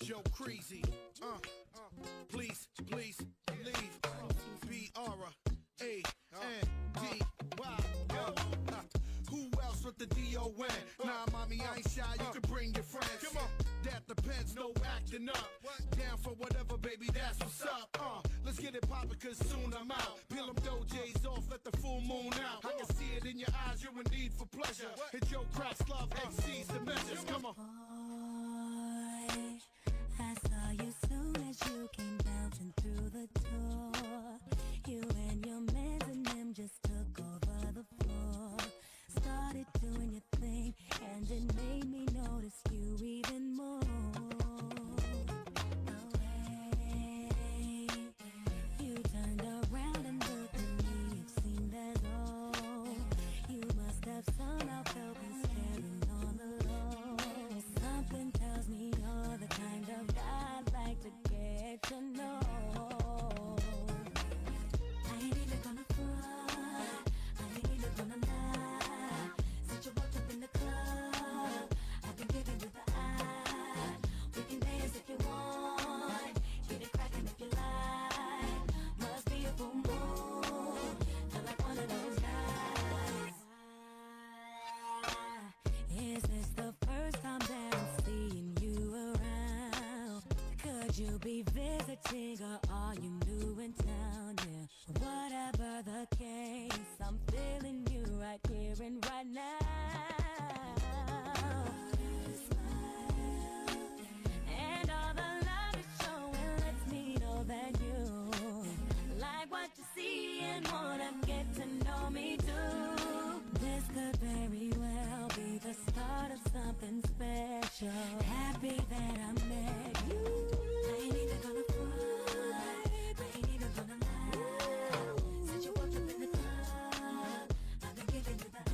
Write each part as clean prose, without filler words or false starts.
Joe crazy. Please, please, leave. B-R-A-N-D-Y. Who else with the D-O-N? Nah, mommy, I ain't shy, you can bring your friends. Come on. That depends, no acting up. Down for whatever, baby, that's what's up. Let's get it poppin', cause soon I'm out. Peel them J's off, let the full moon out. I can see it in your eyes, you're in need for pleasure. And Joe cracks love exceeds the measures. Come on. Boy, I saw you soon as you came bouncing through the door. You and your mans and them just took over the floor. Started doing your thing, and it made me notice you even more. Oh, hey, you turned around and looked at me. It seemed as though you must have somehow felt me staring on the low. Something tells me you're the kind of guy I'd like to get to know. I ain't even gonna front, I ain't even gonna lie. Since you walked up in the club, I've been giving you the eye. We can dance if you want, get it crackin' if you like. Must be a full moon, feel like one of those guys. Is this the first time that I'm seeing you around? Could you be visiting or are you new in town? Yeah, whatever the case, I'm feeling you right here and right now. And all the love is showing lets me know that you like what you see and wanna get to know me too. This could very well be the start of something special. Happy that I met you. I ain't even gonna front, I ain't even gonna lie. Since you walked up in the club, I've been giving you the eye.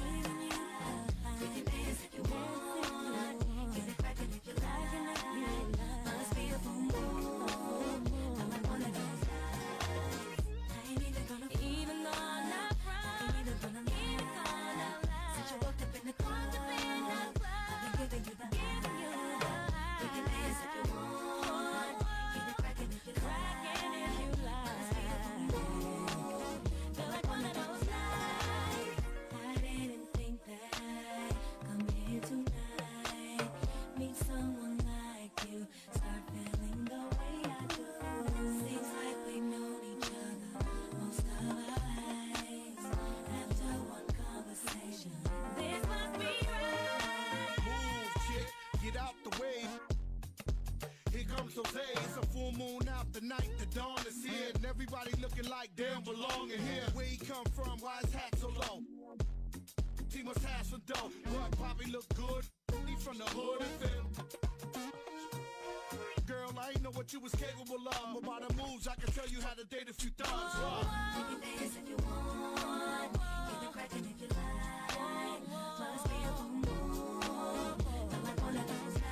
We can dance if you want, get it crackin' if you like. Must be a full moon, I'm like one of those guys. I ain't even gonna front, even though I'm not front, I ain't even gonna lie. Since you walked up in the club, I've been giving you the eye. We can dance if you want, get it crackin' if you like. Must be a full moon, feel like one of those nights. I didn't think that I'd come here tonight, meet someone like you, start feeling the way I do. Seems like we've known each other most of our lives. After one conversation, this must be right. Move, chick, get out the way. Here comes Jose, it's a full moon out the night, the dawn is here. And everybody looking like they don't belong in here. Where he come from, why his hat so low? He must have some dough. What, Bobby look good? He from the hood and film. Girl, I ain't know what you was capable of, but by the moves I can tell you how to date a few thugs. You can dance if you want, get it crackin' if you like. Must be a full moon, feel like one of those guys.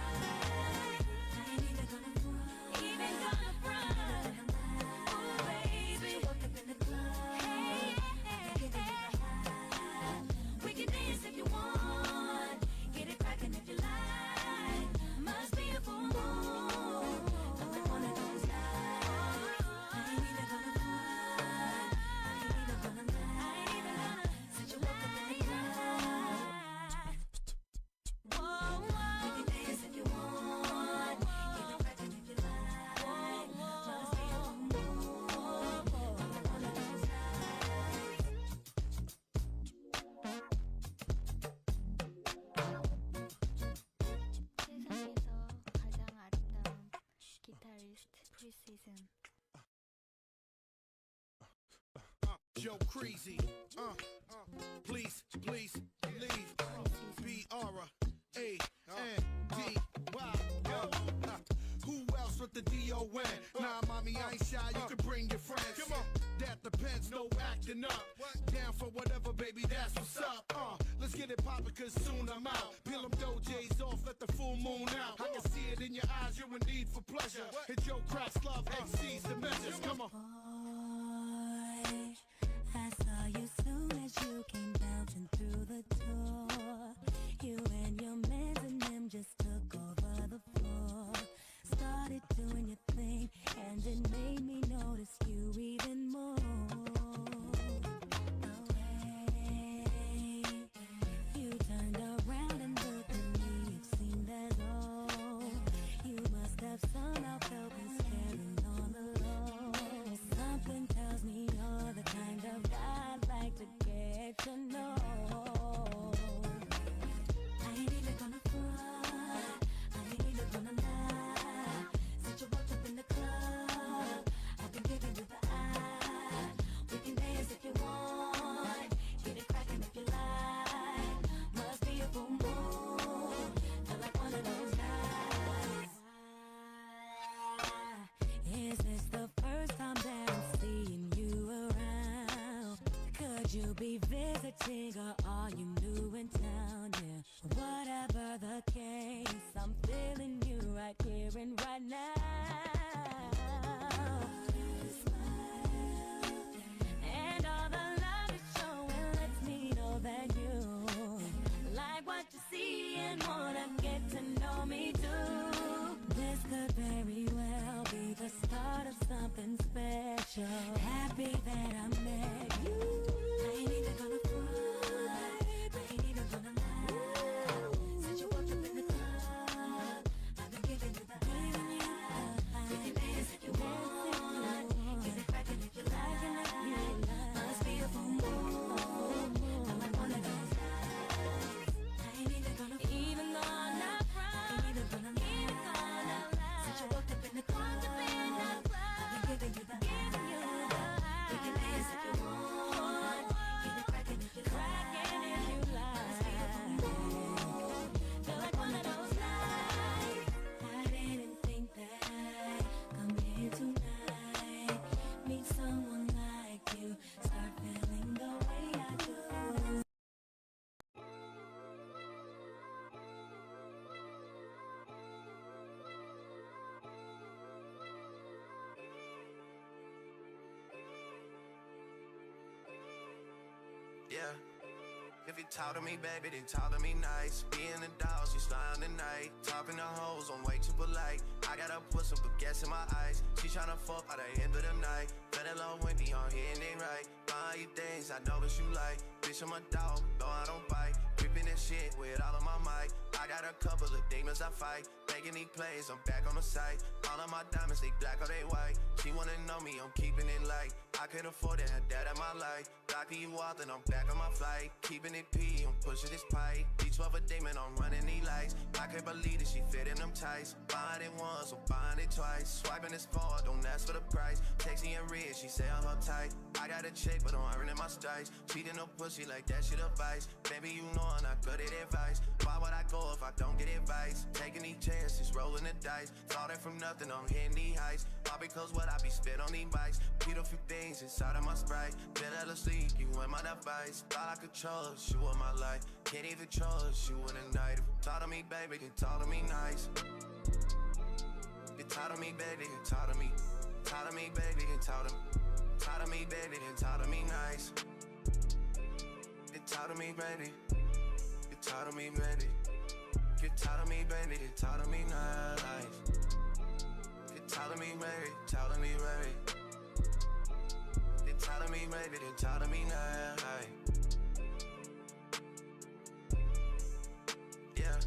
I ain't even gonna front, even gonna front. Oh baby, you walked up in the club, hey, I'm giving you the high. We can dance if you want, get it crackin' if you like. Must be a full moon, feel like one of those guys. I ain't even gonna front, I ain't even gonna lie. Since you walked up in the club, whoa, whoa. We can dance if you want, get it crackin' if you like. Must be a full moon, feel like one of those guys. 세상에서 가장 아름다운 기타리스트 프리시즌. Joe crazy. Please, please, leave. B-R-A-N-D-Y. Who else with the D-O-N? Nah, mommy, I ain't shy, you can bring your friends. Come on. That depends, no acting up. Down for whatever, baby, that's what's up. Let's get it poppin', cause soon I'm out. Peel them J's off, let the full moon out. I can see it in your eyes, you're in need for pleasure. And Joe cracks love exceeds the measures. Come on. Boy, I saw you soon as you came bouncing through the door. You and your mans and them just took over the floor. Started be visiting, or are you new in town? Yeah, whatever the case, I'm feeling you right here and right now. And all the love is showing lets me know that you like what you see and wanna get to know me too. This could very well be the start of something special. Happy that I met you. I ain't even gonna cry, I ain't even gonna lie. Since you walked up in the club, I've been giving you the high. If you dance if you want, get it back and if you like it, must be a full moon. I like one of those nights. I ain't even gonna cry, even gonna cry, ain't even gonna lie. Since you walked up in the club, I've been giving you the high. We can dance if you want, get it crackin' if you like. Feel like one of those nights. I didn't think that I'd come here tonight, meet someone like you, start feeling the way I do. Yeah. If you talk to me, baby, then talk to me nice. Being the dog, she's flying tonight. Talking to hoes, I'm way too polite. I got her put some baguettes in my eyes. She tryna fuck by the end of the night. Fell in love with me, on here and ain't right. Buy you things I know that you like. Bitch, I'm a dog, though I don't bite. Gripping this shit with all of my might. I got a couple of demons I fight. Making these plays, I'm back on the site. All of my diamonds, they black or they white. She wanna know me, I'm keeping it light. I can't afford it, had that in my life. Blocking you off, then I'm back on my flight. Keeping it P, I'm pushing this pipe. D12 a demon, I'm running these lights. I can't believe that she fit in them tights. Buying it once, I'm buying it twice. Swiping this far, don't ask for the price. Texting and red, she say I'm her type. I got a check, but I'm earning my stripes. Cheating no pussy like that shit advice. Baby, you know I'm not good at advice. Why would I go if I don't get advice? Taking these chances, rolling the dice. Thought it from nothing, I'm hitting these heights. All because what I be spit on these bikes. Beat a few things inside of my Sprite. Been out of sleep, you in my device. Thought I could trust you with my life. Can't even trust you in the night. If you talk to me, baby, then talk to me nice. You talk to me, baby, then talk to me. Talk to me, baby, then talk to me. Talk to me, baby, then talk to me nice. You talk to me, baby. You talk to me, baby. You talk to me, baby, then talk to me nice. You talk to me, baby, talk to me, baby. You talk to me, baby, then talk to me nice. Yeah.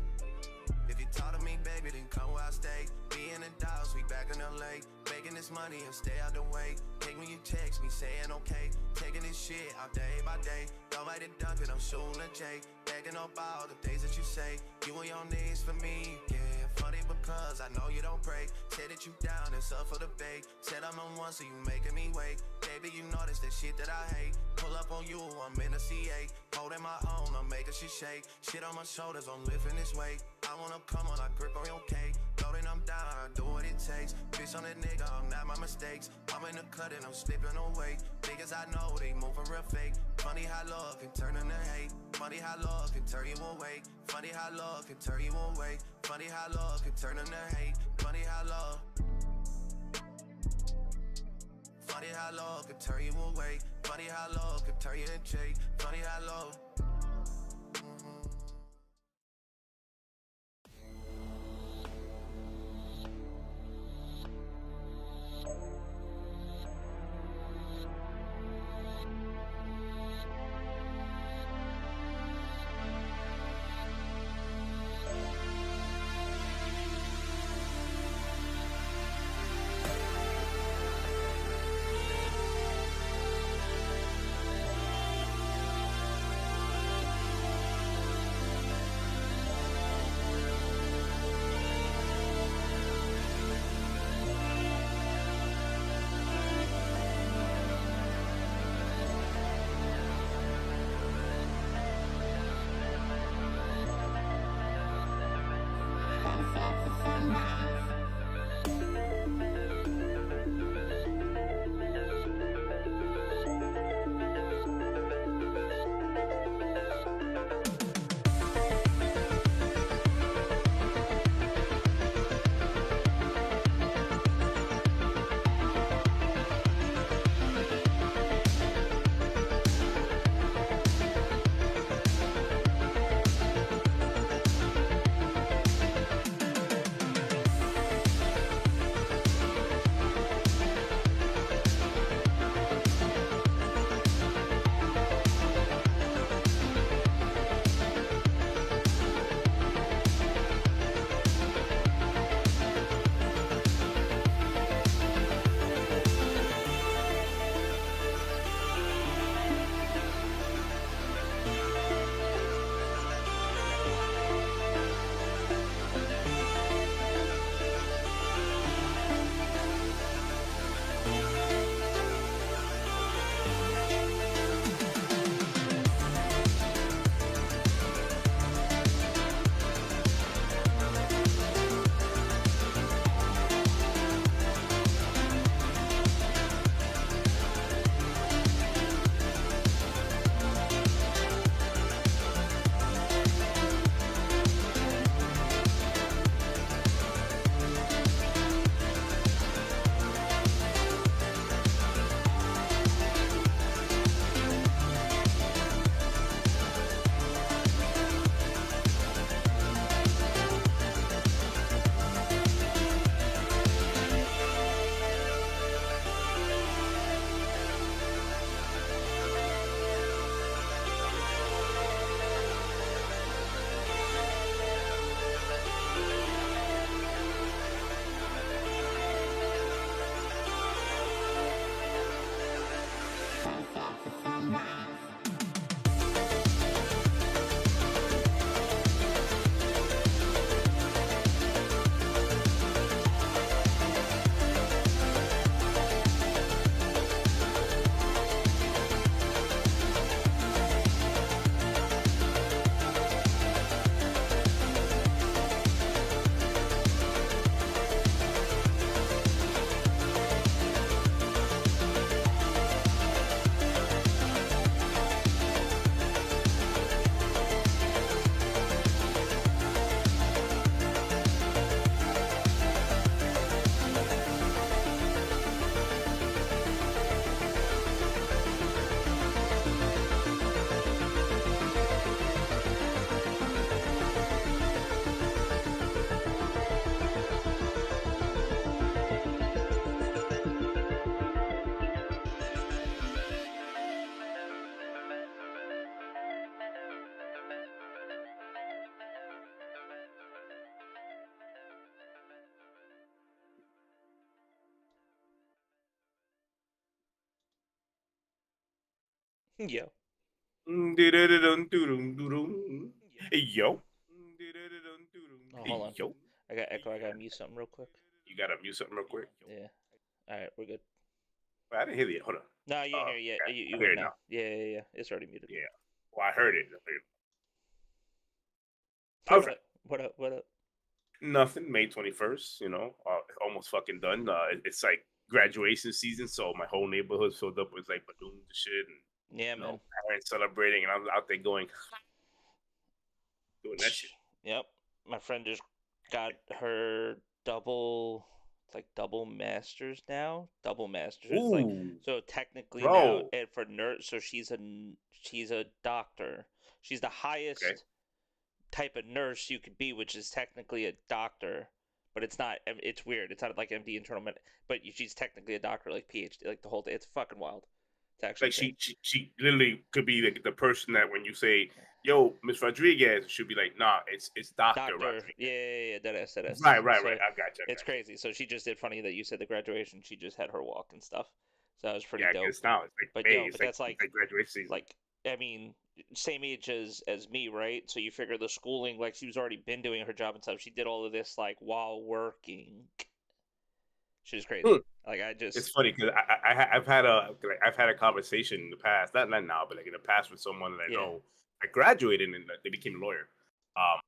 If you talk to me, baby, then come where I stay. Me and the dogs, we back in LA. Making this money and stay out the way. Take when you text me saying okay. Taking this shit out day by day. Don't like it dunk it, I'm shooting a J. Backing up all the things that you say. You and your knees for me, yeah. Funny because I know you don't pray. Said that you down, it's up for the bait. Said I'm on one, so you making me wait. Baby, you notice that shit that I hate. Pull up on you, I'm in a C8. Holding my own, I'm making shit shake. Shit on my shoulders, I'm lifting this weight. I wanna come on, I grip on your cake. Loading, I'm down, I do what it takes. Bitch on that nigga, I'm not my mistakes. I'm in the cut and I'm slipping away. Niggas I know, they moving real fake. Funny how love can turn into hate. Funny how love can turn you away. Funny how love can turn you away. Funny how love can turn into hate. Funny how love. Funny how love can turn you away. Funny how love can turn you into hate. Funny how love. Yo. Hey, yo. Oh, Hey, hold on. yo. I got echo. I gotta mute something real quick. You gotta mute something real quick. Yeah. All right, we're good. Well, I didn't hear it. Hold on. No, you didn't hear it yet. Okay. You I hear would it now. now. Yeah. It's already muted. Yeah. Well, I heard it. What Okay. up? What up? What up? Nothing. May 21st. Almost fucking done. It's like graduation season, so my whole neighborhood's filled up with like balloons and shit, and Yeah, man. parents celebrating, and I'm out there going doing that shit. Yep. My friend just got her double. It's like double masters now. Double masters. It's like Ooh, so technically now, bro. and for nurse, so she's a doctor. She's the highest Okay. type of nurse you could be, which is technically a doctor, but it's not. It's weird. It's not like MD internal med, but she's technically a doctor, like PhD, like the whole. It's fucking wild. It's actually Like insane. she literally could be the person that when you say, "Yo, Miss Rodriguez," she'll be like, "Nah, it's Doctor Rodriguez." Yeah, that is. Right. So I got you. it's crazy. So she just did funny that you said the graduation. She just had her walk and stuff. So that was pretty Yeah, I dope. guess now it's like But May. yo, It's but that's like graduation season. like I mean, same age as me, right? So you figure the schooling, like she was already been doing her job and stuff. She did all of this like while working. She was crazy. Like I It's just funny because I've had a conversation in the past, not now, but like in the past with someone that I Yeah. know. I graduated and they became a lawyer.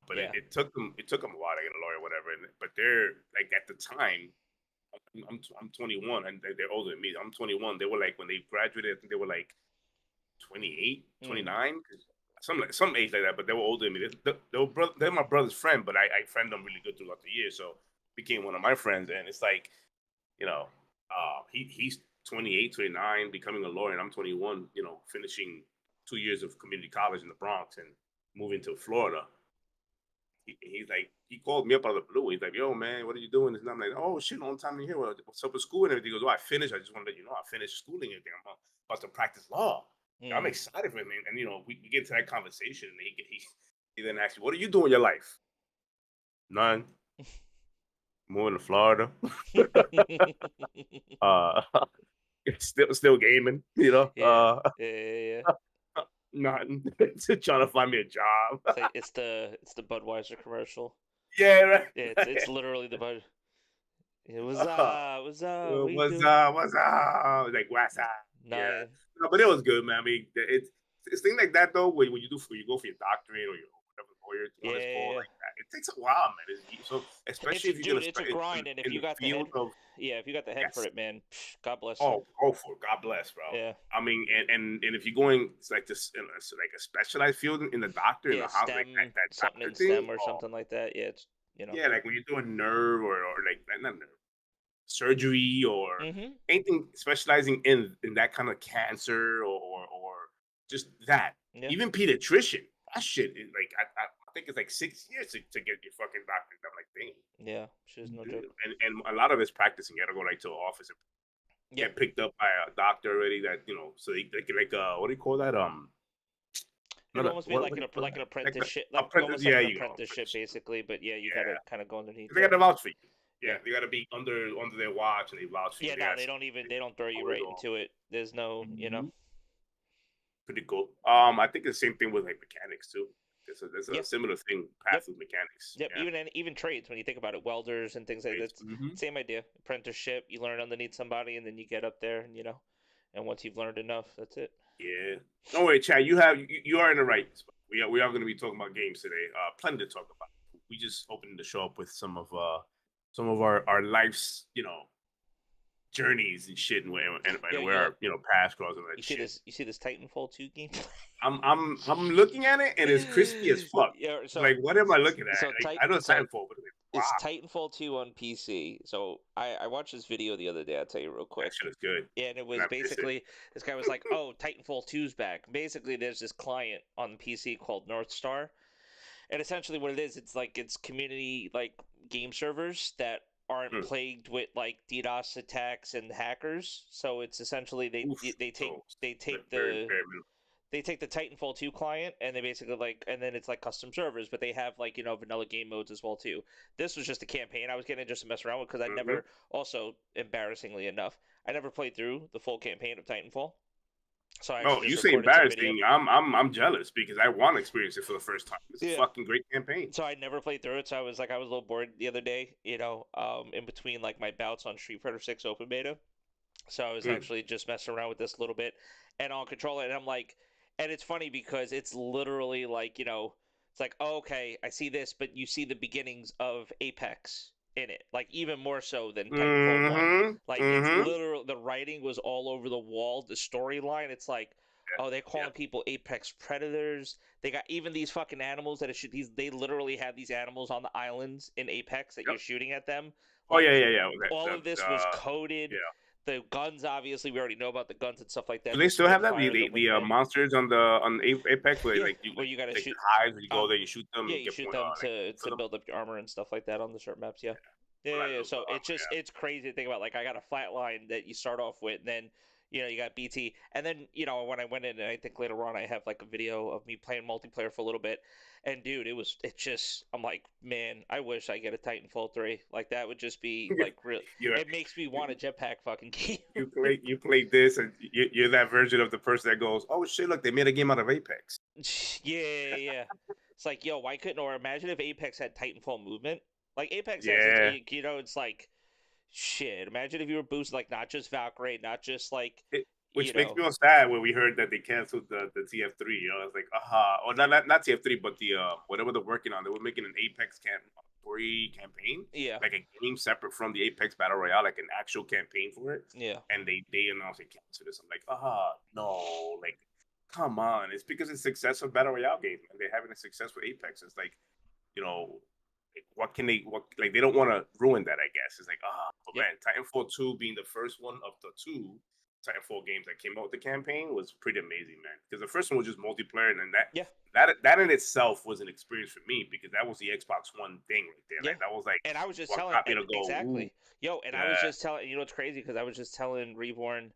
But Yeah. it took them a while to get a lawyer, whatever. But they're like at the time, I'm 21 and they're older than me. I'm 21. They were like when they graduated, I think they were like 28, 29, some age like that. But they were older than me. They're my brother's friend, but I friend them really good throughout the years, so became one of my friends. And it's like, you know, he's 28, 29, becoming a lawyer, and I'm 21, finishing 2 years of community college in the Bronx and moving to Florida. He's like, he called me up out of the blue. He's like, "Yo, man, what are you doing?" And I'm like, "Oh, shit, long time to hear. What's up with school and everything?" He goes, "Oh, I finished. I just want to let you know I finished schooling and everything. I'm about to practice law." I'm excited for him. And we get to that conversation, and he then asks me, "What are you doing in your life?" None. Moving to Florida. uh still gaming, yeah. nothing. Trying to find me a job. It's like it's the Budweiser commercial. Yeah, right. Yeah, it's literally the Bud. It was What's up? What's What's up? Like what's up? Nah, Yeah, no, but it was good, man. I mean, it's things like that though. When you go for your doctorate or your whatever lawyer you want to call yeah. like that, it takes a while, man. So especially if you're gonna It's a start grind, and if in you the got the head, field of if you got the head for yes. it, man, God bless you. Oh, go for it. God bless, bro. Yeah. I mean, and if you're going like this, like a specialized field in the doctor in Yeah, the house, like STEM, that something doctor in thing, STEM or something like that. Yeah, it's yeah, like when you're doing nerve or like not nerve surgery or anything specializing in that kind of cancer or just that. Yeah. Even pediatrician, that shit is like I think it's like 6 years to get your fucking doctor. I'm like, dang. Yeah, she's no joke. And a lot of it's practicing. You gotta go like to the office and get picked up by a doctor already. That so they like what do you call that? It'd almost be like an apprenticeship, like almost like an apprenticeship, basically. But yeah, you gotta kind of go underneath. They gotta vouch for you. Yeah, they gotta be under their watch and they vouch for you. Yeah, no, they don't throw you right into it. There's no, Pretty cool. I think it's the same thing with like mechanics too. There's a similar thing path with mechanics. Yep, Yeah. even trades when you think about it, welders and things like that. Same idea. Apprenticeship, you learn underneath somebody, and then you get up there, and and once you've learned enough, that's it. Yeah. Don't worry, Chad. You are in the right spot. We are going to be talking about games today. Plenty to talk about. We just opened the show up with some of our life's journeys and shit, and where our past cross and that shit. You see this Titanfall 2 game? I'm looking at it and it's crispy as fuck. Yeah, so, like what am I looking at? So I know Titanfall, but wow. It's Titanfall 2 on PC. So I watched this video the other day. I'll tell you real quick. That shit is good. Yeah, and it was basically this guy was like, "Oh, Titanfall 2's back." Basically, there's this client on PC called North Star, and essentially what it is, it's community like game servers that aren't plagued with like DDoS attacks and hackers. So it's essentially they take the Titanfall 2 client and they basically and then it's like custom servers, but they have vanilla game modes as well too. This was just a campaign I was getting just to mess around with because I never, also embarrassingly enough, I never played through the full campaign of Titanfall. So I No, actually you just say recorded some video. embarrassing. I'm jealous because I want to experience it for the first time. It's a Yeah. fucking great campaign. So I never played through it, so I was a little bored the other day, in between like my bouts on Street Fighter 6 open beta. So I was actually just messing around with this a little bit and I'll control it and I'm like, and it's funny because it's literally like, it's like, oh, okay, I see this, but you see the beginnings of Apex in it, like even more so than Titanfall 1. Like it's literal, the writing was all over the wall, the storyline, it's like, oh, they're calling people Apex predators. They got even these fucking animals that they literally have these animals on the islands in Apex that you're shooting at them. Oh Like, yeah. all of this was coded. Yeah. The guns, obviously, we already know about the guns and stuff like that. Do they still have that? Spitfire, The monsters on Apex where yeah, like where you gotta like shoot. the hives, you go there, you shoot them, Yeah, and you get shoot point, them like, to build up your armor and stuff like that on the certain maps. Yeah. Well, Yeah. So armor, it's crazy to think about. Like I got a flat line that you start off with, and then you got BT, and then when I went in, and I think later on I have like a video of me playing multiplayer for a little bit, and dude, I'm like, man, I wish I get a Titanfall 3. Like that would just be like real. It makes me want a jetpack fucking game. You play this, and you're that version of the person that goes, oh shit, look, they made a game out of Apex. Yeah. It's like, yo, why couldn't? Or imagine if Apex had Titanfall movement. Like Apex has, it's like, shit. Imagine if you were boosted, like not just Valkyrie, not just like, which makes me all sad when we heard that they canceled the TF3. I was like, or not TF3, but the whatever they're working on. They were making an Apex campaign, Yeah. like a game separate from the Apex Battle Royale, like an actual campaign for it. Yeah. And they announced they canceled this. I'm like, no, like, come on. It's because it's success of Battle Royale games, and they're having a success with Apex. It's like, they don't want to ruin that, I guess. It's like, but man, Titanfall 2 being the first one of the two Titanfall games that came out with the campaign was pretty amazing, man. Because the first one was just multiplayer, and then that in itself was an experience for me because that was the Xbox One thing right there. Like, that was like, and I was just what telling got me to go, exactly, ooh. I was just telling, it's crazy because I was just telling Reborn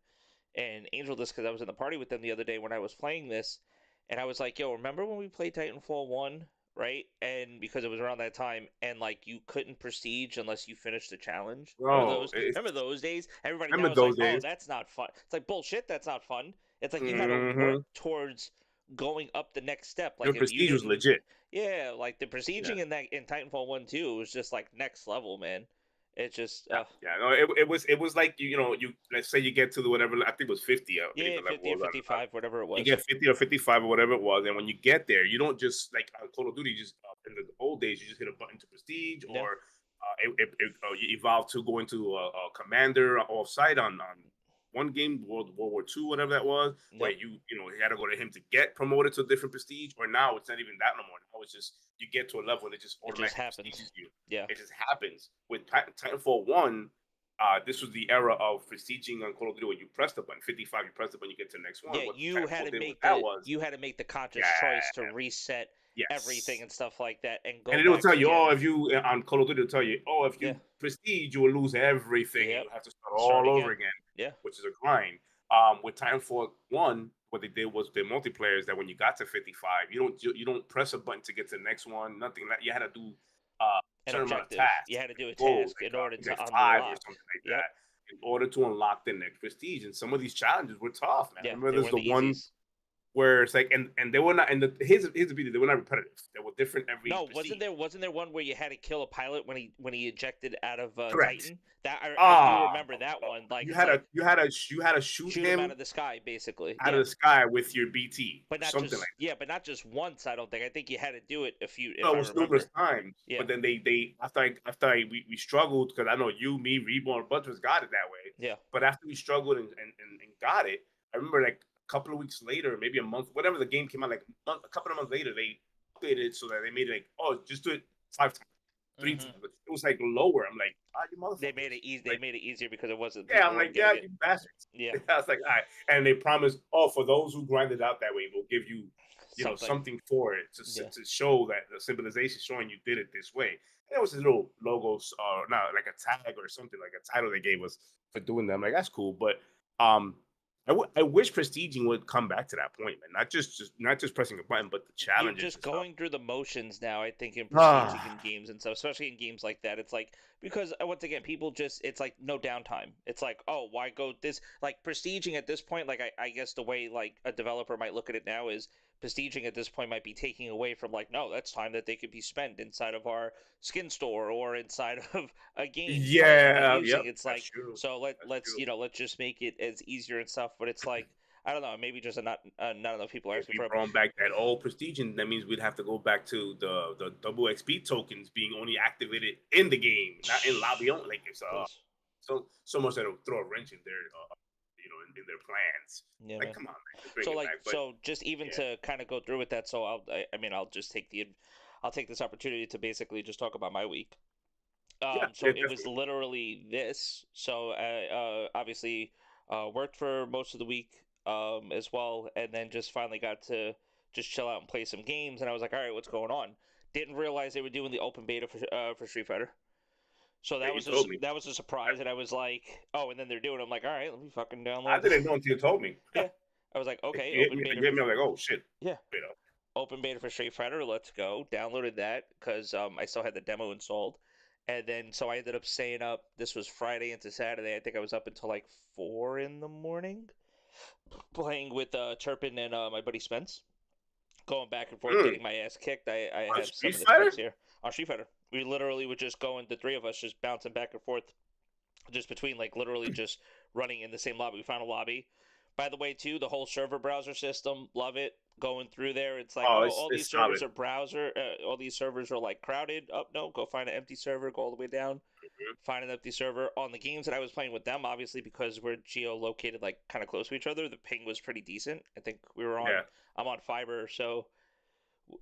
and Angel this because I was in the party with them the other day when I was playing this, and I was like, yo, remember when we played Titanfall 1? Right, and because it was around that time, and like you couldn't prestige unless you finished the challenge. Remember those days? Everybody now was like, "Oh, that's not fun." It's like bullshit. That's not fun. It's like you had to work towards going up the next step. Like the prestige was legit. Yeah, like the prestiging in Titanfall 1 2 was just like next level, man. It just it was like you let's say you get to the whatever, I think it was 50. 50 or 55, whatever it was. You get 50 or 55 or whatever it was, and when you get there, you don't just like on Call of Duty. Just in the old days, you just hit a button to prestige, or you evolve to go into a commander off site on one game, World War II, whatever that was, where you had to go to him to get promoted to a different prestige. Or now it's not even that no more. Now it's just you get to a level and it just automatically prestiges you. Yeah, it just happens. With Titanfall 1, this was the era of prestiging on Call of Duty. When you press the button 55, you press the button, you get to the next one. Yeah, you had to make the conscious choice to reset everything and stuff like that, and go. And it will tell you, if you on Call of Duty, it'll tell you, if you prestige, you will lose everything. Yep. You have to start all over again. Yeah, which is a grind. With Titanfall 1, what they did was the multiplayer is that when you got to 55, you don't press a button to get to the next one. Nothing. You had to do an objective. You had to do a task in order to unlock or something like that. In order to unlock the next prestige, and some of these challenges were tough, man. Remember, there's the one where it's like, and they were not, and here's the beauty, they were not repetitive. They were different every. No, prestige. wasn't there one where you had to kill a pilot when he ejected out of Titan? That I do remember that one. Like you had to shoot him out of the sky, basically. Out of the sky with your BT, but not something just, like that. Yeah, but not just once. I don't think. I think you had to do it a few. No, it was numerous times. Yeah. But then they after we struggled, because I know you, me, Reborn, Buttress got it that way. Yeah. But after we struggled and got it, I remember like a couple of weeks later, maybe a month, whatever the game came out, like a couple of months later, they updated it so that they made it like, just do it 5 times, 3 times. But it was like lower. I'm like, you motherfuckers. They made it easy. They made it easier because it wasn't. Yeah, I'm like, you bastards. Yeah. I was like, all right. And they promised, for those who grinded out that way, we'll give you, something for it to show that the symbolization showing you did it this way. And it was a little logos, not like a tag or something, like a title they gave us for doing that. I'm like, that's cool. But I wish prestiging would come back to that point, man. Not just pressing a button, but the You're challenges just and stuff. going through the motions now, I think, in prestiging in Ah, games and stuff, especially in games like that. It's like, because once again, people just, it's like no downtime. It's like, oh, why go this? Like, prestiging at this point, like, I guess the way, like, a developer might look at it now is prestiging at this point might be taking away from, like, no, that's time that they could be spent inside of our skin store or inside of a game playing and yeah, using. yep, It's that's like, true. so That's let's, true. let's just make it as easier and stuff, but it's like, I don't know, maybe just not enough people are If asking we for it. brought back that old prestige, that means we'd have to go back to the double XP tokens being only activated in the game, not in lobby only. Like it's Please. so much that'll throw a wrench in their in their plans. Yeah, Like, man. come on, man, just bring So it like, back. But so just even yeah, to kind of go through with that, so I mean, I'll just I'll take this opportunity to basically just talk about my week. So yeah, it was definitely. literally this. So I obviously worked for most of the week as well, and then just finally got to just chill out and play some games. And I was like, all right, what's going on? Didn't realize they were doing the open beta for Street Fighter. So Yeah, you told me. that was a surprise, and I was like, oh, and then they're doing. It. I'm like, all right, let me fucking I download this. didn't know until you told me. Yeah, I was like, okay, You hit open me. beta You hit for me. I'm like, oh shit. yeah, You know. open beta for Street Fighter. Let's go. Downloaded that because I still had the demo installed, and then so I ended up staying up. This was Friday into Saturday. I think I was up until like 4 in the morning playing with Turpin and my buddy Spence, going back and forth, Mm. getting my ass kicked. I On have some Street of the Fighter? specs here on Street Fighter. We literally were just going, the three of us just bouncing back and forth, just between like literally just running in the same lobby. We found a lobby. By the way, too, the whole server browser system, love it. Going through there, it's like, Oh, oh, all these it's servers solid. are all these servers are like crowded. Up, oh, no, go find an empty server, go all the way down, find an empty server. On the games that I was playing with them, obviously because we're geo-located like kind of close to each other, the ping was pretty decent. I think we were on, Yeah. I'm on fiber, so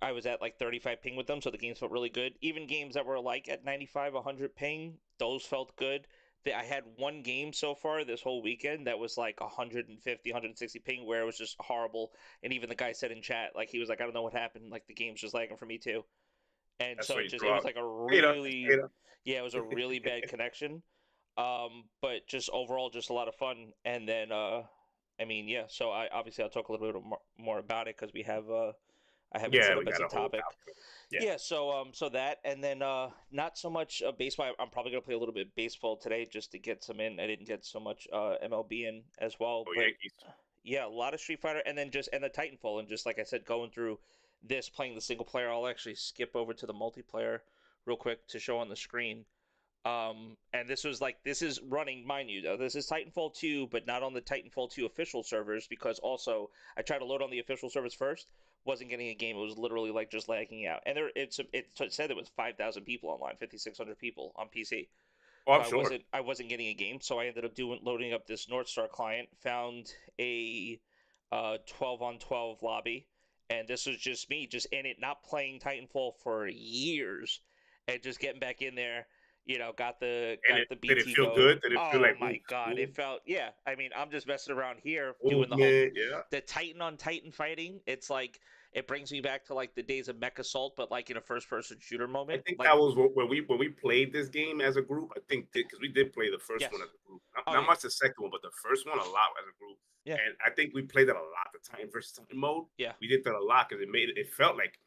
I was at like 35 ping with them, so the games felt really good. Even games that were like at 95, 100 ping, those felt good. I had one game so far this whole weekend that was like 150, 160 ping, where it was just horrible. And even the guy said in chat, like he was like, I don't know what happened. Like the game's just lagging for me too. And That's so why you it throw was out like a data. really, Data. yeah, it was a really bad connection. But just overall, just a lot of fun. And then, I mean, yeah. So I'll talk a little bit more about it because I have it set Yeah, up we as got a a whole topic. topic. Yeah. Yeah, so that, and then not so much baseball. I'm probably gonna play a little bit baseball today just to get some in. I didn't get so much MLB in as well, Oh, but Yankees. yeah, a lot of Street Fighter, and then just and the Titanfall, and just like I said, going through this, playing the single player. I'll actually skip over to the multiplayer real quick to show on the screen. And this is running, mind you, though, this is Titanfall 2, but not on the Titanfall 2 official servers, because also I tried to load on the official servers first, wasn't getting a game. It was literally like just lagging out. And it said it was 5,000 people online, 5,600 people on PC. Oh, So I'm sure. I wasn't getting a game. So I ended up loading up this North Star client, found a 12 on 12 lobby, and this was just me, just in it, not playing Titanfall for years, and just getting back in there. Got And the did it BT feel going. good? Did it feel Oh like my god, smooth, it felt, yeah. I mean, I'm just messing around here doing movement? Yeah. the Titan on Titan fighting. It's like it brings me back to like the days of Mech Assault, but like in a first person shooter I moment. think Like, that was when we played this game as a group. I think because we did play the first yes. one as a group, Oh not yeah. much the second one, but the first one a lot as a group. Yeah. And I think we played that a lot. The time versus time mode. Yeah. We did that a lot because it felt like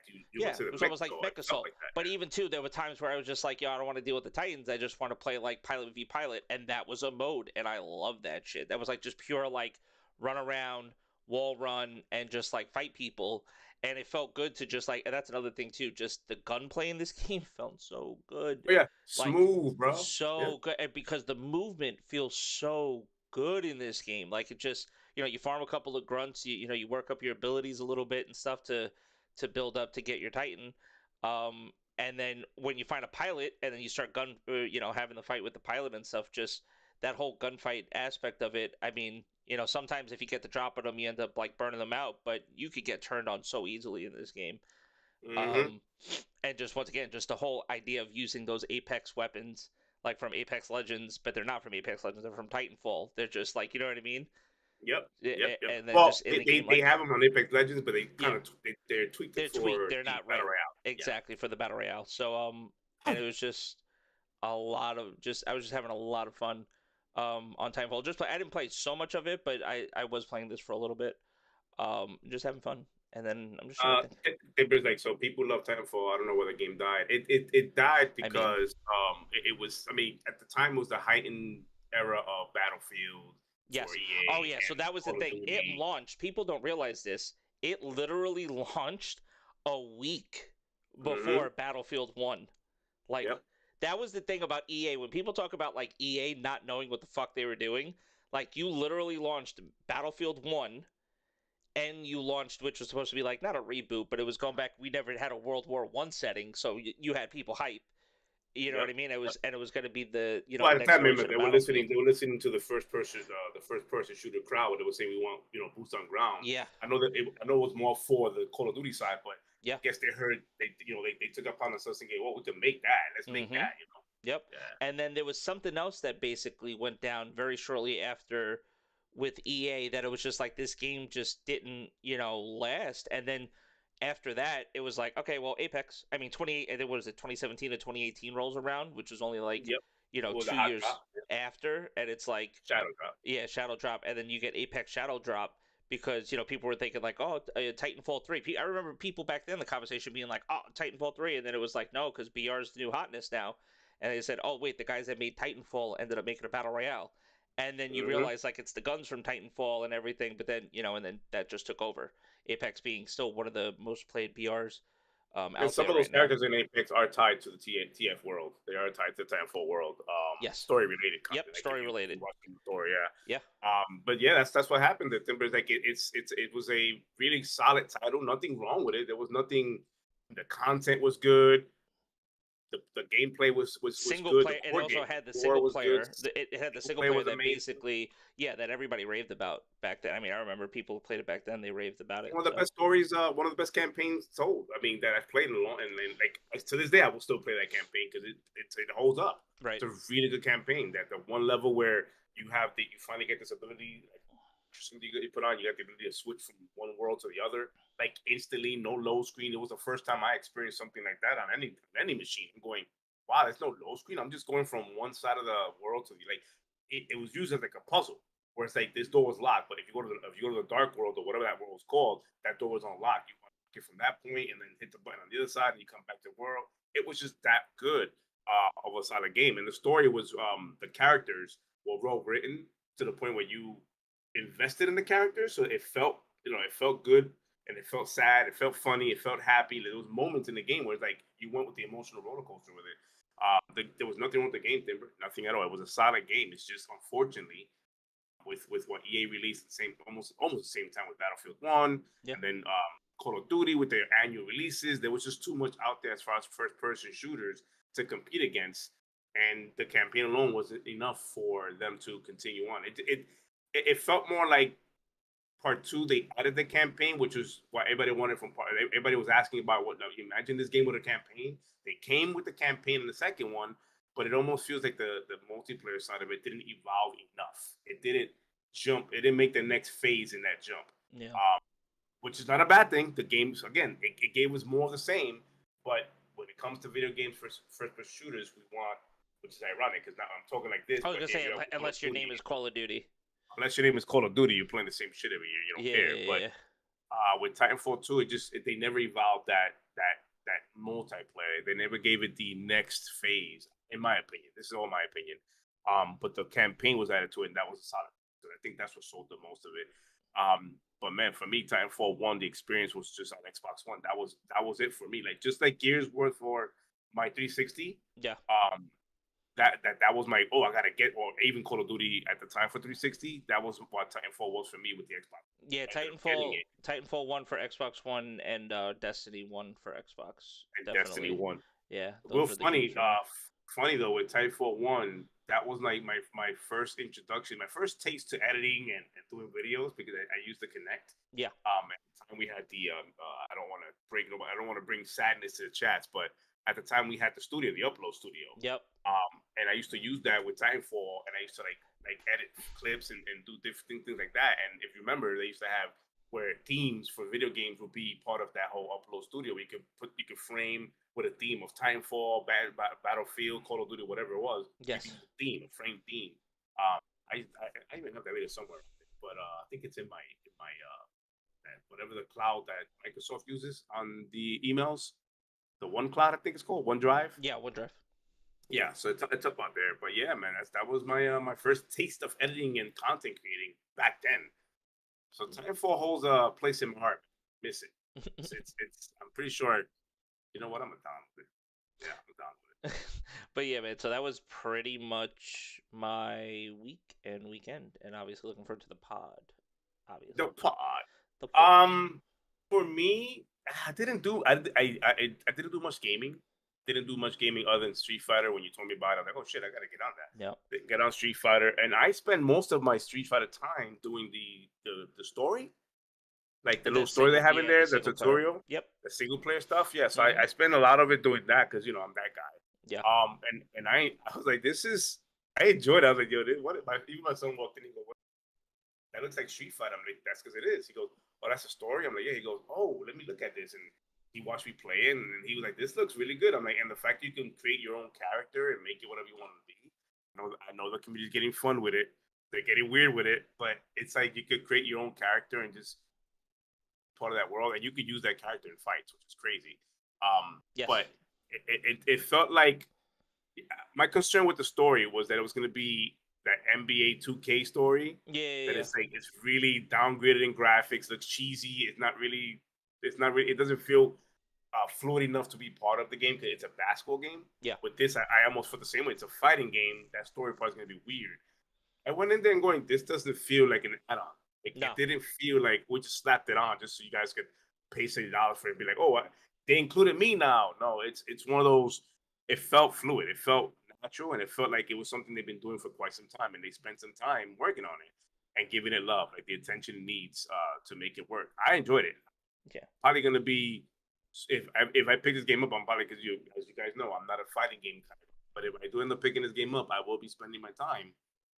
you Yeah, went to the it was almost like Mexico. Mech It felt Assault. like that. But even too, there were times where I was just like, yo, I don't want to deal with the Titans. I just want to play like Pilot v Pilot, and that was a mode, and I love that shit. That was like just pure like run around, wall run, and just like fight people. And it felt good to just like, and that's another thing too. Just the gunplay in this game felt so good, Oh, yeah, like smooth, bro. Yeah. so good, and because the movement feels so good in this game. Like it just, you farm a couple of grunts, you work up your abilities a little bit and stuff to build up to get your Titan. And then when you find a pilot and then you start having the fight with the pilot and stuff, just that whole gunfight aspect of it. I mean, sometimes if you get the drop on them, you end up like burning them out, but you could get turned on so easily in this game. Mm-hmm. And just once again, just the whole idea of using those Apex weapons, like from Apex Legends, but they're not from Apex Legends, they're from Titanfall. They're just like, you know what I mean? Yep. And then Well, just in the they, game, they like, have them on Apex Legends, but they kind yeah, of they're tweaked they're it for tweaked. They're the not Battle right. Royale. Exactly, for the Battle Royale. So, and it was just a lot of I was just having a lot of fun. on Titanfall. I didn't play so much of it, but I was playing this for a little bit. Just having fun, and then I'm just trying to think. It was like, so people love Titanfall. I don't know why the game died. It died I mean- because it was, I mean, at the time it was the heightened era of Battlefield. Yes. For EA Oh yeah. So and that was the Call of thing. It Duty. launched. People don't realize this. It literally launched a week before Battlefield 1. Like Yep. that was the thing about EA. When people talk about like EA not knowing what the fuck they were doing, like you literally launched Battlefield 1 and you launched, which was supposed to be like not a reboot, but it was going back. We never had a World War One setting, so you had people hype. You know Yep. what I mean? It was, and it was going to be the Well, at next that moment, version they of were listening. Battlefield. They were listening to the first person shooter crowd. They were saying we want boots on ground. Yeah, I know I know it was more for the Call of Duty side, but yeah. I guess they heard they took upon themselves thinking, well, we can make that. Let's make that. Yep. Yeah. And then there was something else that basically went down very shortly after with EA that it was just like this game just didn't last, and then. After that, it was like, okay, well, Apex. I mean, 2017 to 2018 rolls around, which was only like, Yep. Well, 2 years after, and it's like Shadow Drop. Yeah, Shadow Drop, and then you get Apex Shadow Drop because people were thinking like, oh, Titanfall 3. I remember people back then the conversation being like, oh, Titanfall 3, and then it was like, no, because BR's the new hotness now, and they said, oh wait, the guys that made Titanfall ended up making a battle royale, and then you realize like it's the guns from Titanfall and everything, but then and then that just took over. Apex being still one of the most played BRs out there. And some of those right now. characters in Apex are tied to the TF world. They are tied to the Titanfall world. Yes. Story related content. Yep, story related. Story, yeah. Yeah. But yeah, that's what happened. The Timbers, like it was a really solid title. Nothing wrong with it. There was nothing. The content was good. The gameplay was single good. player. It also had the single player. It had the single player that amazing. basically, that everybody raved about back then. I mean, I remember people who played it back then. They raved about it. One of the best stories. One of the best campaigns told. I mean, that I've played in a long, and like to this day, I will still play that campaign because it holds up. Right. It's a really good campaign. That the one level where you finally get this ability. Like, you put on, you got the ability to switch from one world to the other, like instantly, no load screen. It was the first time I experienced something like that on any machine. I'm going, wow, there's no load screen. I'm just going from one side of the world to the it was used as like a puzzle, where it's like this door was locked, but if you go to the dark world or whatever that world was called, that door was unlocked. You get from that point and then hit the button on the other side, and you come back to the world. It was just that good of a solid game, and the story was the characters were well written to the point where you invested in the characters, so it felt good, and it felt sad, it felt funny, it felt happy. There was moments in the game where it's like you went with the emotional roller coaster with it. There was nothing wrong with the game, Timber, nothing at all. It was a solid game. It's just unfortunately with what EA released at the same almost the same time with Battlefield 1, and then Call of Duty with their annual releases, there was just too much out there as far as first person shooters to compete against, and the campaign alone wasn't enough for them to continue on. It felt more like part 2. They added the campaign, which was what everybody wanted from part. Everybody was asking about what. Now, imagine this game with a campaign. They came with the campaign in the second one, but it almost feels like the multiplayer side of it didn't evolve enough. It didn't jump. It didn't make the next phase in that jump. Yeah. Which is not a bad thing. The games, again, it gave us more of the same. But when it comes to video games for first-person shooters, we want, which is ironic because now I'm talking like this. I was gonna say, unless your name is Call of Duty. Unless your name is Call of Duty, you're playing the same shit every year. You don't care. Yeah. But with Titanfall 2, they never evolved that multiplayer. They never gave it the next phase, in my opinion. This is all my opinion. But the campaign was added to it, and that was a solid. I think that's what sold the most of it. But man, for me, Titanfall 1, the experience was just on Xbox One. That was it for me. Like just like Gears were for my 360. Yeah. That was my I gotta get, or even Call of Duty at the time for 360. That was what Titanfall was for me with the Xbox. Yeah, Titanfall 1 for Xbox One and Destiny 1 for Xbox. And definitely. Destiny 1. Yeah. Well, funny though, with Titanfall 1, that was like my first introduction, my first taste to editing and doing videos, because I used to Connect. Yeah. At the time we had the I don't want to bring sadness to the chats, but at the time we had the studio, the upload studio. Yep. And I used to use that with Titanfall, and I used to like edit clips and do different things like that. And if you remember, they used to have where themes for video games would be part of that whole upload studio. You could frame with a theme of Titanfall, Battlefield, Call of Duty, whatever it was. Yes. A frame theme. I even have that video somewhere, but I think it's in my whatever the cloud that Microsoft uses on the emails, the OneCloud I think it's called OneDrive. Yeah, OneDrive. Yeah, so it's up on there. But yeah, man, that was my my first taste of editing and content creating back then. So Titanfall holds a place in my heart. Miss it. It's I'm pretty sure. You know what? I'm down with it. Yeah, I'm down with it. But yeah, man. So that was pretty much my week and weekend, and obviously looking forward to the pod. Obviously, The pod. the pod. For me, I didn't do I didn't do much gaming. Didn't do much gaming other than Street Fighter. When you told me about it, I'm like, oh shit, I gotta get on that. Yeah. Get on Street Fighter, and I spend most of my Street Fighter time doing the story, like the little story they have in there, the tutorial, Yep. the single player stuff. Yeah, so I spend a lot of it doing that because I'm that guy. Yeah. And I was like, I enjoyed it. I was like, yo, even my son walked in and he goes, that looks like Street Fighter. I'm like, that's because it is. He goes, oh, that's a story. I'm like, yeah. He goes, oh, let me look at this. And he watched me play it, and he was like, this looks really good. I'm like, and the fact you can create your own character and make it whatever you want to be. I know the community's getting fun with it. They're getting weird with it, but it's like you could create your own character and just part of that world, and you could use that character in fights, which is crazy. Yes. But it felt like my concern with the story was that it was going to be that NBA 2K story. Yeah. That it's like it's really downgraded in graphics, looks cheesy. It's not really. It doesn't feel fluid enough to be part of the game because it's a basketball game. Yeah. With this, I almost feel the same way. It's a fighting game. That story part is going to be weird. I went in there and going, this doesn't feel like an add-on. It didn't feel like we just slapped it on just so you guys could pay $70 for it and be like, oh, they included me now. No, it's one of those. It felt fluid. It felt natural, and it felt like it was something they've been doing for quite some time, and they spent some time working on it and giving it love, like the attention it needs to make it work. I enjoyed it. Yeah. Probably gonna be if I pick this game up, I'm probably because as you guys know, I'm not a fighting game kind of. But if I do end up picking this game up, I will be spending my time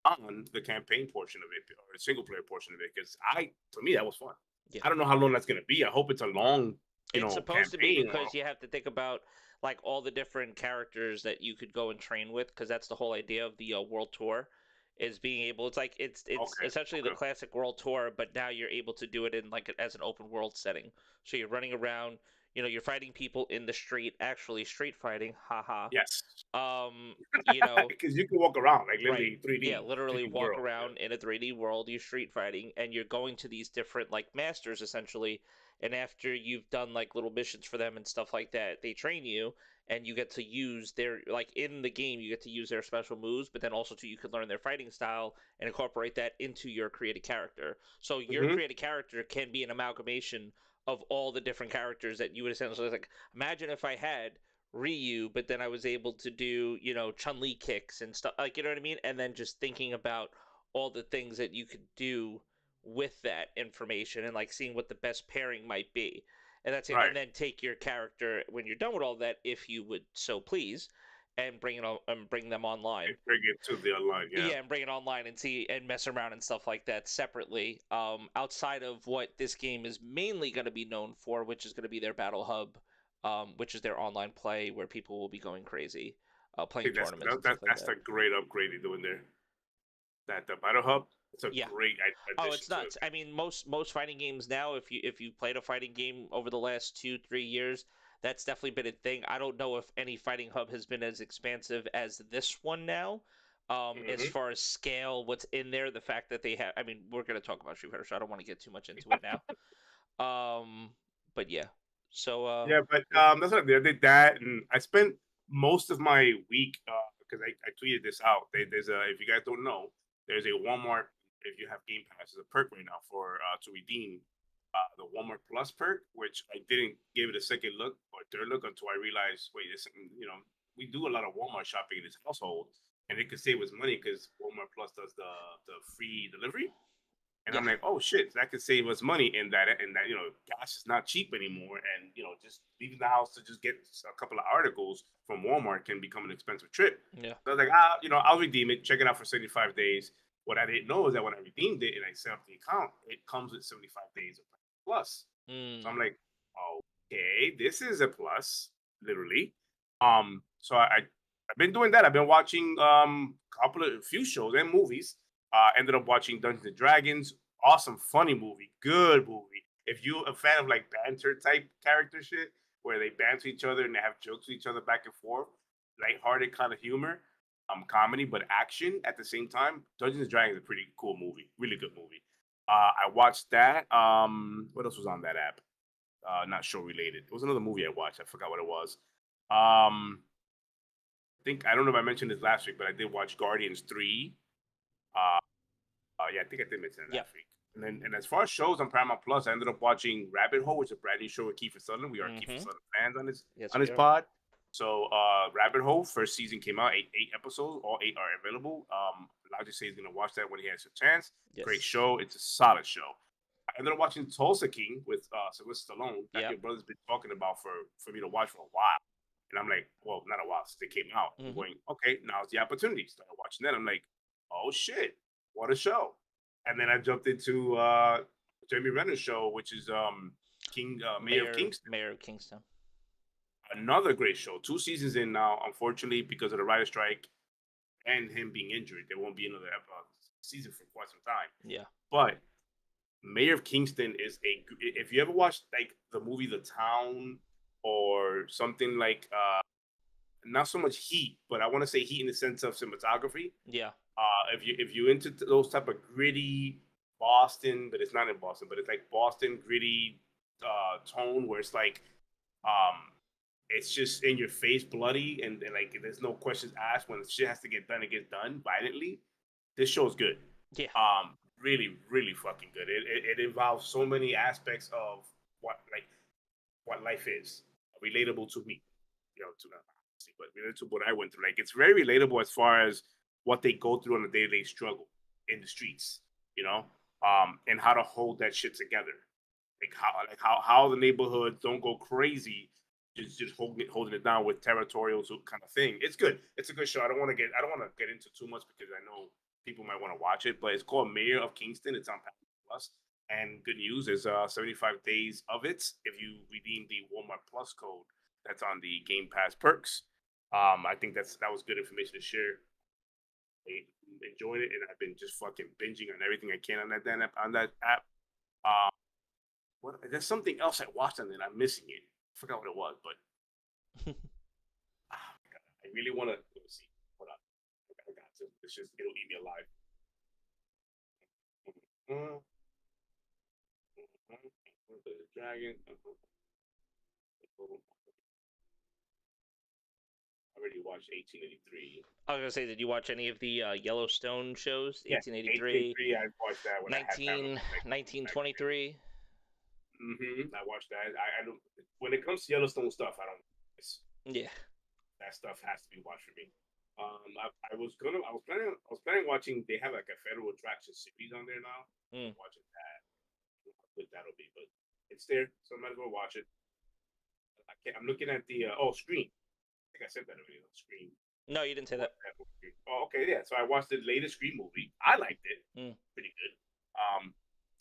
on the campaign portion of it or the single player portion of it because to me that was fun. Yeah. I don't know how long that's gonna be. I hope it's a long. It's supposed to be because you have to think about like all the different characters that you could go and train with because that's the whole idea of the world tour. Is being able, it's essentially the classic world tour, but now you're able to do it in like as an open world setting. So you're running around, you're fighting people in the street, actually street fighting, haha. Yes. Because you can walk around like literally 3D. Yeah, literally walk around in a 3D world. You're street fighting, and you're going to these different like masters essentially. And after you've done like little missions for them and stuff like that, they train you. And you get to use their, like in the game, you get to use their special moves, but then also too, you could learn their fighting style and incorporate that into your created character. So your created character can be an amalgamation of all the different characters that you would essentially like. Imagine if I had Ryu, but then I was able to do, Chun-Li kicks and stuff, like, you know what I mean? And then just thinking about all the things that you could do with that information and like seeing what the best pairing might be. And that's it. Right. And then take your character when you're done with all that, if you would so please, and bring them online. Bring it to the online, yeah. Yeah, and bring it online and see and mess around and stuff like that separately. Outside of what this game is mainly going to be known for, which is going to be their Battle Hub, which is their online play where people will be going crazy, playing tournaments. That's the great upgrade they're doing there. The Battle Hub. It's a great addition. Oh, it's nuts. I mean, most fighting games now, if you played a fighting game over the last 2-3 years, that's definitely been a thing. I don't know if any fighting hub has been as expansive as this one now. As far as scale, what's in there, the fact that they have. I mean, we're going to talk about Street Fighter, so I don't want to get too much into it now. But yeah. So. But that's what they did that, and I spent most of my week because I tweeted this out. There's if you guys don't know, there's a Walmart. If you have Game Pass, as a perk right now for to redeem the Walmart Plus perk, which I didn't give it a second look or third look until I realized, wait, this, we do a lot of Walmart shopping in this household, and it could save us money because Walmart Plus does the free delivery, and I'm like, oh shit, that could save us money in that gas is not cheap anymore, and just leaving the house to just get a couple of articles from Walmart can become an expensive trip. Yeah, so I was like, I'll redeem it, check it out for 75 days. What I didn't know is that when I redeemed it and I set up the account, it comes with 75 days of plus. So I'm like, okay, this is a plus, literally. So I've been doing that. I've been watching a few shows and movies. Ended up watching Dungeons and Dragons. Awesome, funny movie. Good movie. If you a fan of like banter type character shit, where they banter each other and they have jokes with each other back and forth, lighthearted kind of humor, comedy but action at the same time. Dungeons and Dragons is a pretty cool movie. Really good movie. I watched that. What else was on that app? Not show related. It was another movie I watched. I forgot what it was. I don't know if I mentioned this last week, but I did watch Guardians 3. Uh, yeah, I think I did mention it last week. And as far as shows on Paramount Plus, I ended up watching Rabbit Hole, which is a brand new show with Kiefer Sutherland. We are Kiefer Sutherland fans on his pod. So Rabbit Hole first season came out, eight episodes, all 8 are available. Elijah says he's gonna watch that when he has a chance. Yes. Great show. It's a solid show. I ended up watching Tulsa King with Sylvester Stallone that your brother's been talking about for me to watch for a while. And I'm like, well, not a while since they came out. I'm going, okay, now's the opportunity. Started watching that. I'm like, oh shit, what a show. And then I jumped into Jeremy Renner's show, which is Mayor of Kingston. Mayor of Kingston. Another great show. 2 seasons in now. Unfortunately, because of the writer's strike and him being injured, there won't be another season for quite some time. Yeah. But Mayor of Kingston is if you ever watched like the movie The Town or something like not so much Heat, but I want to say Heat in the sense of cinematography. Yeah. If you into those type of gritty Boston, but it's not in Boston, but it's like Boston gritty tone where it's like it's just in your face, bloody, and like there's no questions asked. When shit has to get done, it gets done violently. This show's good. Yeah. Really, really fucking good. It involves so many aspects of what life is, relatable to me, but related to what I went through. Like it's very relatable as far as what they go through on a day-to-day struggle in the streets, and how to hold that shit together. Like how the neighborhoods don't go crazy, just holding it down with territorial kind of thing. It's good. It's a good show. I don't want to get into too much because I know people might want to watch it, but it's called Mayor of Kingston. It's on Paramount Plus. And good news, there's 75 days of it if you redeem the Walmart Plus code that's on the Game Pass perks. I think that was good information to share. I enjoyed it, and I've been just fucking binging on everything I can on that app. There's something else I watched on it. I'm missing it. I forgot what it was, but I really want to. Let me see. Hold on. I got to. It'll eat me alive. The dragon. I already watched 1883. I was gonna say, did you watch any of the Yellowstone shows? Yeah, 1883. I watched that when 1923. I watched that. I don't. When it comes to Yellowstone stuff, I don't. Yeah. That stuff has to be watched for me. I was planning on watching. They have like a Federal Attraction series on there now. Watching that. I don't know how good that'll be, but it's there, so I might as well watch it. I'm looking at the Scream. I think I said that already on Scream. No, you didn't say that. Oh, okay, yeah. So I watched the latest Scream movie. I liked it. Pretty good.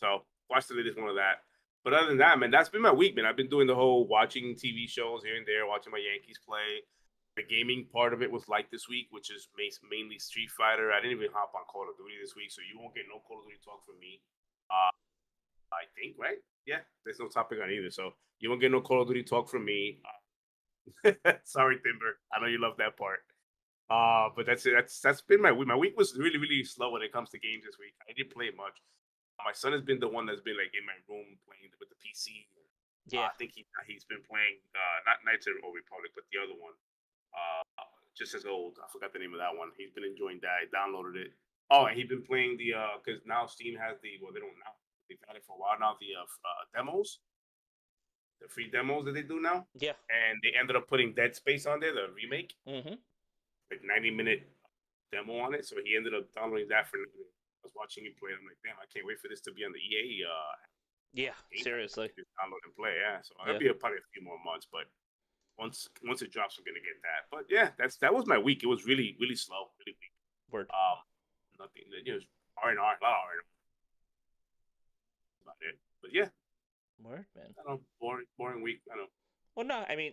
So watched the latest one of that. But other than that, man, that's been my week, man. I've been doing the whole watching TV shows here and there, watching my Yankees play. The gaming part of it was light this week, which is mainly Street Fighter. I didn't even hop on Call of Duty this week, so you won't get no Call of Duty talk from me. I think, right? Yeah, there's no topic on either, so you won't get no Call of Duty talk from me. Sorry, Timber. I know you love that part. But that's it. That's been my week. My week was really, really slow when it comes to games this week. I didn't play much. My son has been the one that's been like in my room playing with the PC. Yeah, I think he's been playing not Knights of the Old Republic, but the other one. Just as old. I forgot the name of that one. He's been enjoying that. I downloaded it. Oh, and he's been playing the because now Steam has they don't now. They've had it for a while now. The demos, the free demos that they do now. Yeah. And they ended up putting Dead Space on there, the remake. Like 90-minute demo on it. So he ended up downloading that for. I was watching him play. I'm like, damn, I can't wait for this to be on the EA. Yeah, seriously. Just download and play. Yeah. So it'll be probably a few more months, but. Once it drops, we're gonna get that. But yeah, that was my week. It was really, really slow, really weak. Word. Nothing. R&R, a lot of R&R. About it. But yeah. Word, man. I don't know. Boring week. I don't know. Well, no, I mean,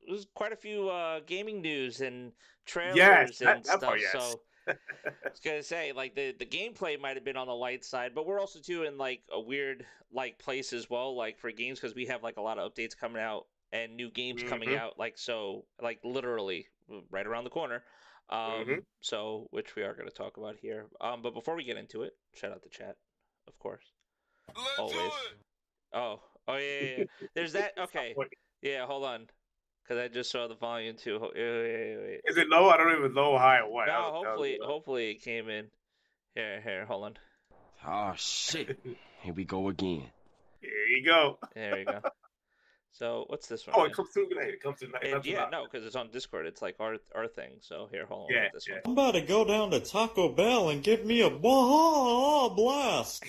there's quite a few gaming news and trailers and stuff. Part, yes. So was gonna say, like, the gameplay might have been on the light side, but we're also too in like a weird like place as well, like for games, because we have like a lot of updates coming out and new games coming out, like so, like literally right around the corner. So which we are going to talk about here. But before we get into it, shout out the chat, of course. Let's Always. do it. Oh, yeah. There's that. Okay. Yeah, hold on, because I just saw the volume too. Wait. Is it low? I don't even know how it went. No, hopefully it came in. Here, hold on. Oh shit! Here we go again. Here you go. There you go. So what's this one? Oh, it comes through tonight. It comes tonight. Yeah, no, because it's on Discord. It's like our thing. So here, hold on. Yeah, this yeah. one. I'm about to go down to Taco Bell and give me a Baja Blast.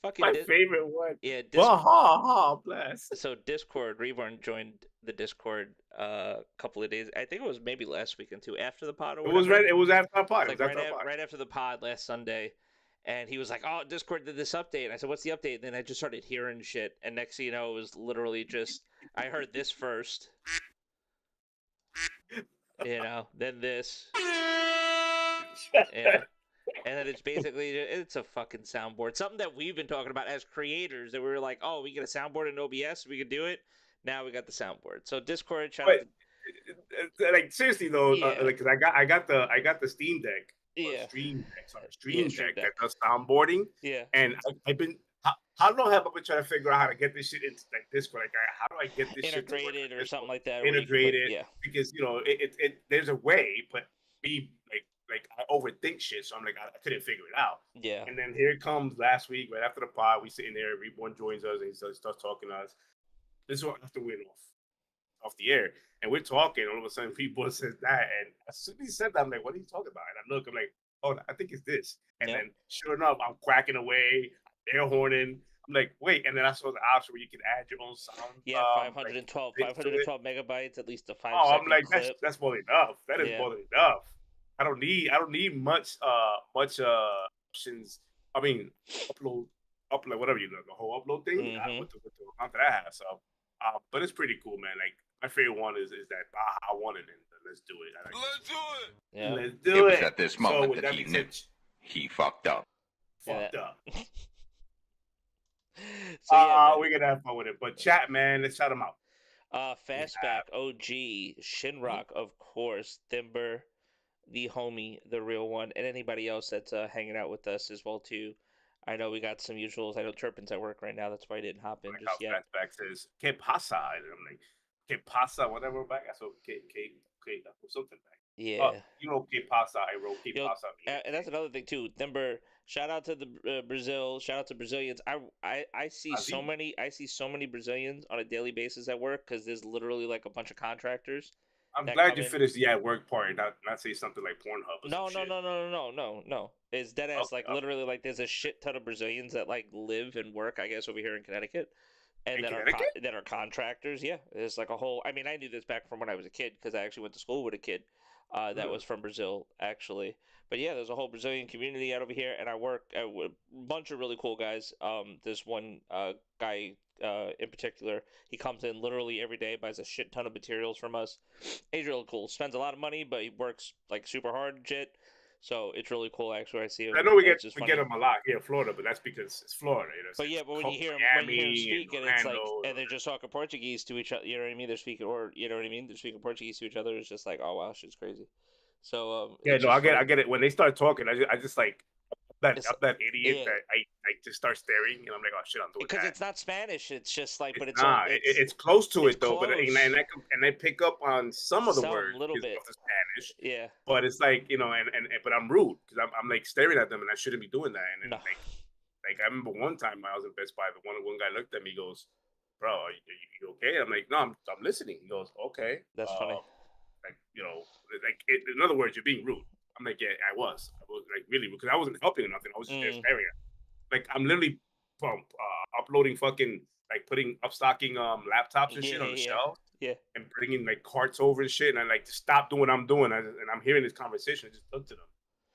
Fucking My favorite one. Yeah, Baja Blast. So Discord, Reborn joined the Discord a couple of days. I think it was maybe last weekend too, after the pod. Or It was right. It was after our pod. Like right after the pod last Sunday. And he was like, "Oh, Discord did this update." And I said, "What's the update?" And then I just started hearing shit. And next thing you know, it was literally just I heard this first, then this, yeah, and then it's basically it's a fucking soundboard. Something that we've been talking about as creators. That we were like, "Oh, we get a soundboard in OBS, we could do it." Now we got the soundboard. So Discord, like seriously though, Yeah. like 'cause I got the Steam Deck. Yeah. Stream Deck Stream that Deck. does soundboarding. Yeah. And I've been how long have I been trying to figure out how to get this shit into like Discord? Like how do I get this integrated shit to work or something like that? integrated? Yeah. Because it there's a way, but me like I overthink shit, so I'm like I couldn't figure it out. Yeah. And then here it comes last week, right after the pod, we sitting there, Reborn joins us and he starts talking to us. This is what after we're off the air. And we're talking, all of a sudden people says that. And as soon as he said that, I'm like, what are you talking about? And I look, I'm like, oh, I think it's this. And then sure enough, I'm quacking away, air horning. I'm like, wait. And then I saw the option where you can add your own sound. Yeah, 512 megabytes, at least a 5 Oh, second I'm like, clip. that's more than enough. That is more than enough. I don't need much options. I mean, upload whatever you know, the whole upload thing with the amount that I have. So but it's pretty cool, man. Like my favorite one is that Baja one, and then let's do it. Let's do it. Yeah. Let's do it. It was at this moment so that he knew he fucked up. Fucked up. So yeah, we're gonna have fun with it. But chat, man, let's shout them out. Fastback, OG, Shinrock, of course, Thimber, the homie, the real one, and anybody else that's hanging out with us as well too. I know we got some usuals. I know Turpin's at work right now. That's why I didn't hop in Like just yet. Fastback says, "Que pasa?" And I'm like, "Que pasa?" Whatever back. I saw que I put something back. Yeah. Que pasa? I wrote que pasa. And that's another thing too. Thimber, shout out to the Brazil. Shout out to Brazilians. I see so many Brazilians on a daily basis at work because there's literally like a bunch of contractors. I'm glad you finished the at work part, not say something like Pornhub. Or No. It's dead ass. Like literally, like there's a shit ton of Brazilians that like live and work, I guess, over here in Connecticut, and that are contractors. Yeah, there's like a whole. I mean, I knew this back from when I was a kid because I actually went to school with a kid that was from Brazil, actually. But yeah, there's a whole Brazilian community out over here, and I work with a bunch of really cool guys. There's one guy in particular. He comes in literally every day, buys a shit ton of materials from us. He's really cool. Spends a lot of money, but he works like super hard and shit. So it's really cool, actually. I see him. I know we get him a lot here in Florida, but that's because it's Florida. But yeah, but when you hear him speak, and it's like, and they're just talking Portuguese to each other. You know what I mean? They're speaking, or you know what I mean? They're speaking Portuguese to each other. It's just like, oh wow, shit's crazy. So yeah, no, I get it. When they start talking, I just like that idiot that I just start staring, and I'm like, oh shit, I'm doing that. Because it's not Spanish. It's just like, but it's close to it though. But and I pick up on some of the words a little bit of the Spanish. Yeah. But it's like but I'm rude because I'm like staring at them, and I shouldn't be doing that. And then like I remember one time when I was in Best Buy, one guy looked at me, he goes, "Bro, are you okay?" I'm like, "No, I'm listening." He goes, "Okay." That's funny. Like in other words, you're being rude. I'm like, yeah, I was like really because I wasn't helping or nothing. I was just there staring at. Like I'm literally uploading fucking like putting upstocking laptops and shit on the shelf. Yeah. And bringing like carts over and shit, and I like to stop doing what I'm doing, and I'm hearing this conversation. I just looked to them.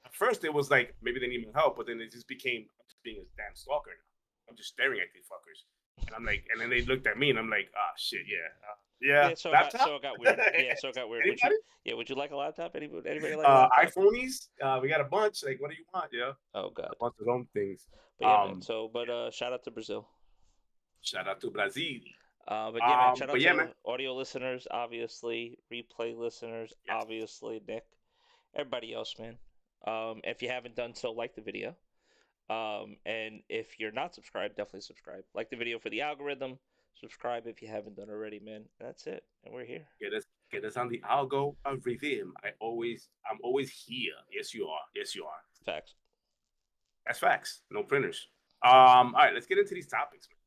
At first, it was like maybe they need my help, but then it just became I'm just being a damn stalker now. I'm just staring at these fuckers, and I'm like, and then they looked at me, and I'm like, ah, shit, yeah, Yeah, so laptop. it got weird. Yeah, so it got weird. Anybody? Would you like a laptop? Anybody like a laptop? iPhonies. We got a bunch. Like, what do you want? Yeah, Oh God. a bunch of them things. But yeah, man. So, shout out to Brazil. Shout out to Brazil. But yeah, man. Shout out to man. audio listeners, obviously, replay listeners, obviously, Nick, everybody else, man. If you haven't done so, like the video. And if you're not subscribed, definitely subscribe. Like the video for the algorithm. Subscribe if you haven't done already, man. That's it, and we're here. Get us on the algo rhythm. I'm always here. Yes, you are. Yes, you are. Facts. That's facts. No printers. All right, let's get into these topics, man.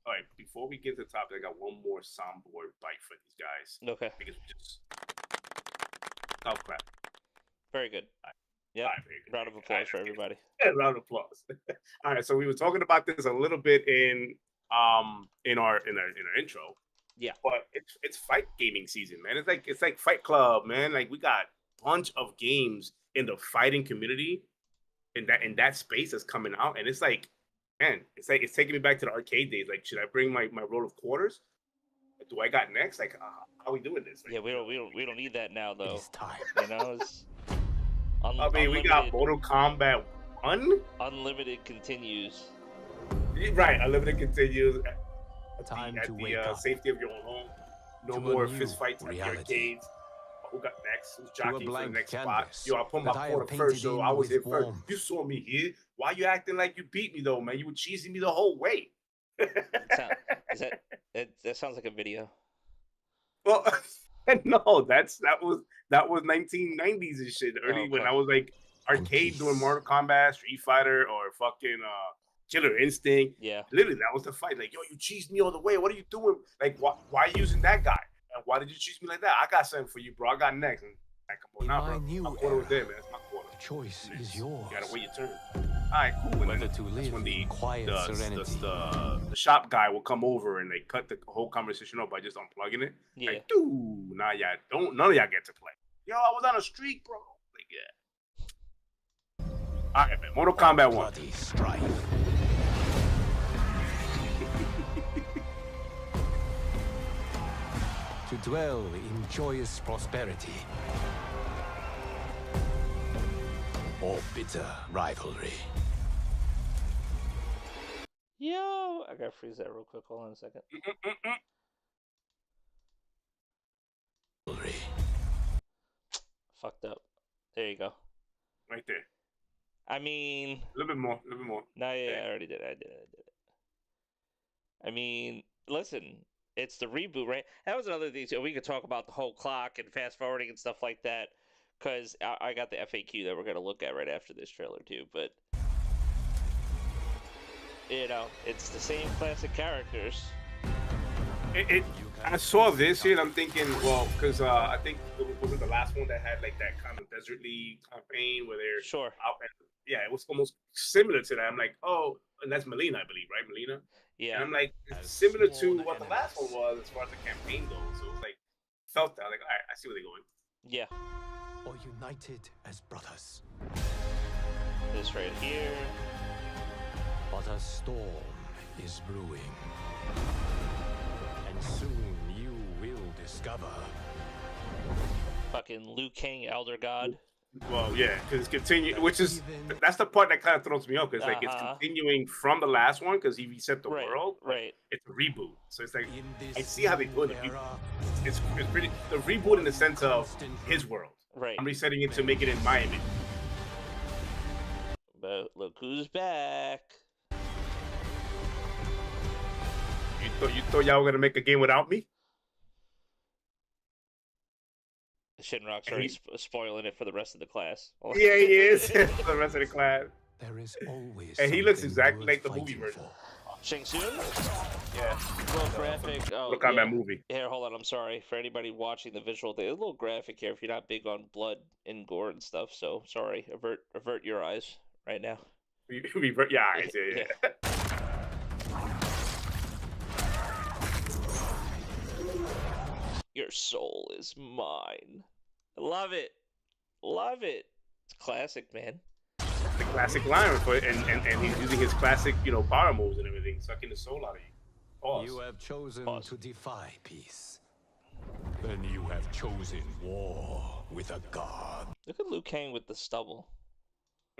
All right, before we get to the topic, I got one more soundboard bite for these guys. Okay. Because we just crap. Very good. Yeah. Round of applause for everybody. Yeah, round of applause. All right, so we were talking about this a little bit in our intro. Yeah. But it's fight gaming season, man. It's like Fight Club, man. Like we got a bunch of games in the fighting community in that space that's coming out, and it's like, man, it's taking me back to the arcade days. Like, should I bring my roll of quarters? Do I got next? Like, how are we doing this? Yeah, we don't need that now though. It's time. You know, it's we got Mortal Kombat 1. Unlimited continues. Right, Unlimited continues. Time at to the wake up. Safety of your own home. No to more a new fist fights at the reality. arcades. Who got next? Who's To a jockeying for the blank next spot? canvas Yo, I put that my I quarter have first, painted so in I was with in first. warmth. You saw me here. Why you acting like you beat me though, man? You were cheesing me the whole way. That sounds like a video. Well, no, that was 1990s and shit. Early when I was like arcade doing Mortal Kombat, Street Fighter, or fucking Killer Instinct. Yeah. Literally, that was the fight. Like, yo, you cheesed me all the way. What are you doing? Like, why are you using that guy? And why did you cheese me like that? I got something for you, bro. I got next. And like, come on now, bro. My quarter was there, man. That's my quarter. The choice is yours. You gotta wait your turn. All right, cool. And Whether then to live that's when in quiet serenity. the shop guy will come over and they cut the whole conversation up by just unplugging it. Yeah. Like, dude, none of y'all get to play. Yo, I was on a streak, bro. Like, yeah. All right, man. Mortal Kombat 1. Bloody strife. To dwell in joyous prosperity or bitter rivalry. Yo, I gotta freeze that real quick. Hold on a second. Fucked up. There you go. Right there. I mean, A little bit more. no, yeah, I already did. I did it. I mean, listen, it's the reboot, right? That was another thing. So we could talk about the whole clock and fast forwarding and stuff like that, because I got the FAQ that we're gonna look at right after this trailer too. But you know, it's the same classic characters. I saw this here and I'm thinking, well, because I think it was the last one that had like that kind of desertly campaign where they're out. And, yeah, it was almost similar to that. I'm like, oh, and that's Melina, I believe, right? Melina? Yeah. And I'm like, it's similar to what the last one was as far as the campaign goes. So it was like, felt that. Like, all right, I see where they're going. Yeah. Or united as brothers. This right here. But a storm is brewing. And soon you will discover. Fucking Liu Kang, Elder God. Well, yeah, because it's continuing, which is, that's the part that kind of throws me off, because like it's continuing from the last one, because he reset the world. Right. It's a reboot. So it's like, I see how they do it. It's pretty, the reboot in the sense of his world. Right. I'm resetting it to make it in my image. But look who's back. You thought y'all were gonna make a game without me? Shinrock's already spoiling it for the rest of the class. Yeah, he is. For the rest of the class. There is always. And he looks exactly like the movie version. Shang Tsung? Yeah. Little graphic. Oh, Look on that movie. Here, hold on. I'm sorry for anybody watching the visual thing. A little graphic here if you're not big on blood and gore and stuff. So sorry. Avert your eyes right now. Revert your eyes. Yeah. Your soul is mine. Love it. Love it. It's classic, man. The classic line for it, and he's using his classic, power moves and everything, sucking the soul out of you. Pause. You have chosen Pause. to defy peace. Then you have chosen war with a god. Look at Liu Kang with the stubble.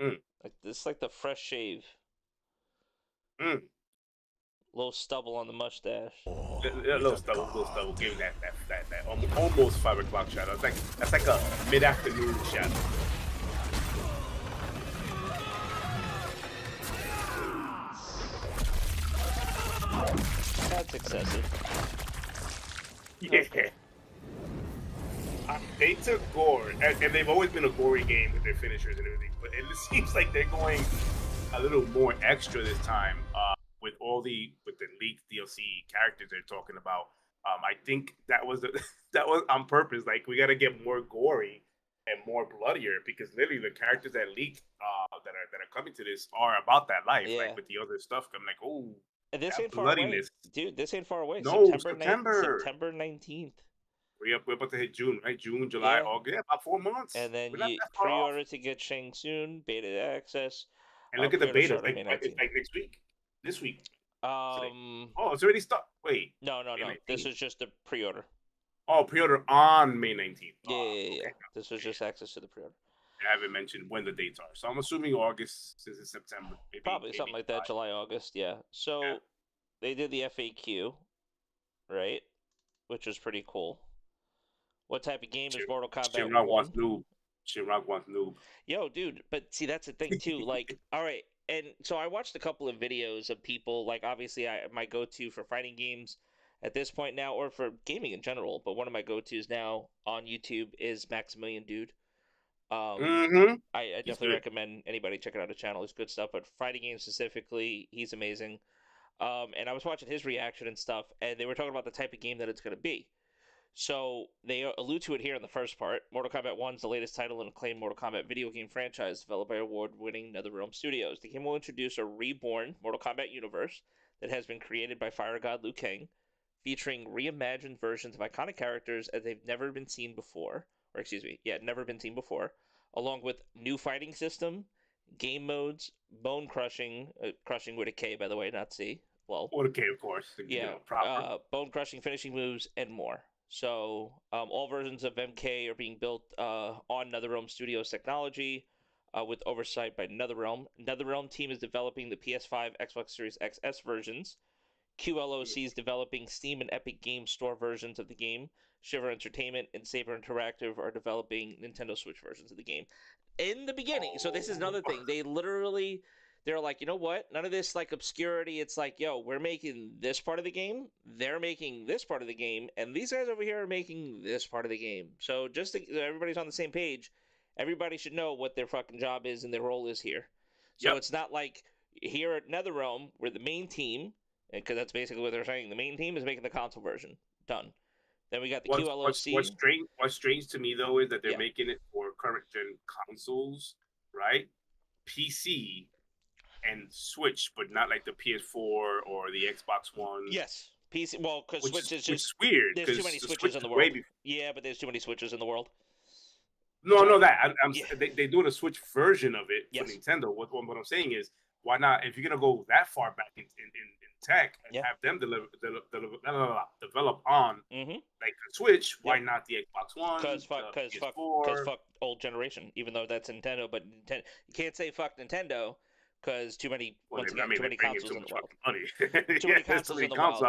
Mm. Like this, like the fresh shave. Mm. Little stubble on the mustache. Little stubble, giving that almost 5 o'clock shadow. That's like a mid-afternoon shadow. That's excessive. Yeah. They took gore, and they've always been a gory game with their finishers and everything, but it seems like they're going a little more extra this time with the leaked DLC characters they're talking about. I think that was on purpose. Like, we got to get more gory and more bloodier, because literally the characters that leaked that are coming to this are about that life. Yeah. Like with the other stuff, I'm like, oh, And this that ain't far away, bloodiness. dude. This ain't far away. No, September September. 19th. We're about to hit June, right? June, July, Yeah. August. Yeah, about 4 months. And then We're not you that far off. pre-order to get Shang Tsung, beta access. And look at the pre-order beta. start on May Like 19th. next week. This week. Um, Oh, it's already started. Wait. no. May This 19th. is just a pre-order. Oh, pre-order on May 19th. Yeah, Oh, yeah. okay. This was just access to the pre-order. I haven't mentioned when the dates are. So I'm assuming August, since it's September. Probably something like that, July, August, yeah. So Yeah. they did the FAQ, right? Which was pretty cool. What type of game is Mortal Kombat Shinrock 1? wants noob. Shinrock wants noob. Yo, dude, but see, that's the thing too. Like, all right, and so I watched a couple of videos of people. Like, obviously, my go-to for fighting games at this point now, or for gaming in general, but one of my go-tos now on YouTube is Maximilian Dude. I definitely recommend anybody checking out his channel. It's good stuff, but fighting games specifically, he's amazing. And I was watching his reaction and stuff, and they were talking about the type of game that it's going to be. So they allude to it here in the first part. Mortal Kombat 1 is the latest title in acclaimed Mortal Kombat video game franchise developed by award-winning NetherRealm Studios. The game will introduce a reborn Mortal Kombat universe that has been created by Fire God Liu Kang, featuring reimagined versions of iconic characters as they've never been seen before, never been seen before, along with new fighting system, game modes, bone crushing, crushing with a K, by the way, not C. Well, Or the K, of course. yeah, proper. bone crushing finishing moves, and more. So, all versions of MK are being built on NetherRealm Studios technology, with oversight by NetherRealm. NetherRealm team is developing the PS5, Xbox Series XS versions. QLOC is developing Steam and Epic Games Store versions of the game. Shiver Entertainment and Saber Interactive are developing Nintendo Switch versions of the game. In the beginning, so this is another thing. They're like, you know what? None of this like obscurity. It's like, yo, we're making this part of the game. They're making this part of the game, and these guys over here are making this part of the game. So just so everybody's on the same page, everybody should know what their fucking job is and their role is here. So It's not like here at NetherRealm, we're the main team, because that's basically what they're saying. The main team is making the console version. Done. Then we got the QLOC. What's strange to me, though, is that they're making it for current gen consoles, right? PC and Switch, but not like the PS4 or the Xbox One. Yes. PC. Well, because Switch is just... Which is weird. There's too many Switches in the world. Yeah, but there's too many Switches in the world. No, they doing a Switch version of it for Nintendo. What I'm saying is, why not? If you're gonna go that far back in tech and have them develop on like the Switch, why not the Xbox One? Because fuck old generation. Even though that's Nintendo, but you can't say fuck Nintendo. Because too many consoles in the world. Too many consoles in the world.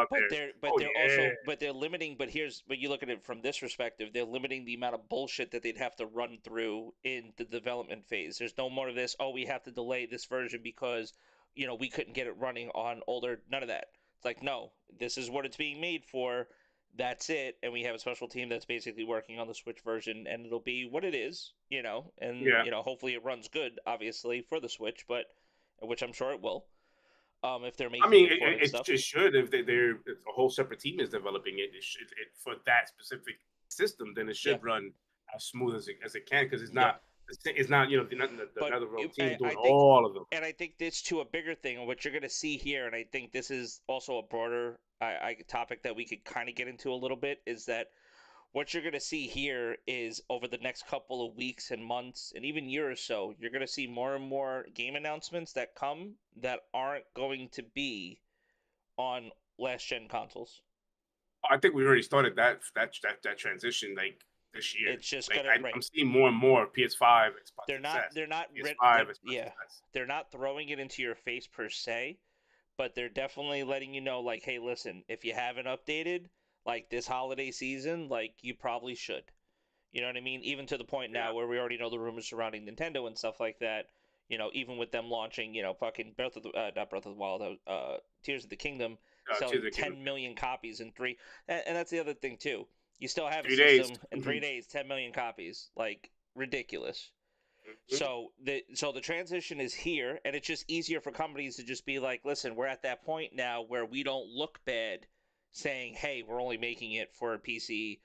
But they're limiting. But you look at it from this perspective. They're limiting the amount of bullshit that they'd have to run through in the development phase. There's no more of this. Oh, we have to delay this version because we couldn't get it running on older. None of that. It's like, no, this is what it's being made for. That's it. And we have a special team that's basically working on the Switch version, and it'll be what it is. And hopefully it runs good, obviously, for the Switch, but. Which I'm sure it will. If they're making. It just should. If they're a whole separate team is developing it, for that specific system, then it should run as smooth as it can, because it's not. It's not the NetherRealm team doing all of them. And I think this to a bigger thing, what you're going to see here, and I think this is also a broader topic that we could kind of get into a little bit, is that. What you're going to see here is over the next couple of weeks and months and even year or so, you're going to see more and more game announcements that come that aren't going to be on last gen consoles. I think we already started that transition like this year. It's just like, gonna I'm seeing more and more PS5, Xbox They're not. XS, They're not. PS5, Xbox Yeah, XS. they're not throwing it into your face per se, but they're definitely letting you know, like, hey, listen, if you haven't updated, like this holiday season, like you probably should. You know what I mean? Even to the point now where we already know the rumors surrounding Nintendo and stuff like that. You know, even with them launching, you know, fucking not Breath of the Wild, Tears of the Kingdom, selling 10 million copies in 3. And that's the other thing too. You still have 3 a days. system in 3 days, 10 million copies, like ridiculous. Mm-hmm. So the transition is here, and it's just easier for companies to just be like, listen, we're at that point now where we don't look bad saying, hey, we're only making it for PC,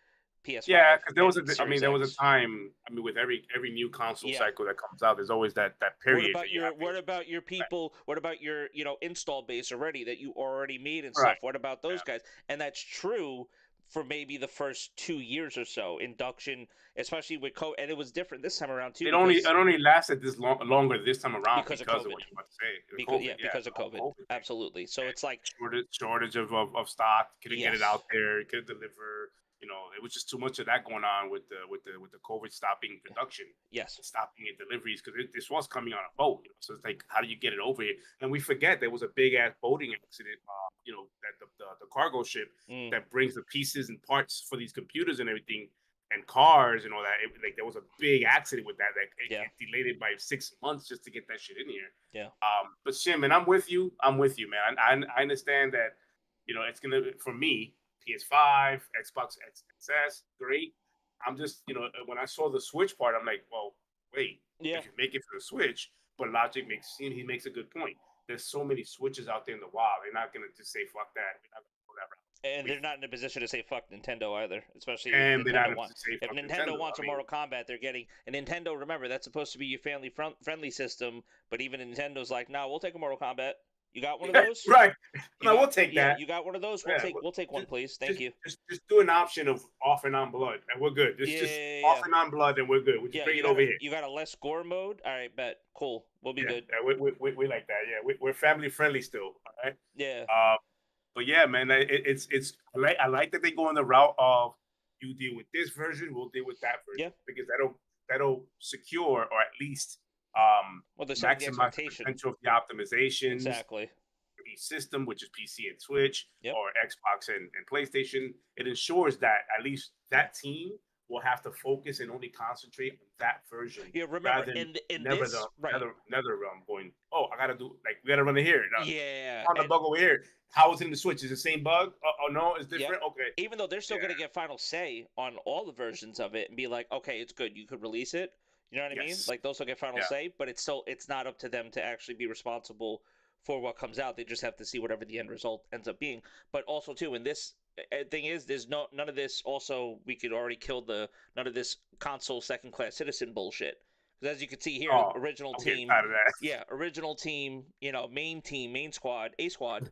PS5. Yeah, because there was there was a X. time. I mean, with every new console cycle that comes out, there's always that period. What about your people? What about your install base already that you already made and Right. stuff? What about those guys? And that's true for maybe the first 2 years or so. Induction, especially with COVID, and it was different this time around too. It only lasted this longer this time around because of what COVID. you're about to say. Because of COVID. Absolutely. So it's like shortage of stock. Couldn't get it out there. Couldn't deliver. You know, it was just too much of that going on with the COVID stopping production. Yes. Stopping deliveries because this was coming on a boat. So it's like, how do you get it over here? And we forget there was a big ass boating accident. That the cargo ship that brings the pieces and parts for these computers and everything and cars and all that. There was a big accident with that. It delayed it by 6 months just to get that shit in here. Yeah. But Shim, man, I'm with you, man. I understand that. It's gonna, for me, PS5, Xbox XS, great. I'm just, when I saw the Switch part, I'm like, well, wait, if you make it for the Switch, but Logic makes a good point. There's so many Switches out there in the wild. They're not gonna just say fuck that. We're not gonna go that route. And they're not in a position to say fuck Nintendo either, especially if Nintendo wants a Mortal Kombat, they're getting a Nintendo. Remember, that's supposed to be your family friendly system, but even Nintendo's like, no, we'll take a Mortal Kombat. You got one of those? Right. We'll take that. You got one of those? We'll take one, please. Thank you. Just do an option of off and on blood, and we're good. Just off and on blood, and we're good. We'll just bring it over here. You got a less gore mode? All right, bet. Cool. We'll be good. Yeah, we like that. Yeah, we're family friendly still. All right. Yeah. But yeah, man, it's I like that they go on the route of you deal with this version, we'll deal with that version. Yeah. Because that'll secure or at least maximize the potential of the optimizations. Exactly. The system, which is PC and Switch, or Xbox and PlayStation, it ensures that at least that team will have to focus and only concentrate on that version. Yeah, remember, in this, another going, oh, I gotta do, like, we gotta run it here. No, yeah. On the bug over here. How is it in the Switch? Is it the same bug? Oh, no, it's different? Okay. Even though they're still gonna get final say on all the versions of it and be like, okay, it's good, you could release it. You know what I mean? Like, they'll still get final say, but it's not up to them to actually be responsible for what comes out. They just have to see whatever the end result ends up being. But also, too, in this thing is, there's none of this. Also, we could already kill none of this console second-class citizen bullshit. Because as you can see here, original team, main squad, A squad,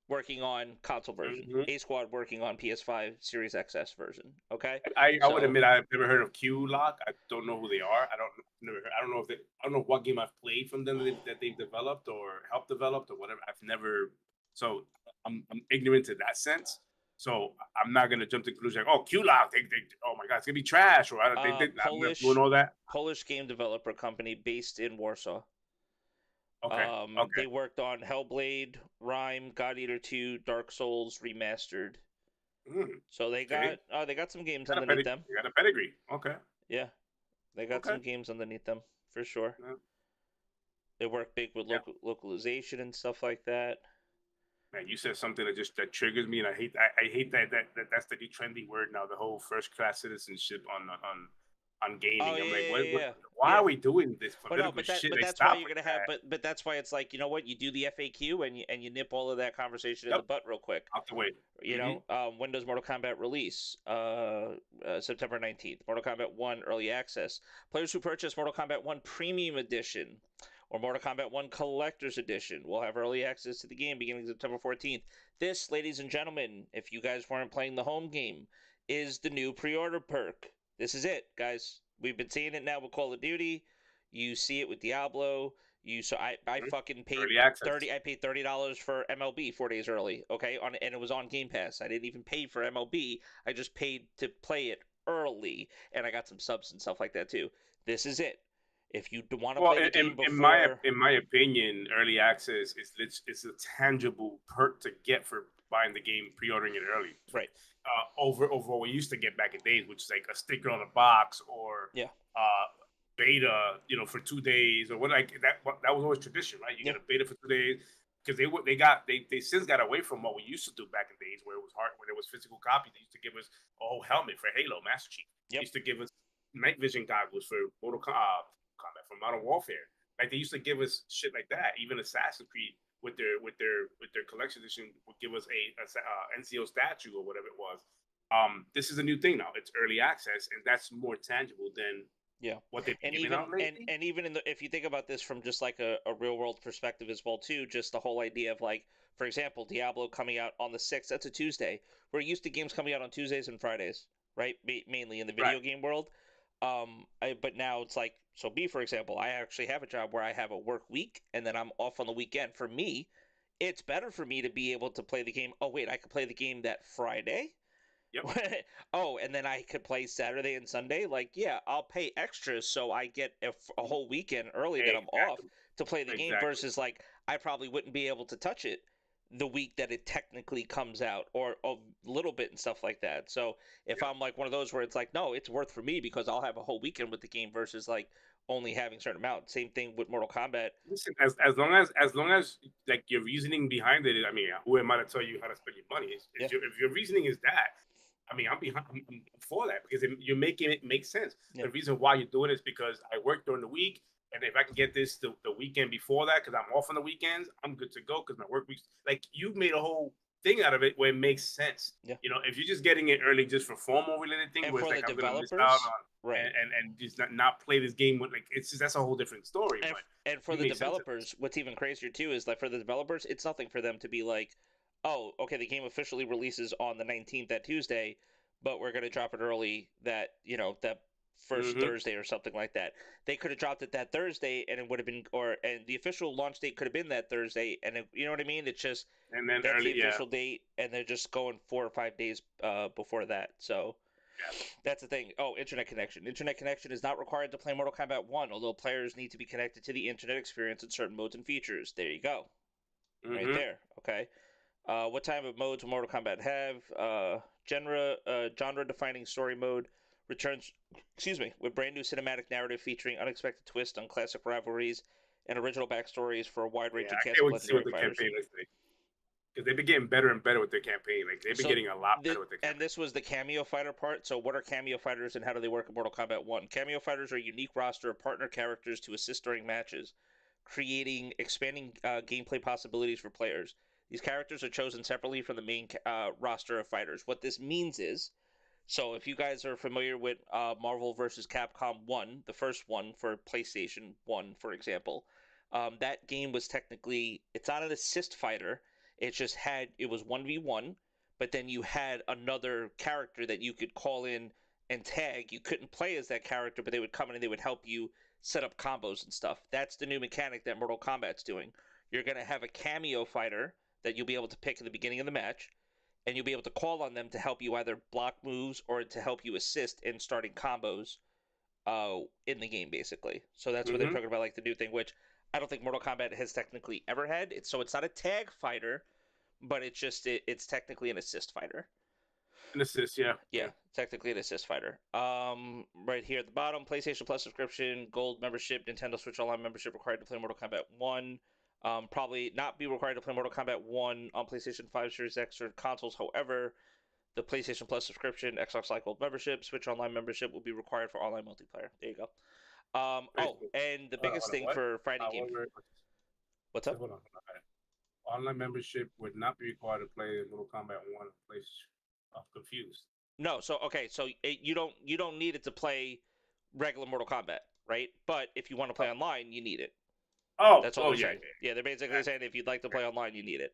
working on console version, A squad working on PS5 Series XS version. Okay, I would admit I've never heard of Q-Lock. I don't know who they are. I don't know what game I've played from them that they've developed or helped develop or whatever. So I'm ignorant to that sense. So I'm not gonna jump to conclusion like, oh, Q-Lock, oh my god, it's gonna be trash, or I'm not doing all that. Polish game developer company based in Warsaw. Okay. They worked on Hellblade, Rime, God Eater 2, Dark Souls Remastered. So they got some games underneath them. They got a pedigree. Okay. Yeah, they got some games underneath them for sure. Yeah. They work big with localization and stuff like that. Man, you said something that triggers me, and I hate that that's the new trendy word now. The whole first class citizenship on gaming. I'm like, why are we doing this? But that's why you're gonna have. But that's why it's like, you know what? You do the FAQ and you nip all of that conversation in the butt real quick. Out the way. You know, when does Mortal Kombat release? September 19th. Mortal Kombat 1 early access. Players who purchase Mortal Kombat 1 Premium Edition or Mortal Kombat 1 Collector's Edition will have early access to the game beginning September 14th. This, ladies and gentlemen, if you guys weren't playing the home game, is the new pre-order perk. This is it, guys. We've been seeing it now with Call of Duty. You see it with Diablo. I fucking paid Early access. I paid $30 for MLB 4 days early. Okay, and it was on Game Pass. I didn't even pay for MLB. I just paid to play it early, and I got some subs and stuff like that too. This is it. If you want to Well, play the game in before, my opinion, early access is a tangible perk to get for buying the game, pre-ordering it early. right? Over what we used to get back in days, which is like a sticker on a box or Yeah. Beta, for 2 days or what, like that. That was always tradition, right? You Yeah. get a beta for 2 days because they since got away from what we used to do back in days where it was hard, when there was physical copies. They used to give us a whole helmet for Halo, Master Chief. They used to give us night vision goggles for Combat, for Modern Warfare. Like they used to give us shit like that. Even Assassin's Creed with their collection edition would give us a NCO statue or whatever it was. This is a new thing now. It's early access, and that's more tangible than what they've been giving out lately. And even if you think about this from just like a real world perspective as well too, just the whole idea of like, for example, Diablo coming out on the 6th, that's a Tuesday. We're used to games coming out on Tuesdays and Fridays, right? Mainly in the video game world. But now it's like, so for example, I actually have a job where I have a work week and then I'm off on the weekend. For me, it's better for me to be able to play the game. Oh wait, I could play the game that Friday. Yep. Oh, and then I could play Saturday and Sunday. Like, yeah, I'll pay extras so I get a whole weekend early that I'm off to play the game versus like I probably wouldn't be able to touch it the week that it technically comes out or a little bit and stuff like that. So if I'm like one of those where it's like, no, it's worth for me because I'll have a whole weekend with the game versus like only having a certain amount. Same thing with Mortal Kombat. Listen, as long as like your reasoning behind it, I mean, who am I to tell you how to spend your money? If your reasoning is that, I mean, I'm for that because you're making it make sense. The reason why you do it is because I work during the week, and if I can get this the weekend before that, because I'm off on the weekends, I'm good to go because my work week's like you made a whole thing out of it where it makes sense. Yeah. If you're just getting it early just for formal related thing, And where for it's like the I'm gonna miss developers, out on and just not play this game with like it's just that's a whole different story. And for the developers, what's even crazier too is like for the developers, it's nothing for them to be like, oh, okay, the game officially releases on the 19th, that Tuesday, but we're going to drop it early that first Thursday or something like that. They could have dropped it that Thursday and it would have been, and the official launch date could have been that Thursday, and you know what I mean? It's just, and then that's early, the official date, and they're just going 4 or 5 days before that. So that's the thing. Oh, internet connection. Internet connection is not required to play Mortal Kombat 1, although players need to be connected to the internet experience in certain modes and features. There you go. Right there. Okay. What type of modes will Mortal Kombat have? Genre-defining story mode returns, with brand new cinematic narrative featuring unexpected twists on classic rivalries and original backstories for a wide range of cast of legendary fighters. Because they've been getting better and better with their campaign. Like they've been getting a lot better with their campaign. And this was the cameo fighter part. So what are cameo fighters and how do they work in Mortal Kombat 1? Cameo fighters are a unique roster of partner characters to assist during matches, creating expanding gameplay possibilities for players. These characters are chosen separately from the main roster of fighters. What this means is, so if you guys are familiar with Marvel vs. Capcom 1, the first one for PlayStation 1, for example, that game was technically, it's not an assist fighter. It was 1v1, but then you had another character that you could call in and tag. You couldn't play as that character, but they would come in and they would help you set up combos and stuff. That's the new mechanic that Mortal Kombat's doing. You're going to have a cameo fighter that you'll be able to pick at the beginning of the match, and you'll be able to call on them to help you either block moves or to help you assist in starting combos in the game, basically. So that's what they're talking about, like the new thing, which I don't think Mortal Kombat has technically ever had. So it's not a tag fighter, but it's technically an assist fighter. An assist, yeah. Yeah, technically an assist fighter. Right here at the bottom, PlayStation Plus subscription, Gold membership, Nintendo Switch Online membership required to play Mortal Kombat 1. Probably not be required to play Mortal Kombat 1 on PlayStation 5, Series X, or consoles. However, the PlayStation Plus subscription, Xbox Live Gold membership, Switch Online membership will be required for online multiplayer. There you go. And the biggest thing for fighting games. What's up? Hold on. Online membership would not be required to play Mortal Kombat 1 place. I'm confused. No, so you don't need it to play regular Mortal Kombat, right? But if you want to play online, you need it. That's all they're saying. Yeah, they're basically saying if you'd like to play online, you need it.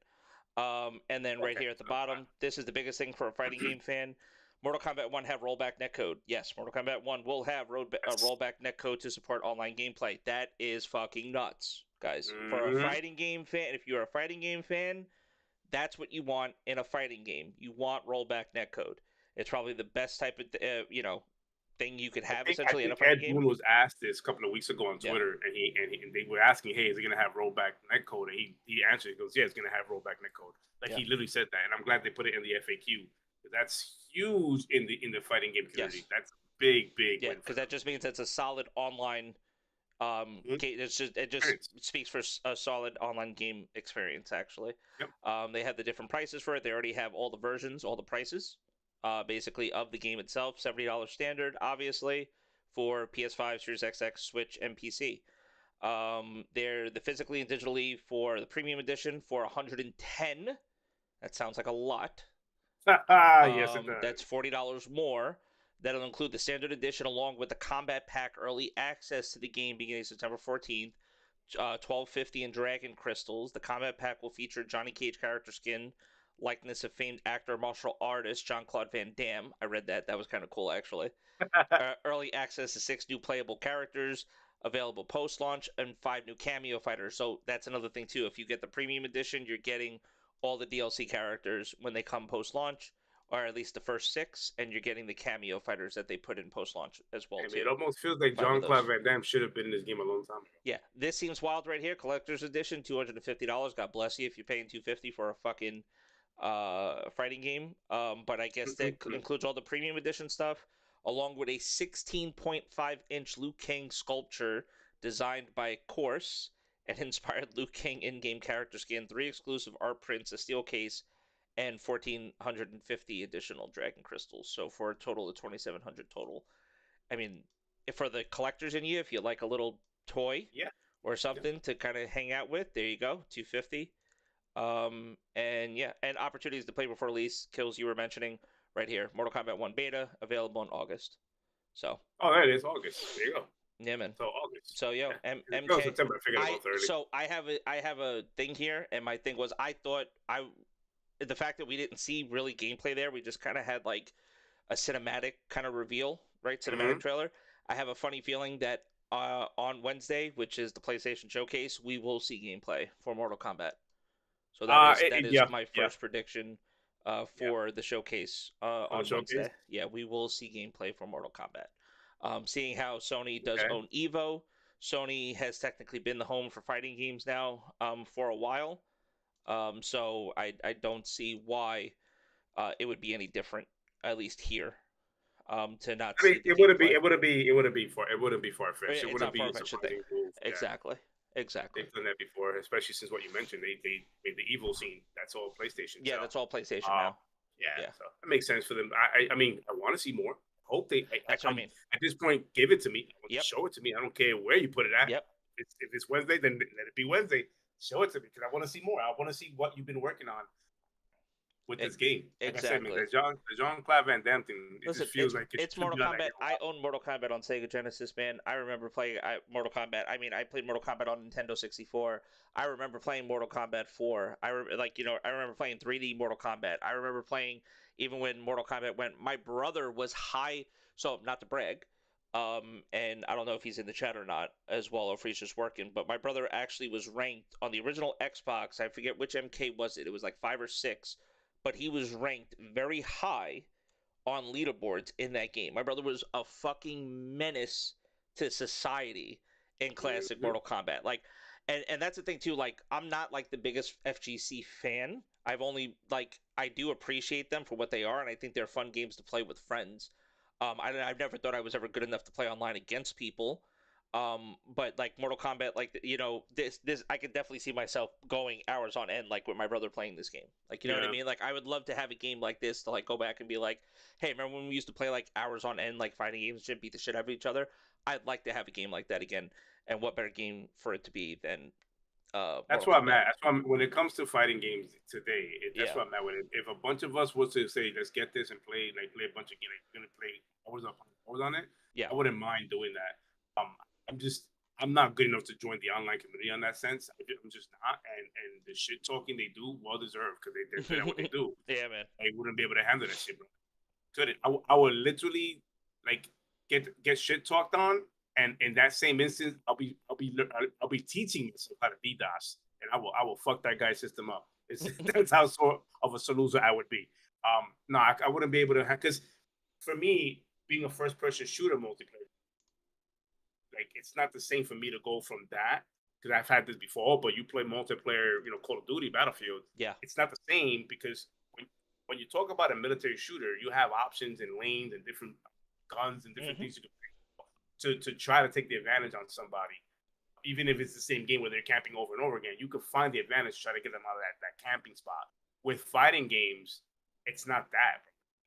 And then right here at the bottom, this is the biggest thing for a fighting game fan. Mortal Kombat 1 have rollback netcode. Yes, Mortal Kombat 1 will have rollback netcode to support online gameplay. That is fucking nuts, guys. For a fighting game fan, if you're a fighting game fan, that's what you want in a fighting game. You want rollback netcode. It's probably the best type of thing you could have essentially in a fighting game. Ed Boon was asked this a couple of weeks ago on Twitter, and they were asking, "Hey, is it gonna have rollback netcode?" And he answered, he goes, "Yeah, it's gonna have rollback netcode." Like he literally said that, and I'm glad they put it in the FAQ. That's huge in the fighting game community. Yes. That's big. Yeah, because that just means it's a solid online. It just speaks for a solid online game experience. Actually, they have the different prices for it. They already have all the versions, all the prices. Basically of the game itself, $70 standard, obviously, for PS5, Series XX, Switch, and PC. They're the physically and digitally for the premium edition for $110. That sounds like a lot. Yes, it does. That's $40 more. That'll include the standard edition along with the Combat Pack early access to the game beginning September 14th. 1250 in Dragon Crystals. The Combat Pack will feature Johnny Cage character skin, likeness of famed actor, martial artist Jean-Claude Van Damme. I read that. That was kind of cool, actually. Early access to 6 new playable characters, available post-launch, and 5 new cameo fighters. So that's another thing, too. If you get the premium edition, you're getting all the DLC characters when they come post-launch, or at least the first 6, and you're getting the cameo fighters that they put in post-launch as well, too. It almost feels like Jean-Claude Van Damme should have been in this game a long time ago. Yeah, this seems wild right here. Collector's edition, $250. God bless you if you're paying $250 for a fucking fighting game. But I guess that includes all the premium edition stuff, along with a 16.5-inch Liu Kang sculpture designed by Course and inspired Liu Kang in-game character skin, 3 exclusive art prints, a steel case, and 1,450 additional Dragon Crystals. So for a total of 2,700 total. I mean, for the collectors in you, if you like a little toy or something to kind of hang out with, there you go, $250. And opportunities to play before release, kills you were mentioning right here. Mortal Kombat 1 beta available in August. So. Oh, there it is, August. There you go. Yeah, man. So August. So MK. September. I figured about 30. So I have a thing here, and my thing was the fact that we didn't see really gameplay there, we just kind of had like a cinematic kind of reveal, right? Cinematic trailer. I have a funny feeling that on Wednesday, which is the PlayStation Showcase, we will see gameplay for Mortal Kombat. So that is my first prediction for the showcase on Wednesday. Yeah, we will see gameplay for Mortal Kombat. Seeing how Sony does own Evo, Sony has technically been the home for fighting games now for a while. So I don't see why it would be any different, at least here. To not see it wouldn't be far-fetched. It wouldn't be a surprising move. Exactly. They've done that before, especially since what you mentioned. They made the Evo scene. That's all PlayStation. Yeah, that's all PlayStation now. Yeah, so it makes sense for them. I mean, I want to see more. I hope they. That's what I mean. At this point, give it to me. Show it to me. I don't care where you put it at. Yep. If it's Wednesday, then let it be Wednesday. Show it to me because I want to see more. I want to see what you've been working on with this game. Like exactly. I said, man, the Jean-Claude Van Damme thing, just feels like it's Mortal Kombat. I own Mortal Kombat on Sega Genesis, man. I remember playing Mortal Kombat. I mean, I played Mortal Kombat on Nintendo 64. I remember playing Mortal Kombat 4. I remember playing 3D Mortal Kombat. I remember playing even when Mortal Kombat went. My brother was high, so not to brag. And I don't know if he's in the chat or not as well, or if he's just working, but my brother actually was ranked on the original Xbox. I forget which MK was it. It was like 5 or 6. But he was ranked very high on leaderboards in that game. My brother was a fucking menace to society in classic Mortal Kombat. Like, and that's the thing too. Like, I'm not like the biggest FGC fan. I've only I do appreciate them for what they are, and I think they're fun games to play with friends. I've never thought I was ever good enough to play online against people. But like Mortal Kombat, this I could definitely see myself going hours on end, like with my brother playing this game. Like, you know what I mean? Like, I would love to have a game like this to like go back and be like, hey, remember when we used to play like hours on end, like fighting games and beat the shit out of each other? I'd like to have a game like that again. And what better game for it to be than that's why I'm at. That's why when it comes to fighting games today, that's what I'm at with it. If a bunch of us was to say, let's get this and play a bunch of games, gonna play hours on it, I wouldn't mind doing that. I'm not good enough to join the online community on that sense. I'm just not, and the shit talking they do, well deserved, because they're good at what they do. Yeah, man. I wouldn't be able to handle that shit, bro. couldn't. I would literally like get shit talked on, and in that same instance, I'll be teaching myself how to DDoS, and I will fuck that guy's system up. That's how sort of a loser I would be. No, I wouldn't be able to, because for me, being a first person shooter multiplayer, like it's not the same for me to go from that, because I've had this before. But you play multiplayer, Call of Duty, Battlefield. Yeah, it's not the same, because when you talk about a military shooter, you have options and lanes and different guns and different things you can pick to try to take the advantage on somebody. Even if it's the same game where they're camping over and over again, you could find the advantage to try to get them out of that camping spot. With fighting games, it's not that.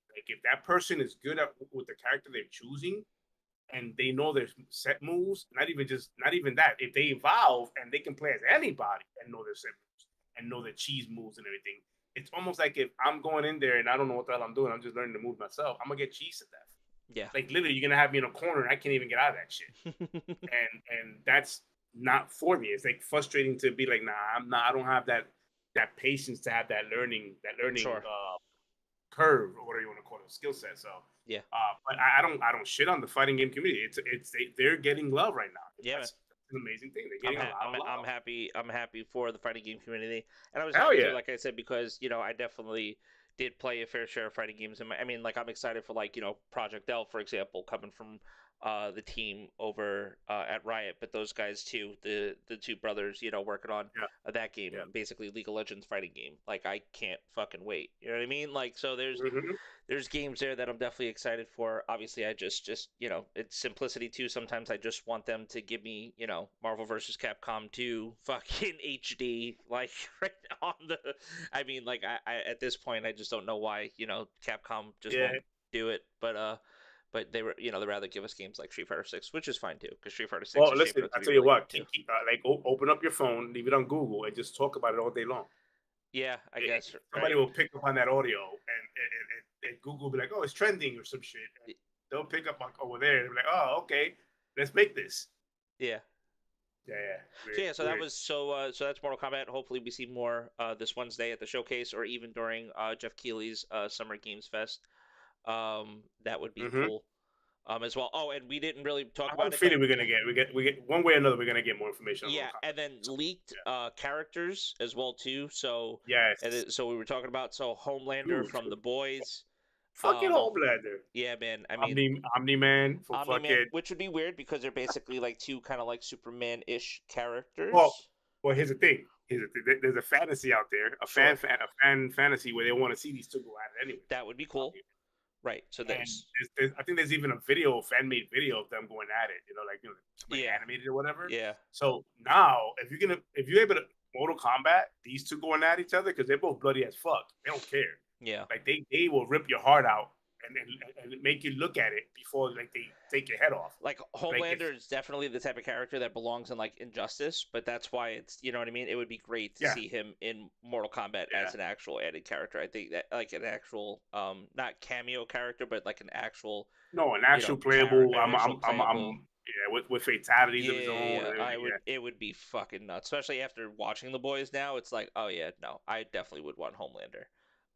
Like, if that person is good with the character they're choosing, and they know their set moves, not even that. If they evolve and they can play as anybody and know their set moves and know their cheese moves and everything, it's almost like if I'm going in there and I don't know what the hell I'm doing, I'm just learning to move myself, I'm gonna get cheese to death. Yeah. Like, literally, you're gonna have me in a corner and I can't even get out of that shit. and that's not for me. It's like frustrating to be like, nah, I don't have that patience to have that learning sure. Curve, or whatever you want to call it, skill set. So yeah, but I don't shit on the fighting game community. They're getting love right now. Yeah, that's an amazing thing. They're getting a lot of love. I'm happy for the fighting game community, and I was Hell happy yeah. too, like I said, because I definitely did play a fair share of fighting games. And I'm excited for Project L, for example, coming from the team over at Riot, but those guys too, the two brothers, working on that game, basically League of Legends fighting game. Like, I can't fucking wait. You know what I mean? Like, so there's games there that I'm definitely excited for. Obviously, I just it's simplicity too. Sometimes I just want them to give me, Marvel vs. Capcom 2 fucking HD, like right on the. I at this point, I just don't know why Capcom just won't do it, but they were, they'd rather give us games like Street Fighter 6, which is fine too, because Street Fighter 6. Well, listen, I tell you what, open up your phone, leave it on Google, and just talk about it all day long. Yeah, I guess somebody will pick up on that audio, and Google will be like, "Oh, it's trending" or some shit. And they'll pick up over there, and they'll be like, "Oh, okay, let's make this." Yeah. Yeah. Weird, so that's Mortal Kombat. Hopefully, we see more this Wednesday at the showcase, or even during Jeff Keighley's Summer Games Fest. That would be cool as well. Oh, and we didn't really talk about it. I'm feeling we're gonna get one way or another. We're gonna get more information. Yeah, and then leaked characters as well too. So yes, so we were talking about Homelander from The Boys. Fucking Homelander. Yeah, man. I mean, Omni-Man, which would be weird because they're basically like two kind of like Superman-ish characters. Well, here's the thing. There's a fantasy out there, a fan fantasy where they want to see these two go at it anyway. That would be cool. Right, so there's I think there's even a fan-made video of them going at it, animated or whatever. Yeah. So now, if you're able to Mortal Kombat, these two going at each other, because they're both bloody as fuck. They don't care. Yeah. Like they will rip your heart out and make you look at it before they take your head off. Like, Homelander is definitely the type of character that belongs in Injustice, but that's why it's, you know what I mean? It would be great to see him in Mortal Kombat as an actual added character. I think that an actual not cameo character, but an actual playable. With fatalities of his own. It would be fucking nuts, especially after watching The Boys now. It's like, oh yeah, no, I definitely would want Homelander.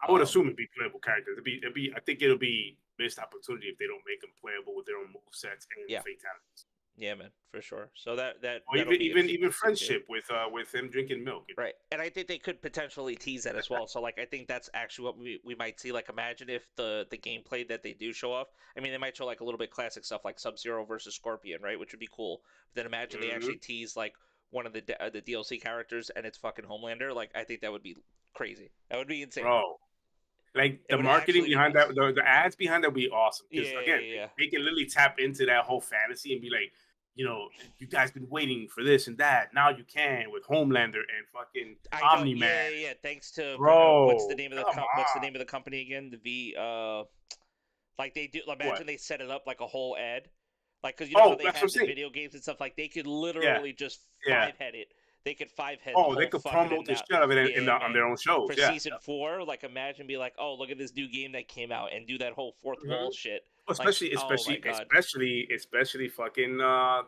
I would assume it'd be playable characters. I think it'll be missed opportunity if they don't make them playable with their own movesets and fatalities. Yeah, man, for sure. So that or even friendship with him drinking milk. Right, and I think they could potentially tease that as well. So I think that's actually what we might see. Imagine if the gameplay that they do show off. I mean, they might show a little bit classic stuff like Sub-Zero versus Scorpion, right? Which would be cool. But then imagine they actually tease one of the DLC characters and it's fucking Homelander. I think that would be crazy. That would be insane. Bro. The marketing behind that, the ads behind that would be awesome. Because they can literally tap into that whole fantasy and be like, you guys been waiting for this and that. Now you can with Homelander and fucking Omni-Man. Yeah. Thanks to bro. What's the name of the company again? The V. They do. Imagine they set it up like a whole ad. Because how they have the video games and stuff. They could literally just five-head it. They could five-head. They could promote the shit out of it on their own shows. For season 4, imagine be like, oh, look at this new game that came out and do that whole fourth wall shit. Especially fucking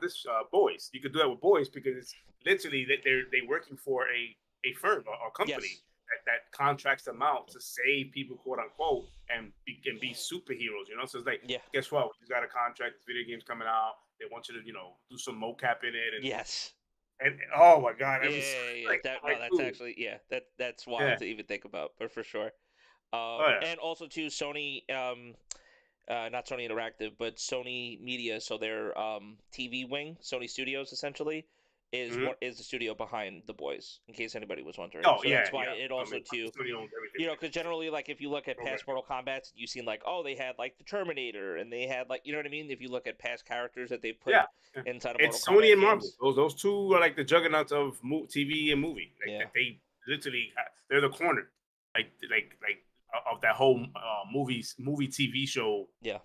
this Boys. You could do that with Boys because it's literally that they're working for a firm or company that contracts them out to save people, quote unquote, and be superheroes. So it's like, guess what? We just got a contract. This video game's coming out. They want you to do some mocap in it. And, yes. And oh my god, Yeah. That's actually that's wild to even think about, but for sure. And also too, Sony, not Sony Interactive, but Sony Media, so their TV wing, Sony Studios essentially, is the studio behind The Boys, in case anybody was wondering. Oh, so that's why it also too, because generally, like if you look at past Mortal Kombat, you've seen like, oh, they had like the Terminator, and they had like, you know what I mean? If you look at past characters that they've put inside of Mortal Kombat, it's Sony and Marvel. Those two are like the juggernauts of TV and movie. Like they literally, they're the corner, like of that whole movie TV show. Yeah.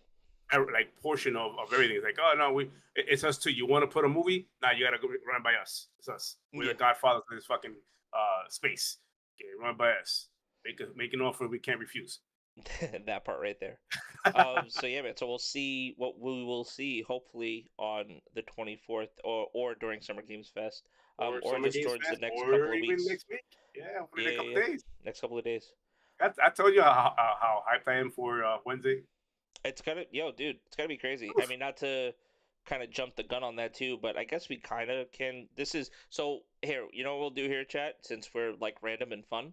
Like portion of everything. It's like, oh no, it's us too. You want to put a movie? Nah, you gotta go run by us. It's us. We're the godfathers of this fucking space. Okay, run by us. Make an offer we can't refuse. That part right there. So yeah, man. So we'll see what we will see. Hopefully on the 24th, or during Summer Games Fest, or just towards the next couple of weeks. Next week. Yeah, for the next couple of days. Next couple of days. I told you how hyped I am for Wednesday. It's gonna, dude, it's gonna be crazy. I mean, not to kind of jump the gun on that too, but I guess we kind of can. This is so here. You know what we'll do here, chat? Since we're like random and fun,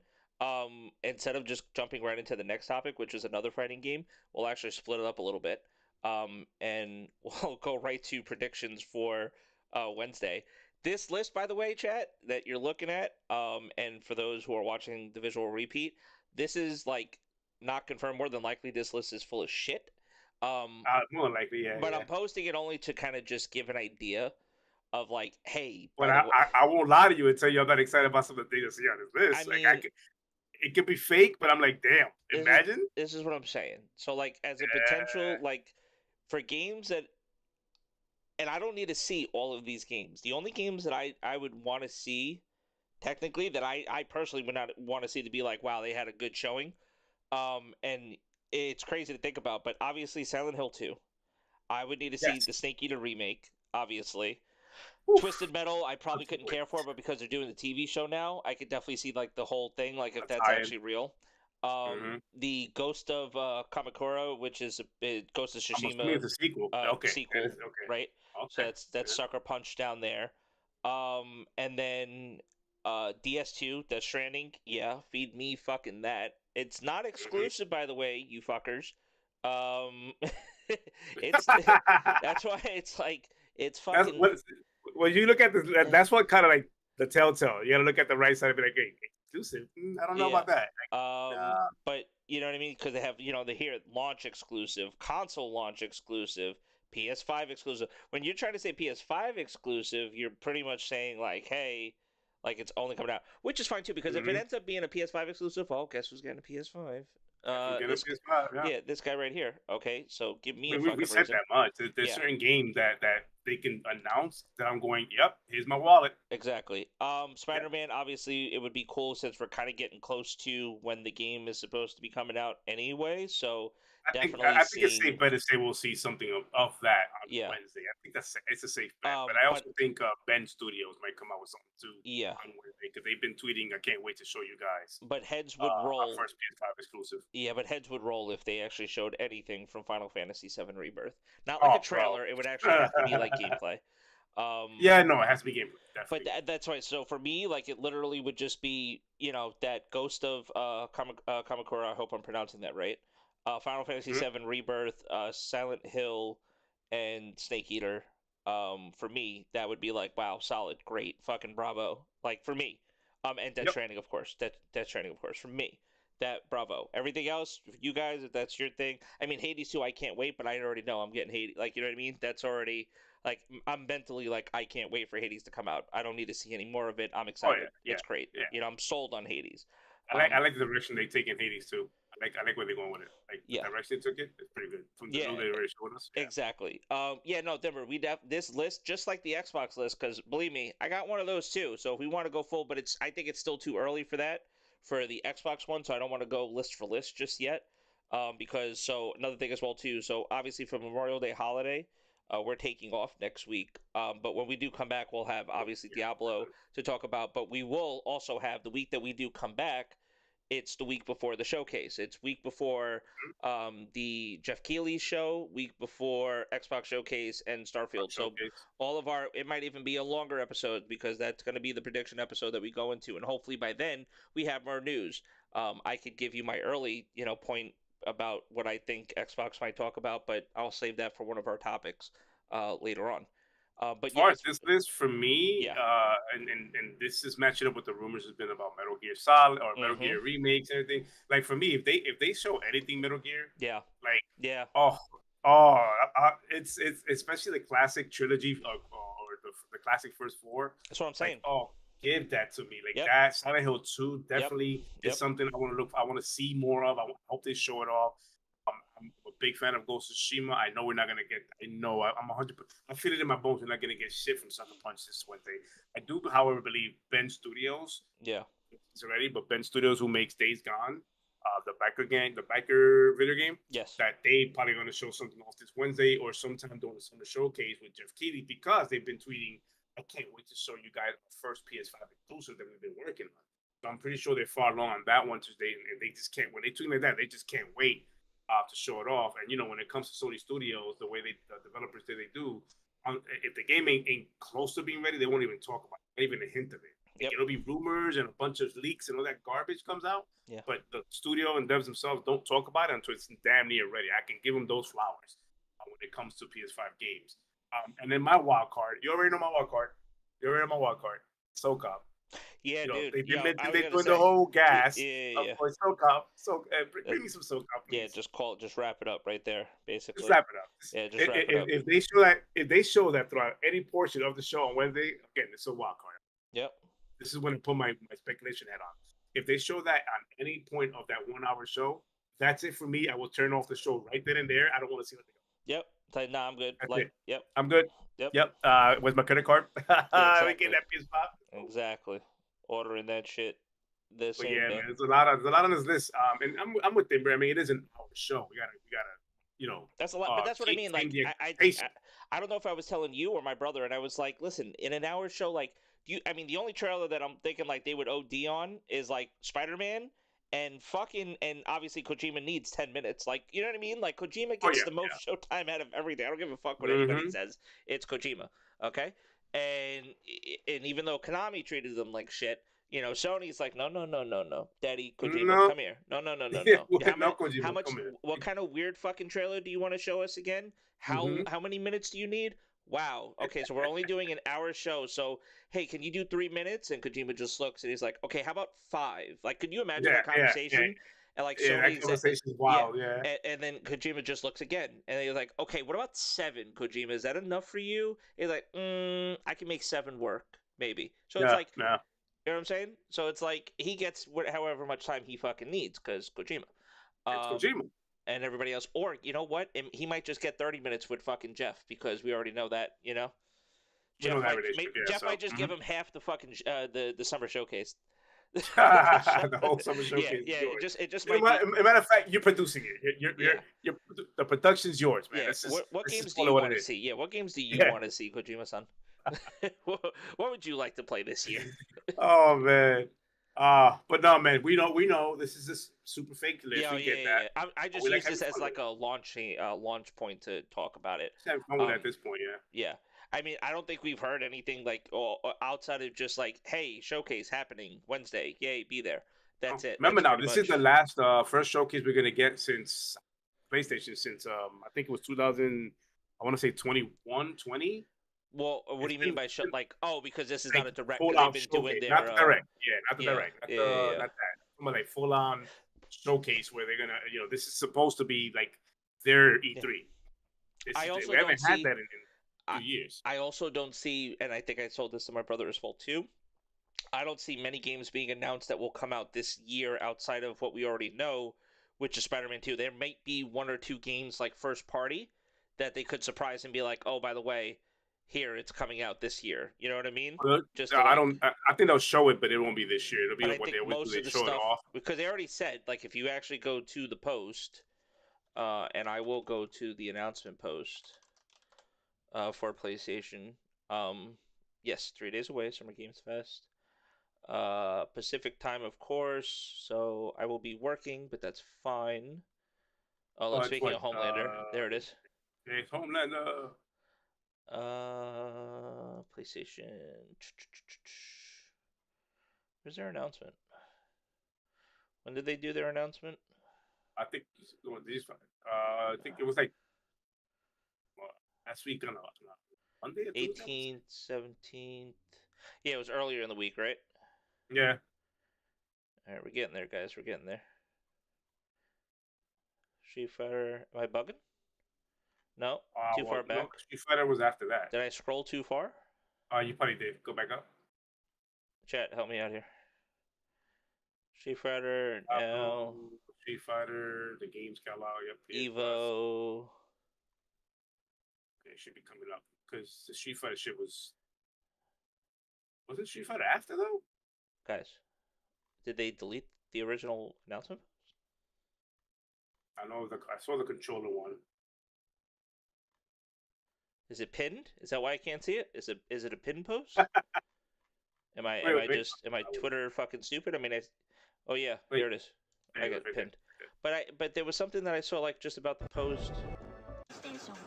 instead of just jumping right into the next topic, which is another fighting game, we'll actually split it up a little bit, and we'll go right to predictions for Wednesday. This list, by the way, chat, that you're looking at, and for those who are watching the visual repeat, this is like not confirmed. More than likely, this list is full of shit. More likely, yeah. But I'm posting it only to kind of just give an idea of like, hey. But I won't lie to you and tell you I'm not excited about some of the things I see on this list. It could be fake, but I'm like, damn, imagine. This is what I'm saying. So like, as a potential, like, for games that, and I don't need to see all of these games. The only games that I would want to see, technically, that I personally would not want to see to be like, wow, they had a good showing. And it's crazy to think about, but obviously Silent Hill 2. I would need to see the Snake Eater remake, obviously. Oof. Twisted Metal, I probably couldn't care for, but because they're doing the TV show now, I could definitely see like the whole thing, like if that's actually real. The Ghost of Kamakura, which is Ghost of Tsushima. It's a sequel. Sequel, right? Okay. So that's Sucker Punch down there. And then DS2, Death Stranding, feed me fucking that. It's not exclusive, by the way, you fuckers. It's that's why it's like it's fucking. When you look at this, that's what kind of like the telltale. You gotta look at the right side and be like, hey, exclusive. I don't know about that. But you know what I mean? Because they have, they hear launch exclusive, console launch exclusive, PS5 exclusive. When you're trying to say PS5 exclusive, you're pretty much saying like, hey. Like, it's only coming out, which is fine, too, because if it ends up being a PS5 exclusive, guess who's getting a PS5? This guy right here. Okay, so give me a fucking we said that much. There's certain games that they can announce that I'm going, yep, here's my wallet. Exactly. Spider-Man, obviously, it would be cool since we're kind of getting close to when the game is supposed to be coming out anyway, so... I think it's safe bet to say we'll see something of that on Wednesday. I think it's a safe bet. But I also think Ben Studios might come out with something too on Wednesday because they've been tweeting, I can't wait to show you guys. But heads would roll. Our first PS5 exclusive. Yeah, but heads would roll if they actually showed anything from Final Fantasy VII Rebirth. Not like a trailer. It would actually have to be like gameplay. No, it has to be gameplay. Definitely. But that's right. So for me, like, it literally would just be, that Ghost of Kamakura. I hope I'm pronouncing that right. Final Fantasy VII Rebirth, Silent Hill, and Snake Eater. For me, that would be like, wow, solid, great, fucking bravo. Like, for me. And Death Stranding, of course. Death Stranding, of course. For me, that bravo. Everything else, for you guys, if that's your thing. I mean, Hades 2, I can't wait, but I already know I'm getting Hades. Like, you know what I mean? That's already, like, I'm mentally like, I can't wait for Hades to come out. I don't need to see any more of it. I'm excited. It's great. Yeah. I'm sold on Hades. I like the direction they take in Hades too. I like where they're going with it. Like the direction they took it, it's pretty good. From the they already showed us. Exactly. Denver, this list just like the Xbox list, because believe me, I got one of those too. So if we want to go full, but I think it's still too early for that for the Xbox one. So I don't want to go list for list just yet. Because another thing as well too. So obviously for Memorial Day holiday, we're taking off next week. But when we do come back, we'll have obviously Diablo to talk about. But we will also have the week that we do come back. it's the week before the showcase. It's week before the Jeff Keighley show, week before Xbox Showcase and Starfield. So all of it might even be a longer episode because that's going to be the prediction episode that we go into, and hopefully by then we have more news. I could give you my early, point about what I think Xbox might talk about, but I'll save that for one of our topics later on. But as far yeah, as this list for me, Yeah. and this is matching up with the rumors has been about Metal Gear Solid or Metal Gear remakes and everything. Like for me, if they show anything Metal Gear, yeah, like yeah, it's especially the classic trilogy or the classic first four. that's what I'm saying. Like, give that to me. Like Yep. that Silent Hill 2 definitely Yep. is something I want to look. I want to see more of. I hope they show it off. I'm a big fan of Ghost of Tsushima. I know we're not gonna get. I know I'm 100%. I feel it in my bones. We're not gonna get shit from Sucker Punch this Wednesday. I do, however, believe Ben Studios. Yeah. It's already, but Ben Studios, who makes Days Gone, the biker video game. Yes. That they probably gonna show something off this Wednesday or sometime during the summer showcase with Jeff Keighley because they've been tweeting. I can't wait to show you guys the first PS5 exclusive that we've been working on. So I'm pretty sure they're far along on that one today, and they just can't. When they tweet like that, they just can't wait to show it off. And when it comes to Sony Studios, the way the developers they do, if the game ain't close to being ready, they won't even talk about it, not even a hint of it. Yep. It'll be rumors and a bunch of leaks and all that garbage comes out. Yeah. But the studio and devs themselves don't talk about it until it's damn near ready. I can give them those flowers when it comes to PS5 games. And then my wild card, you already know my wild card. SoCop. Yeah, dude. They're Yo, doing the whole gas. Yeah. For SoCop. So bring me some SoCop, please. Yeah, just wrap it up right there, basically. Just wrap it up. Yeah, just wrap it up. If they show that throughout any portion of the show on Wednesday, again, it's a wild card. Yep. This is when I put my speculation hat on. If they show that on any point of that 1 hour show, that's it for me. I will turn off the show right then and there. I don't want to see nothing else. Yep. Like, nah, I'm good. That's like, it. Yep. I'm good. Yep. Where's my credit card? Yeah, We get that PS5. Exactly. Ordering that shit. But yeah, man, there's a lot on this list. And I'm with them, but I mean, it is an hour show. We gotta. That's a lot, but that's what I mean. Like, I don't know if I was telling you or my brother, and I was like, listen, in an hour show, like, the only trailer that I'm thinking like they would OD on is like Spider-Man and obviously Kojima needs 10 minutes. Like, you know what I mean? Like, Kojima gets the most showtime out of everything. I don't give a fuck what anybody says. It's Kojima, okay? And even though Konami treated them like shit, Sony's like, no, Daddy Kojima, come here. No. How much? What kind of weird fucking trailer do you want to show us again? How many minutes do you need? Wow. Okay, so we're only doing an hour show. So, hey, can you do 3 minutes? And Kojima just looks and he's like, okay, how about 5? Like, could you imagine that conversation? Yeah. And like, that conversation's wild. Yeah. And then Kojima just looks again, and he's like, okay, what about 7, Kojima? Is that enough for you? He's like, I can make 7 work, maybe. So it's like, you know what I'm saying? So it's like he gets however much time he fucking needs because Kojima. It's Kojima. And everybody else, or you know what? He might just get 30 minutes with fucking Jeff because we already know that, Jeff might just give him half the fucking the summer showcase. The whole summer showcase. Yeah. It just might. As a matter of fact, you're producing it. The production's yours, man. Yeah. What games do you want to see? Yeah. What games do you want to see, Kojima-san? What would you like to play this year? Oh man. But no, man, we know this is this super fake list. Yeah. I just use this as like a launch point to talk about it. Just have fun with it at this point, Yeah. I mean, I don't think we've heard anything like outside of just like, hey, showcase happening Wednesday. Yay, be there. That's it. Remember now, this is the last first showcase we're gonna get since PlayStation, since I think it was 2000. I want to say 21, 20. Well, what do you mean by show? Like, because this is like not a direct. Full on showcase, not the direct. Yeah, not the direct. Not that. More like full on showcase where they're gonna. This is supposed to be like their E3. We haven't had that in 2 years. I also don't see, and I think I told this to my brother as well too. I don't see many games being announced that will come out this year outside of what we already know, which is Spider-Man 2. There might be 1 or 2 games like first party that they could surprise and be like, oh, by the way, here it's coming out this year. You know what I mean? I think they'll show it, but it won't be this year. It'll be what they always do. They show it off. Because they already said, like, if you actually go to the post, and I will go to the announcement post for PlayStation. Yes, 3 days away, Summer Games Fest. Pacific time, of course. So I will be working, but that's fine. Oh, look, It's speaking what, of Homelander, there it is. It's Homelander. PlayStation. Where's their announcement? When did they do their announcement? I think I think it was like last week on Monday or Tuesday? 18th, 17th. Yeah, it was earlier in the week, right? Yeah. All right, we're getting there, guys. We're getting there. Street Fighter. Am I bugging? No, too far back. No, Street Fighter was after that. Did I scroll too far? You probably did. Go back up. Chat, help me out here. Street Fighter, now. Street Fighter, the games catalog, yep. Evo. Okay, it should be coming up because the Street Fighter shit was it Street Fighter after though? Guys, did they delete the original announcement? I saw the controller one. Is it pinned? Is that why I can't see it? Is it a pinned post? Am I Twitter fucking stupid? I mean, oh yeah, there it is. I got pinned. But there was something that I saw like just about the post.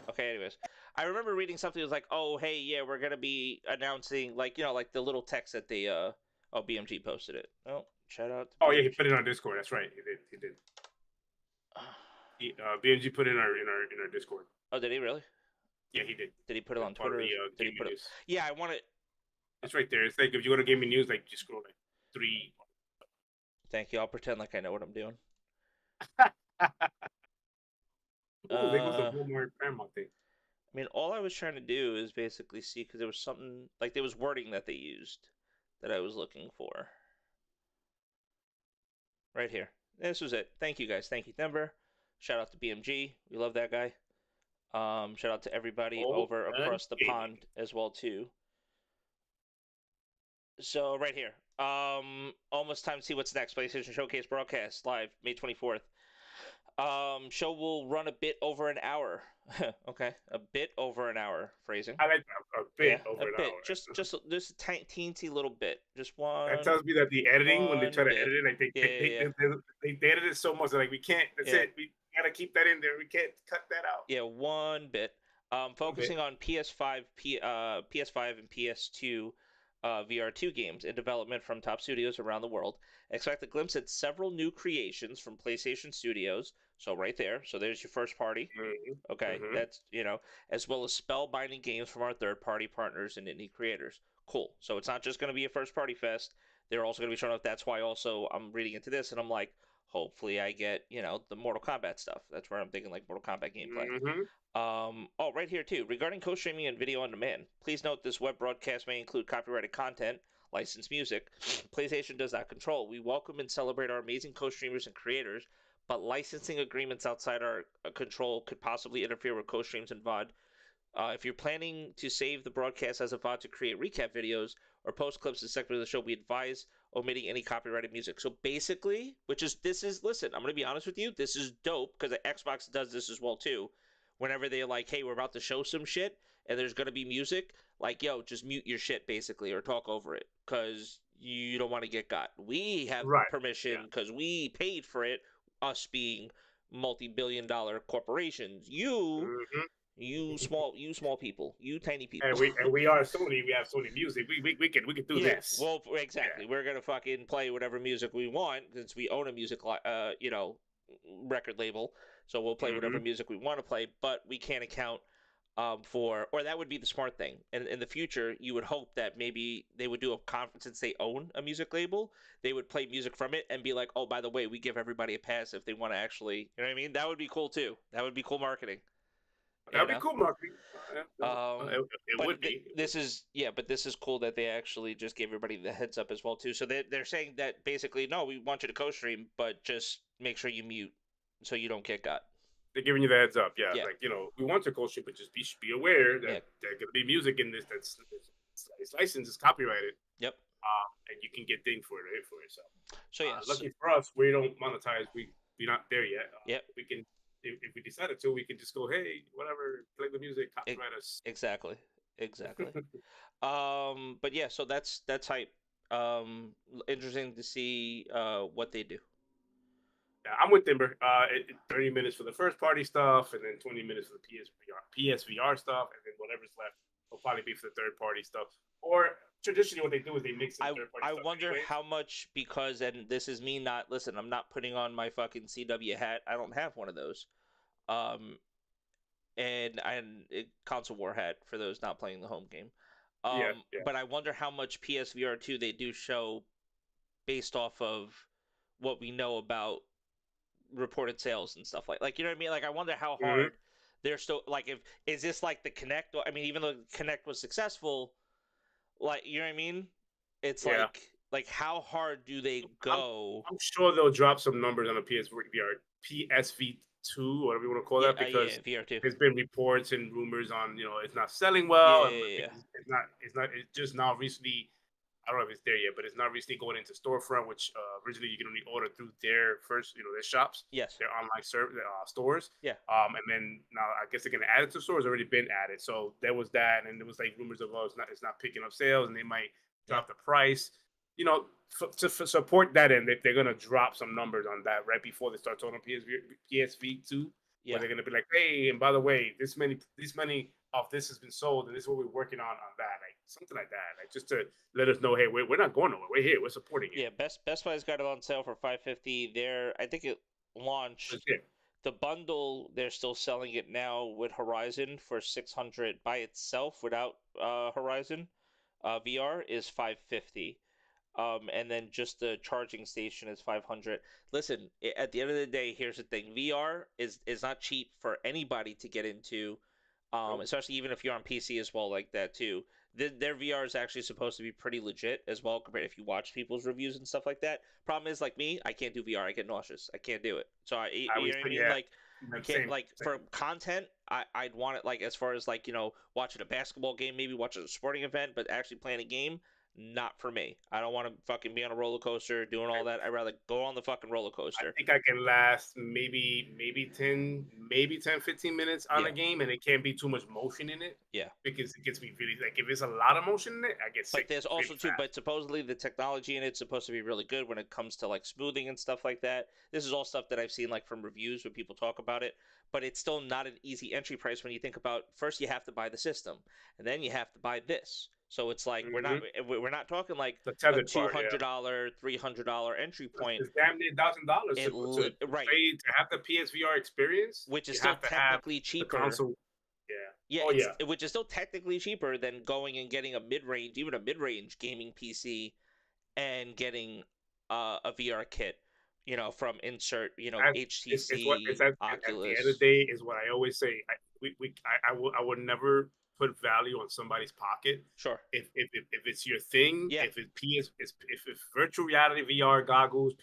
Okay, anyways. I remember reading something that was like, oh hey, yeah, we're gonna be announcing like like the little text that they BMG posted it. Oh, shout out to Oh BMG. yeah, he put it on Discord, that's right. He did. BMG put it in our Discord. Oh, did he really? Yeah, he did. Did he put it on Twitter? Did he put it? Yeah, I want it. It's right there. It's like if you go to Gaming News, like just scroll like 3. Thank you. I'll pretend like I know what I'm doing. Ooh, they go to Walmart Paramount thing. I mean, all I was trying to do is basically see because there was something like there was wording that they used that I was looking for. Right here. This was it. Thank you guys. Thank you, Denver. Shout out to BMG. We love that guy. Shout out to everybody over across the pond as well too. So right here, almost time to see what's next. PlayStation Showcase broadcast live May 24th. Show will run a bit over an hour. Okay, a bit over an hour. Phrasing. I like a bit over an hour. Just a teensy little bit. Just one. That tells me that the editing, when they try to edit it, like they edit it so much that like we can't. That's it. We gotta keep that in there. We can't cut that out. Yeah, one bit. Focusing on PS5, PS5 and PS2 VR2 games in development from top studios around the world. Expect a glimpse at several new creations from PlayStation Studios. So right there. So there's your first party. Mm-hmm. Okay, that's as well as spellbinding games from our third-party partners and indie creators. Cool. So it's not just going to be a first-party fest. They're also going to be showing up. That's why also I'm reading into this and I'm like, hopefully I get, the Mortal Kombat stuff. That's where I'm thinking like Mortal Kombat gameplay. Mm-hmm. Right here too. Regarding co-streaming and video on demand, please note this web broadcast may include copyrighted content, licensed music. PlayStation does not control. We welcome and celebrate our amazing co-streamers and creators, but licensing agreements outside our control could possibly interfere with co-streams and VOD. If you're planning to save the broadcast as a VOD to create recap videos or post clips in segments of the show, we advise omitting any copyrighted music. So basically, listen, I'm going to be honest with you, this is dope because Xbox does this as well too. Whenever they're like, hey, we're about to show some shit and there's going to be music, like, yo, just mute your shit basically or talk over it because you don't want to get got. We have permission because we paid for it, us being multi-billion-dollar corporations. You small people, you tiny people. And we are Sony. We have Sony Music. We can do this. Well, exactly. Yeah. We're gonna fucking play whatever music we want since we own a music, record label. So we'll play whatever music we want to play, but we can't account or that would be the smart thing. And in the future, you would hope that maybe they would do a conference since they own a music label. They would play music from it and be like, oh, by the way, we give everybody a pass if they want to actually, you know what I mean? That would be cool too. That would be cool marketing. That'd be cool marketing. It would be. This is cool that they actually just gave everybody the heads up as well too. So they're saying that basically, no, we want you to co-stream, but just make sure you mute so you don't get got. They're giving you the heads up, yeah. Like we want to co-stream, but just be aware that there could be music in this that's it's licensed, it's copyrighted. Yep. And you can get dinged for it for yourself. So lucky for us, we don't monetize. We're not there yet. Yep. We can. If we decided to, we could just go, hey, whatever, play the music, copyright us. Exactly. But yeah, so that's hype. Interesting to see what they do. Yeah, I'm with Timber. 30 minutes for the first party stuff, and then 20 minutes for the PSVR stuff, and then whatever's left will probably be for the third party stuff. Or traditionally, what they do is they mix in third party I stuff. wonder anyways. how much, because, and this is me not, listen, I'm not putting on my fucking CW hat. I don't have one of those. And console war hat for those not playing the home game. Yeah. But I wonder how much PSVR 2 they do show based off of what we know about reported sales and stuff like you know what I mean? Like I wonder how hard they're still like if is this like the Kinect? I mean, even though Kinect was successful, like you know what I mean? It's Yeah. like how hard do they go? I'm sure they'll drop some numbers on the PSV2, whatever you want to call that, because VR2. there's been reports and rumors on it's not selling well. Yeah. It's just now recently. I don't know if it's there yet, but it's not recently going into storefront, which originally you can only order through their first, their shops. Yes. Their online stores. Yeah. And then now I guess they're gonna add it to stores. Already been added. So there was that, and there was like rumors of it's not picking up sales, and they might drop the price. To support that end, they're gonna drop some numbers on that right before they start talking PSV2. Yeah. Where they're gonna be like, hey, and by the way, this many of this has been sold, and this is what we're working on that, like something like that, like just to let us know, hey, we're not going nowhere, we're here, we're supporting it. Yeah, Best Buy's got it on sale for $550. I think it launched. The bundle, they're still selling it now with Horizon for $600 by itself without Horizon. VR is $550. And then just the charging station is $500. Listen, at the end of the day, here's the thing: VR is not cheap for anybody to get into, especially even if you're on PC as well, like that too. Their VR is actually supposed to be pretty legit as well, compared if you watch people's reviews and stuff like that. Problem is, like me, I can't do VR. I get nauseous. I can't do it. So you know what I mean? Yeah. Like, I can't, like for content, I'd want it like as far as like watching a basketball game, maybe watching a sporting event, but actually playing a game. Not for me. I don't want to fucking be on a roller coaster doing all that. I'd rather go on the fucking roller coaster. I think I can last maybe 10, 15 minutes on a game, and it can't be too much motion in it. Yeah. Because it gets me really, like, if there's a lot of motion in it, I get sick. But there's also too, but supposedly the technology in it's supposed to be really good when it comes to like smoothing and stuff like that. This is all stuff that I've seen like from reviews when people talk about it, but it's still not an easy entry price when you think about first you have to buy the system and then you have to buy this. So it's like we're not talking like a $200, $300 entry point. It's damn near $1,000 to have the PSVR experience, which is still technically cheaper. Which is still technically cheaper than going and getting a mid-range gaming PC and getting a VR kit, from insert, HTC, Oculus. At the end of the day, is what I always say. I would never put value on somebody's pocket. Sure. If it's your thing, if it's virtual reality VR goggles,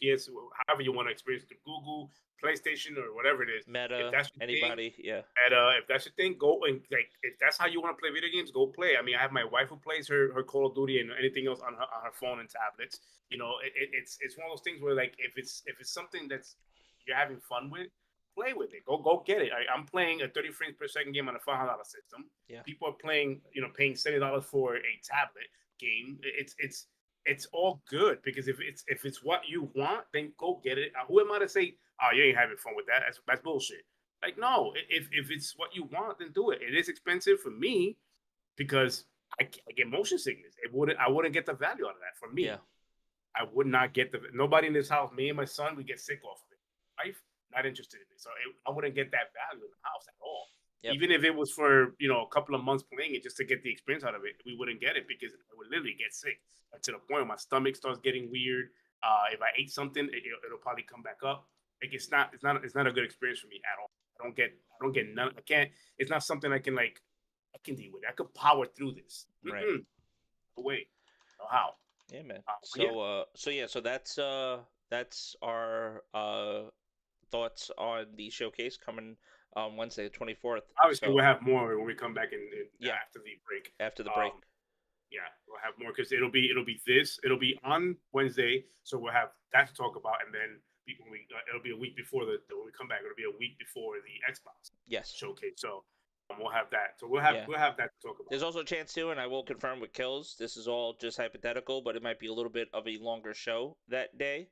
however you want to experience it, Google, PlayStation, or whatever it is, Meta, if that's anybody, thing, if that's your thing, go and if that's how you want to play video games, go play. I mean, I have my wife who plays her Call of Duty and anything else on her phone and tablets. It's one of those things where like if it's something that's you're having fun with, play with it. Go get it. I'm playing a 30 frames per second game on a $500 system. Yeah. People are paying $70 for a tablet game. It's all good because if it's what you want, then go get it. Who am I to say, oh, you ain't having fun with that? That's bullshit. Like, no, if it's what you want, then do it. It is expensive for me because I get motion sickness. I wouldn't get the value out of that for me. Yeah. I would not get nobody in this house, me and my son, we get sick off of it. Wife, not interested in it. So I wouldn't get that value in the house at all. Yep. Even if it was for, a couple of months playing it just to get the experience out of it, we wouldn't get it because I would literally get sick to the point where my stomach starts getting weird. If I ate something, it'll probably come back up. Like it's not a good experience for me at all. I don't get none. I can't. It's not something I can deal with. I could power through this. Right. No way. No how. Yeah, man. So that's our thoughts on the showcase coming on Wednesday the 24th. Obviously, we'll have more when we come back after the break. After the break. Yeah, we'll have more because it'll be on Wednesday, so we'll have that to talk about, and then it'll be a week before when we come back. It'll be a week before the Xbox yes showcase. So We'll have that. So we'll have that to talk about. There's also a chance too, and I will confirm with Kills. This is all just hypothetical, but it might be a little bit of a longer show that day,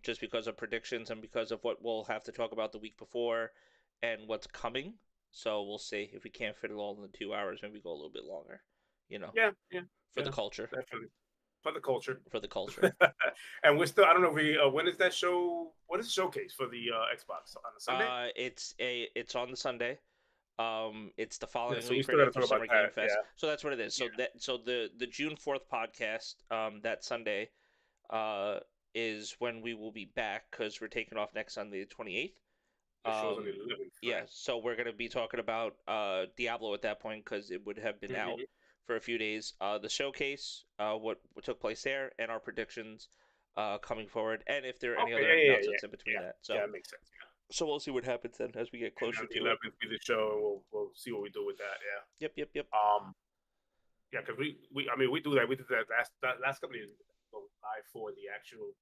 just because of predictions and because of what we'll have to talk about the week before and what's coming. So we'll see if we can't fit it all in the 2 hours. Maybe go a little bit longer. Yeah. For the culture. Definitely. For the culture. For the culture. And we're still. I don't know if we. When is that show? What is the showcase for the Xbox on the Sunday? It's on the Sunday. It's the following so we week still right gotta after talk Summer about Game that, Fest. yeah. So that's what it is. So the June 4th podcast, that Sunday, is when we will be back because we're taking off next Sunday, the 28th. The show's on the 11th. Yeah, so we're gonna be talking about Diablo at that point because it would have been out for a few days. The showcase, what took place there, and our predictions coming forward, and if there are any other announcements in between that. So that makes sense. Yeah. So we'll see what happens then as we get closer to the 11th be the show. We'll see what we do with that. Yeah. Yep. Yeah, because we do that. We did that last couple of years. Go live for the actual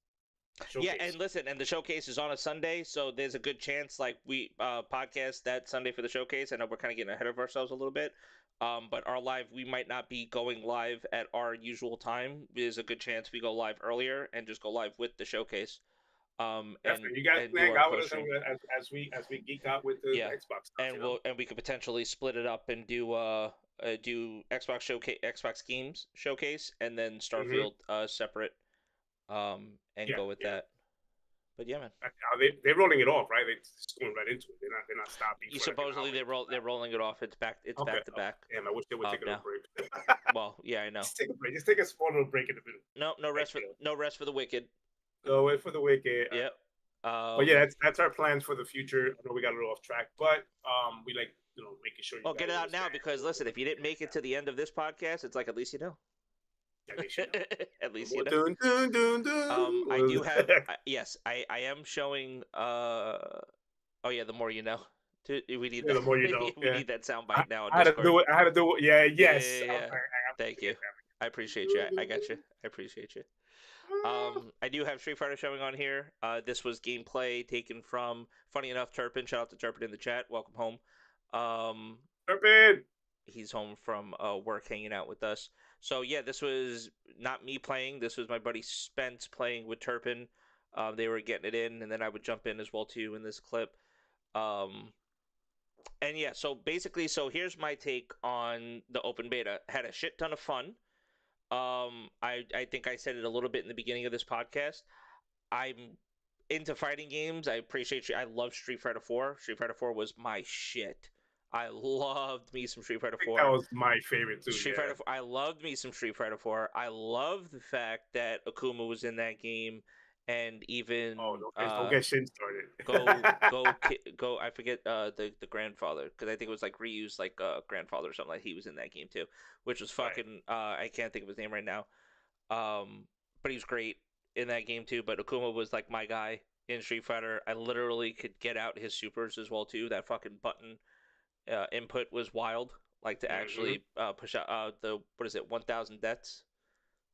showcase. Yeah, and listen, and the showcase is on a Sunday, so there's a good chance like we podcast that Sunday for the showcase. I know we're kind of getting ahead of ourselves a little bit. But our live, we might not be going live at our usual time. There's a good chance we go live earlier and just go live with the showcase. And you guys hang out with us as we geek out with the Xbox stuff, and we could potentially split it up and do Xbox showcase, Xbox games showcase, and then Starfield separate, and go with that. But yeah, man, they're rolling it off, right? They're just going right into it. They're not stopping. Supposedly they're rolling it off. It's back. It's back to back. Damn, I wish they would take a little break. Well, yeah, I know. Just take a break. Just take a small little break in the middle. No rest for the wicked. Go wait for the wicked. Yep. But yeah, that's our plans for the future. I know we got a little off track, but we like making sure. Get it out now because listen, if you didn't make it to the end of this podcast, it's like at least you know. At least you know. I do have. Yes, I am showing. Oh yeah, the more you know. We need that. The more you know. We need that soundbite now. I had to do it. Yeah. Yes. Yeah. Thank you. I appreciate you. I got you. I appreciate you. I do have Street Fighter showing on here. This was gameplay taken from, funny enough, Turpin. Shout out to Turpin in the chat. Welcome home. Turpin! He's home from work hanging out with us. So, yeah, this was not me playing. This was my buddy Spence playing with Turpin. They were getting it in, and then I would jump in as well, too, in this clip. And, yeah, so basically, here's my take on the open beta. Had a shit ton of fun. I think I said it a little bit in the beginning of this podcast. I'm into fighting games. I appreciate you. I love Street Fighter 4. Street Fighter 4 was my shit. I loved me some Street Fighter 4. That was my favorite too. Street Fighter 4. I loved me some Street Fighter 4. I love the fact that Akuma was in that game, and even don't get shit started. go. I forget the grandfather because I think it was like Ryu's grandfather or something like he was in that game too, which was fucking. I can't think of his name right now. But he was great in that game too. But Akuma was like my guy in Street Fighter. I literally could get out his supers as well too. That fucking button input was wild. Like to actually push out the 1,000 deaths.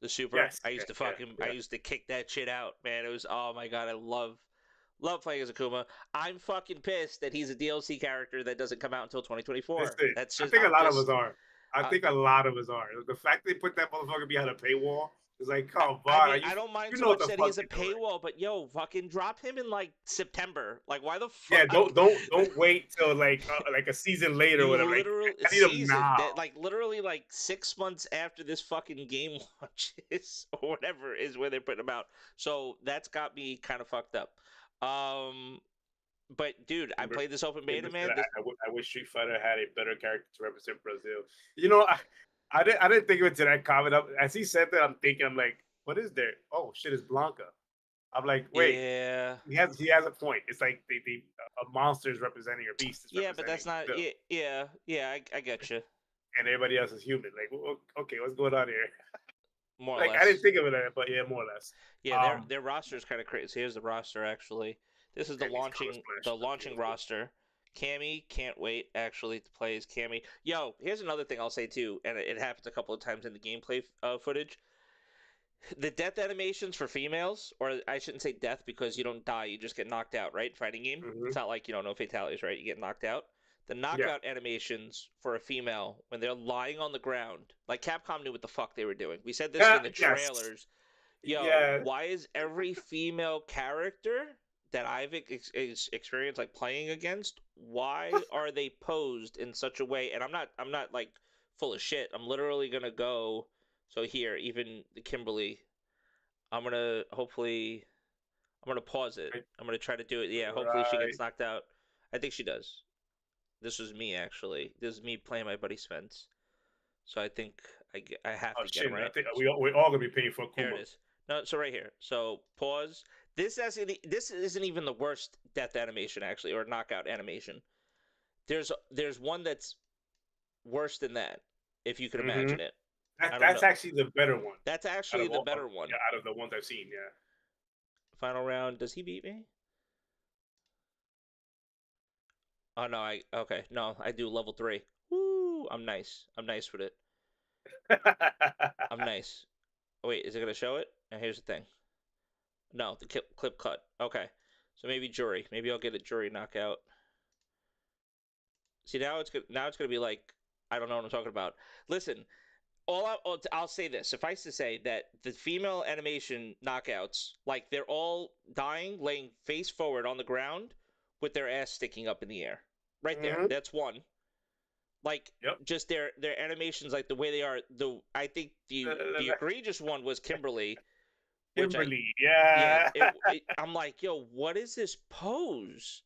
The super. Yes, I used to I used to kick that shit out, man. It was, oh my god, I love playing as Akuma. I'm fucking pissed that he's a DLC character that doesn't come out until 2024. That's just. I think a lot of us are. The fact they put that motherfucker behind a paywall is like, come on. I don't mind so much that he's a paywall, but yo, fucking drop him in like September. Like, why the fuck? Yeah, don't wait till like a season later or whatever. Literally, I need him now. Literally 6 months after this fucking game launches or whatever is where they're putting him out. So that's got me kind of fucked up. But dude, I played this open beta, man. I wish Street Fighter had a better character to represent Brazil. You know, I didn't think of it to that comment. As he said that, I'm like, what is there? Oh shit, it's Blanca. I'm like, wait, yeah, he has a point. It's like a monster is representing a beast. Yeah, but that's not. Yeah, I get you. And everybody else is human. Like, okay, what's going on here? More or less. I didn't think of it, but yeah, more or less. Yeah, their roster is kind of crazy. Here's the roster actually. This is the launching roster. Cammy, can't wait actually to play as Cammy. Yo, here's another thing I'll say too, and it happens a couple of times in the gameplay footage. The death animations for females, or I shouldn't say death because you don't die, you just get knocked out, right? Fighting game. It's not like, no fatalities, right? You get knocked out. The knockout animations for a female when they're lying on the ground, like Capcom knew what the fuck they were doing. We said this in the trailers. Yo, why is every female character that I've experienced like playing against, why are they posed in such a way? And I'm not like full of shit. I'm literally gonna go. So here, even the Kimberly, I'm gonna pause it. I'm gonna try to do it. Yeah, hopefully she gets knocked out. I think she does. This was me actually. This is me playing my buddy Spence. So I think I have to get it right. I think we're all gonna be paying for Kuma. Here it is. No, so right here. So pause. This isn't even the worst death animation actually, or knockout animation. There's one that's worse than that, if you could imagine it. That's actually the better one. That's actually the better one. Yeah, out of the ones I've seen, yeah. Final round. Does he beat me? Oh no, I do level 3. Woo! I'm nice with it. I'm nice. Oh, wait, is it gonna show it? Now here's the thing. No, the clip cut. Okay, so maybe jury. Maybe I'll get a jury knockout. See, now it's gonna be like, I don't know what I'm talking about. Listen, I'll say this. Suffice to say that the female animation knockouts, like they're all dying, laying face forward on the ground with their ass sticking up in the air. Right there. That's one. Like, just their animations, like the way they are. I think the egregious one was Kimberly. Yeah. I'm like, yo, what is this pose?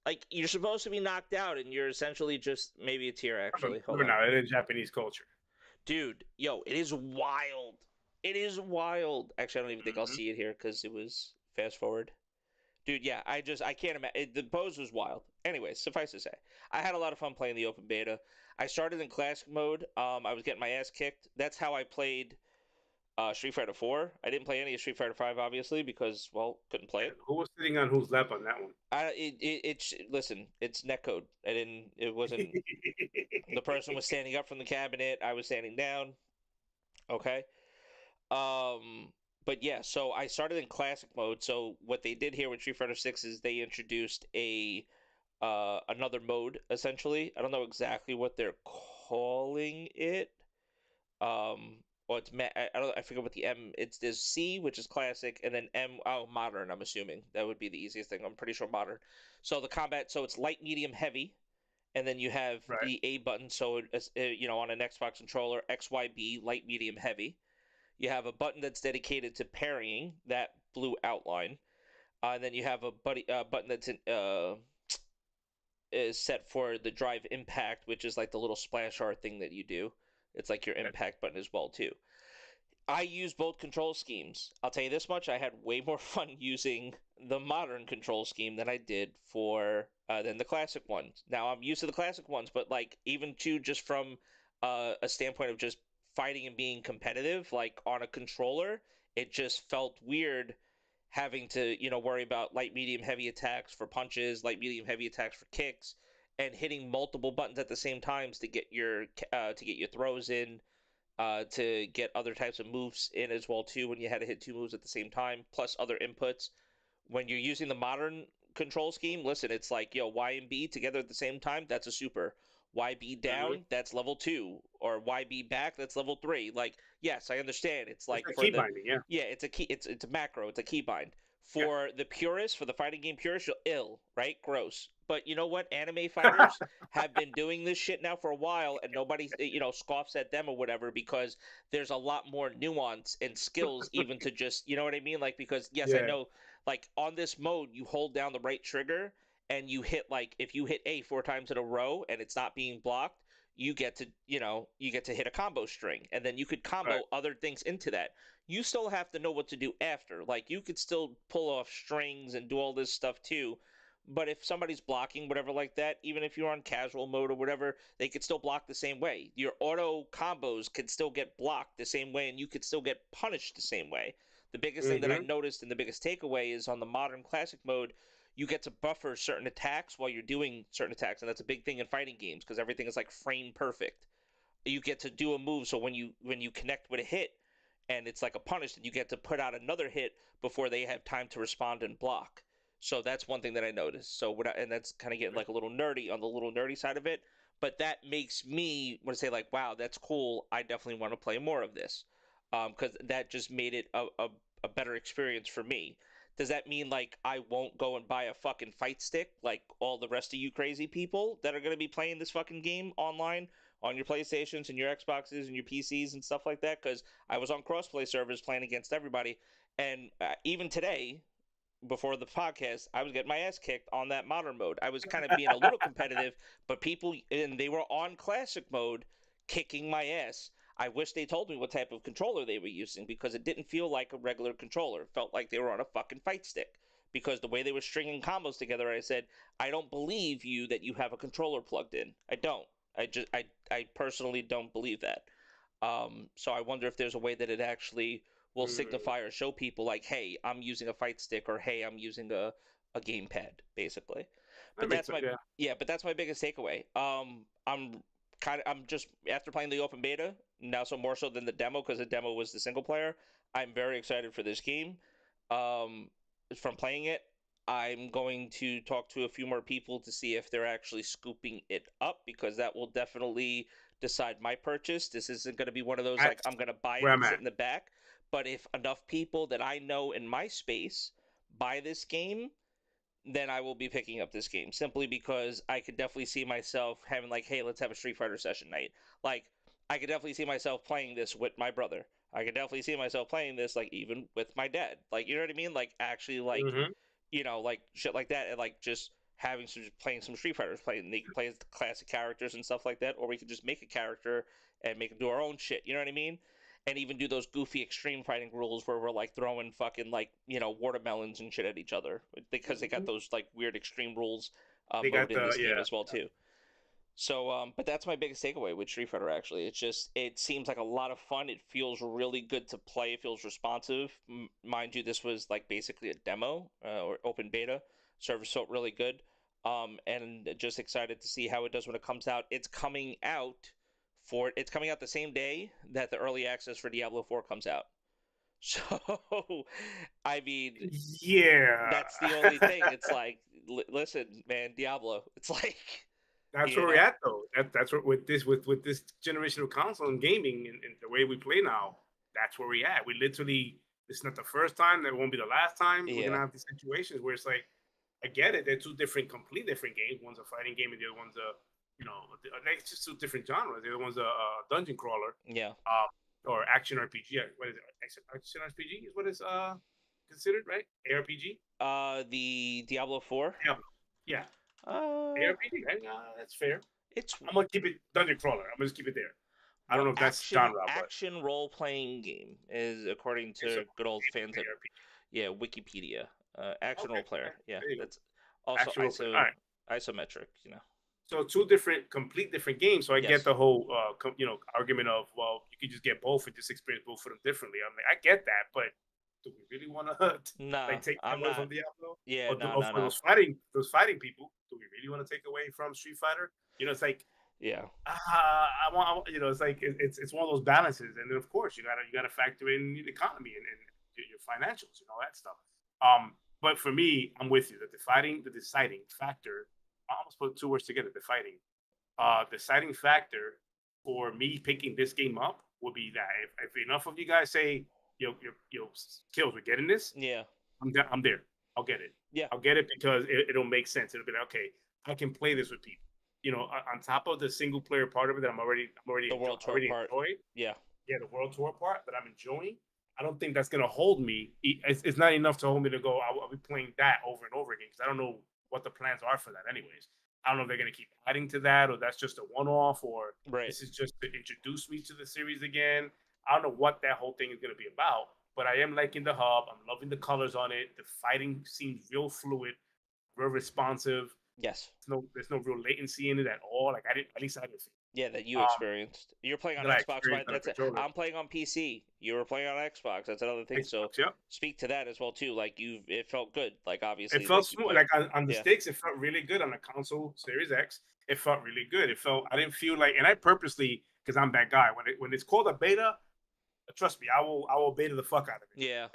Like, you're supposed to be knocked out, and you're essentially just maybe a tear. Actually, hold on. Now it is Japanese culture, dude. Yo, it is wild. It is wild. Actually, I don't even think I'll see it here because it was fast forward. Dude, yeah, I can't imagine. The pose was wild. Anyways, suffice to say, I had a lot of fun playing the open beta. I started in classic mode. I was getting my ass kicked. That's how I played Street Fighter 4. I didn't play any of Street Fighter 5, obviously, because, well, couldn't play it. Who was sitting on whose lap on that one? Listen, it's netcode. It wasn't, the person was standing up from the cabinet. I was standing down. Okay. But yeah, so I started in classic mode. So what they did here with Street Fighter 6 is they introduced another mode, essentially. I don't know exactly what they're calling it. Well, I forget what the M. There's C, which is classic, and then M. Oh, modern. I'm assuming that would be the easiest thing. I'm pretty sure modern. So the combat. So it's light, medium, heavy, and then you have the A button. So on an Xbox controller, X, Y, B, light, medium, heavy. You have a button that's dedicated to parrying, that blue outline, and then you have a button that's is set for the drive impact, which is like the little splash art thing that you do. It's like your impact button as well too. I use both control schemes. I'll tell you this much: I had way more fun using the modern control scheme than I did than the classic ones. Now I'm used to the classic ones, but like even just from a standpoint of just fighting and being competitive, like on a controller, it just felt weird having to, worry about light, medium, heavy attacks for punches, light, medium, heavy attacks for kicks, and hitting multiple buttons at the same times to get your throws in, to get other types of moves in as well too. When you had to hit 2 moves at the same time, plus other inputs. When you're using the modern control scheme, listen, it's like Y and B together at the same time. That's a super. YB down, that's level 2, or YB back, that's level 3. Like, yes, I understand. It's like for keybinding, it's a key. It's a macro. It's a keybind. For the purists, for the fighting game purists, you're ill, right? Gross. But you know what? Anime fighters have been doing this shit now for a while, and nobody, scoffs at them or whatever, because there's a lot more nuance and skills, even to just, you know what I mean? Like, because yes, I know, like on this mode, you hold down the right trigger. And you hit, like, if you hit A 4 times in a row and it's not being blocked, you get to hit a combo string, and then you could combo other things into that. You still have to know what to do after. Like, you could still pull off strings and do all this stuff too. But if somebody's blocking, whatever like that, even if you're on casual mode or whatever, they could still block the same way. Your auto combos could still get blocked the same way, and you could still get punished the same way. The biggest thing that I noticed and the biggest takeaway is on the modern classic mode, you get to buffer certain attacks while you're doing certain attacks, and that's a big thing in fighting games because everything is like frame perfect. You get to do a move, so when you connect with a hit and it's like a punish, then you get to put out another hit before they have time to respond and block. So that's one thing that I noticed. So and that's kind of getting like a little nerdy on the little nerdy side of it, but that makes me want to say like, wow, that's cool. I definitely want to play more of this, because that just made it a better experience for me. Does that mean like I won't go and buy a fucking fight stick like all the rest of you crazy people that are going to be playing this fucking game online on your PlayStations and your Xboxes and your PCs and stuff like that? Because I was on crossplay servers playing against everybody, and even today, before the podcast, I was getting my ass kicked on that modern mode. I was kind of being a little competitive, but people, and they were on classic mode kicking my ass. I wish they told me what type of controller they were using, because it didn't feel like a regular controller. It felt like they were on a fucking fight stick, because the way they were stringing combos together, I said, I don't believe you that you have a controller plugged in. I don't. I personally don't believe that. So I wonder if there's a way that it actually will signify or show people like, hey, I'm using a fight stick, or hey, I'm using a gamepad, basically. But that's my but that's my biggest takeaway. I'm just, after playing the open beta now, so more so than the demo, because the demo was the single player. I'm very excited for this game. From playing it, I'm going to talk to a few more people to see if they're actually scooping it up, because that will definitely decide my purchase. This isn't going to be one of those like I'm going to buy it and sit in the back. But if enough people that I know in my space buy this game, then I will be picking up this game, simply because I could definitely see myself having like, hey, let's have a Street Fighter session night. Like, I could definitely see myself playing this with my brother. I could definitely see myself playing this like even with my dad. Like, you know what I mean? Like, actually, like, you know, like shit like that, and like just playing some Street Fighters, they can play as the classic characters and stuff like that, or we could just make a character and make them do our own shit. You know what I mean? And even do those goofy extreme fighting rules where we're like throwing fucking like, you know, watermelons and shit at each other, because they got those like weird extreme rules mode in this game as well too. So, but that's my biggest takeaway with Street Fighter. Actually, it's just, it seems like a lot of fun. It feels really good to play. It feels responsive. Mind you, this was like basically a demo or open beta. Service felt really good. And just excited to see how it does when it comes out. It's coming out the same day that the early access for Diablo 4 comes out. So, I mean, yeah, that's the only thing. It's like, listen, man, Diablo. It's like, that's where we're at, though. That's what with this generation of console and gaming and the way we play now. That's where we're at. We literally, it's not the first time. That won't be the last time. We're gonna have these situations where it's like, I get it. They're two complete different games. One's a fighting game, and the other one's a, you know, it's just two different genres. The other one's a dungeon crawler. Yeah. Or action RPG. What is it? Action RPG is what it's considered, right? ARPG. The Diablo 4. Diablo. Yeah. ARPG. Right? That's fair. I'm gonna keep it dungeon crawler. I'm gonna just keep it there. I don't know if that's genre. Action role playing game is according to good old fans of Wikipedia. Action role player. Yeah, that's also isometric. You know. So two complete different games. So I get the whole, argument of, well, you can just get both and just experience both of them differently. I mean, I get that, but do we really want to take away from Diablo? Yeah, those fighting people. Do we really want to take away from Street Fighter? You know, it's like, I want, you know, it's like it's one of those balances, and then of course you gotta factor in the economy and your financials and all that stuff. But for me, I'm with you that the deciding factor. I almost put two words together. The deciding factor for me picking this game up would be that if enough of you guys say, yo, Kills, we're getting this. Yeah, I'm there. I'll get it. Yeah, I'll get it because it'll make sense. It'll be like, okay, I can play this with people. You know, on top of the single player part of it that I'm already the world tour part. Yeah, the world tour part that I'm enjoying. I don't think that's gonna hold me. It's not enough to hold me to go. I'll be playing that over and over again because I don't know what the plans are for that anyways. I don't know if they're going to keep adding to that, or that's just a one-off, or this is just to introduce me to the series again. I don't know what that whole thing is going to be about, but I am liking the hub. I'm loving the colors on it. The fighting seems real fluid, real responsive. Yes. There's no real latency in it at all. Like, at least I didn't see. Yeah, that you experienced. You're playing on Xbox, right? That's it. I'm playing on PC. You were playing on Xbox. That's another thing. So speak to that as well too. Like it felt good. Like obviously, it felt smooth. Like on the sticks, it felt really good on the console Series X. It felt really good. I didn't feel like, and I purposely, because I'm that guy. When it's called a beta, trust me, I will beta the fuck out of it. Yeah.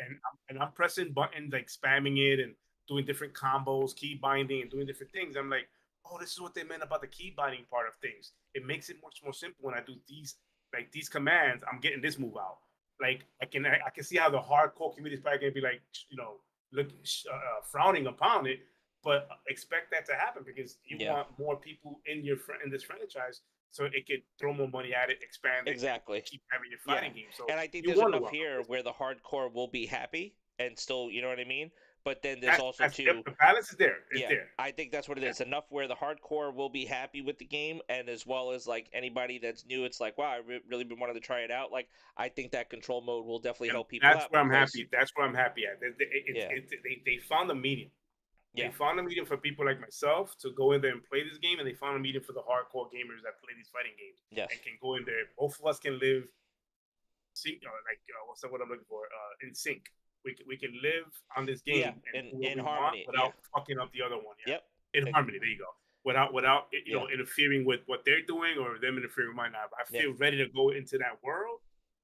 And I'm pressing buttons, like spamming it, and doing different combos, key binding, and doing different things. I'm like, oh, this is what they meant about the key binding part of things. It makes it much more simple when I do these commands. I'm getting this move out. Like I can see how the hardcore community is probably gonna be like, frowning upon it, but expect that to happen because you want more people in this franchise, so it could throw more money at it, expand it, exactly, keep having your fighting game. So and I think there's enough here where the hardcore will be happy and still, you know what I mean. But then there's the balance is there. It's there. I think that's what it is. Enough where the hardcore will be happy with the game, and as well as like anybody that's new, it's like, wow, I really been wanting to try it out. Like, I think that control mode will definitely help people. That's where I'm happy. That's where I'm happy at. They found a medium. They found a medium for people like myself to go in there and play this game, and they found a medium for the hardcore gamers that play these fighting games. Yes. And can go in there. Both of us can live sync, what's the word I'm looking for? In sync. We can live on this game in harmony without fucking up the other one. Yep. In harmony. There you go. Without interfering with what they're doing or them interfering with mine. If I feel ready to go into that world,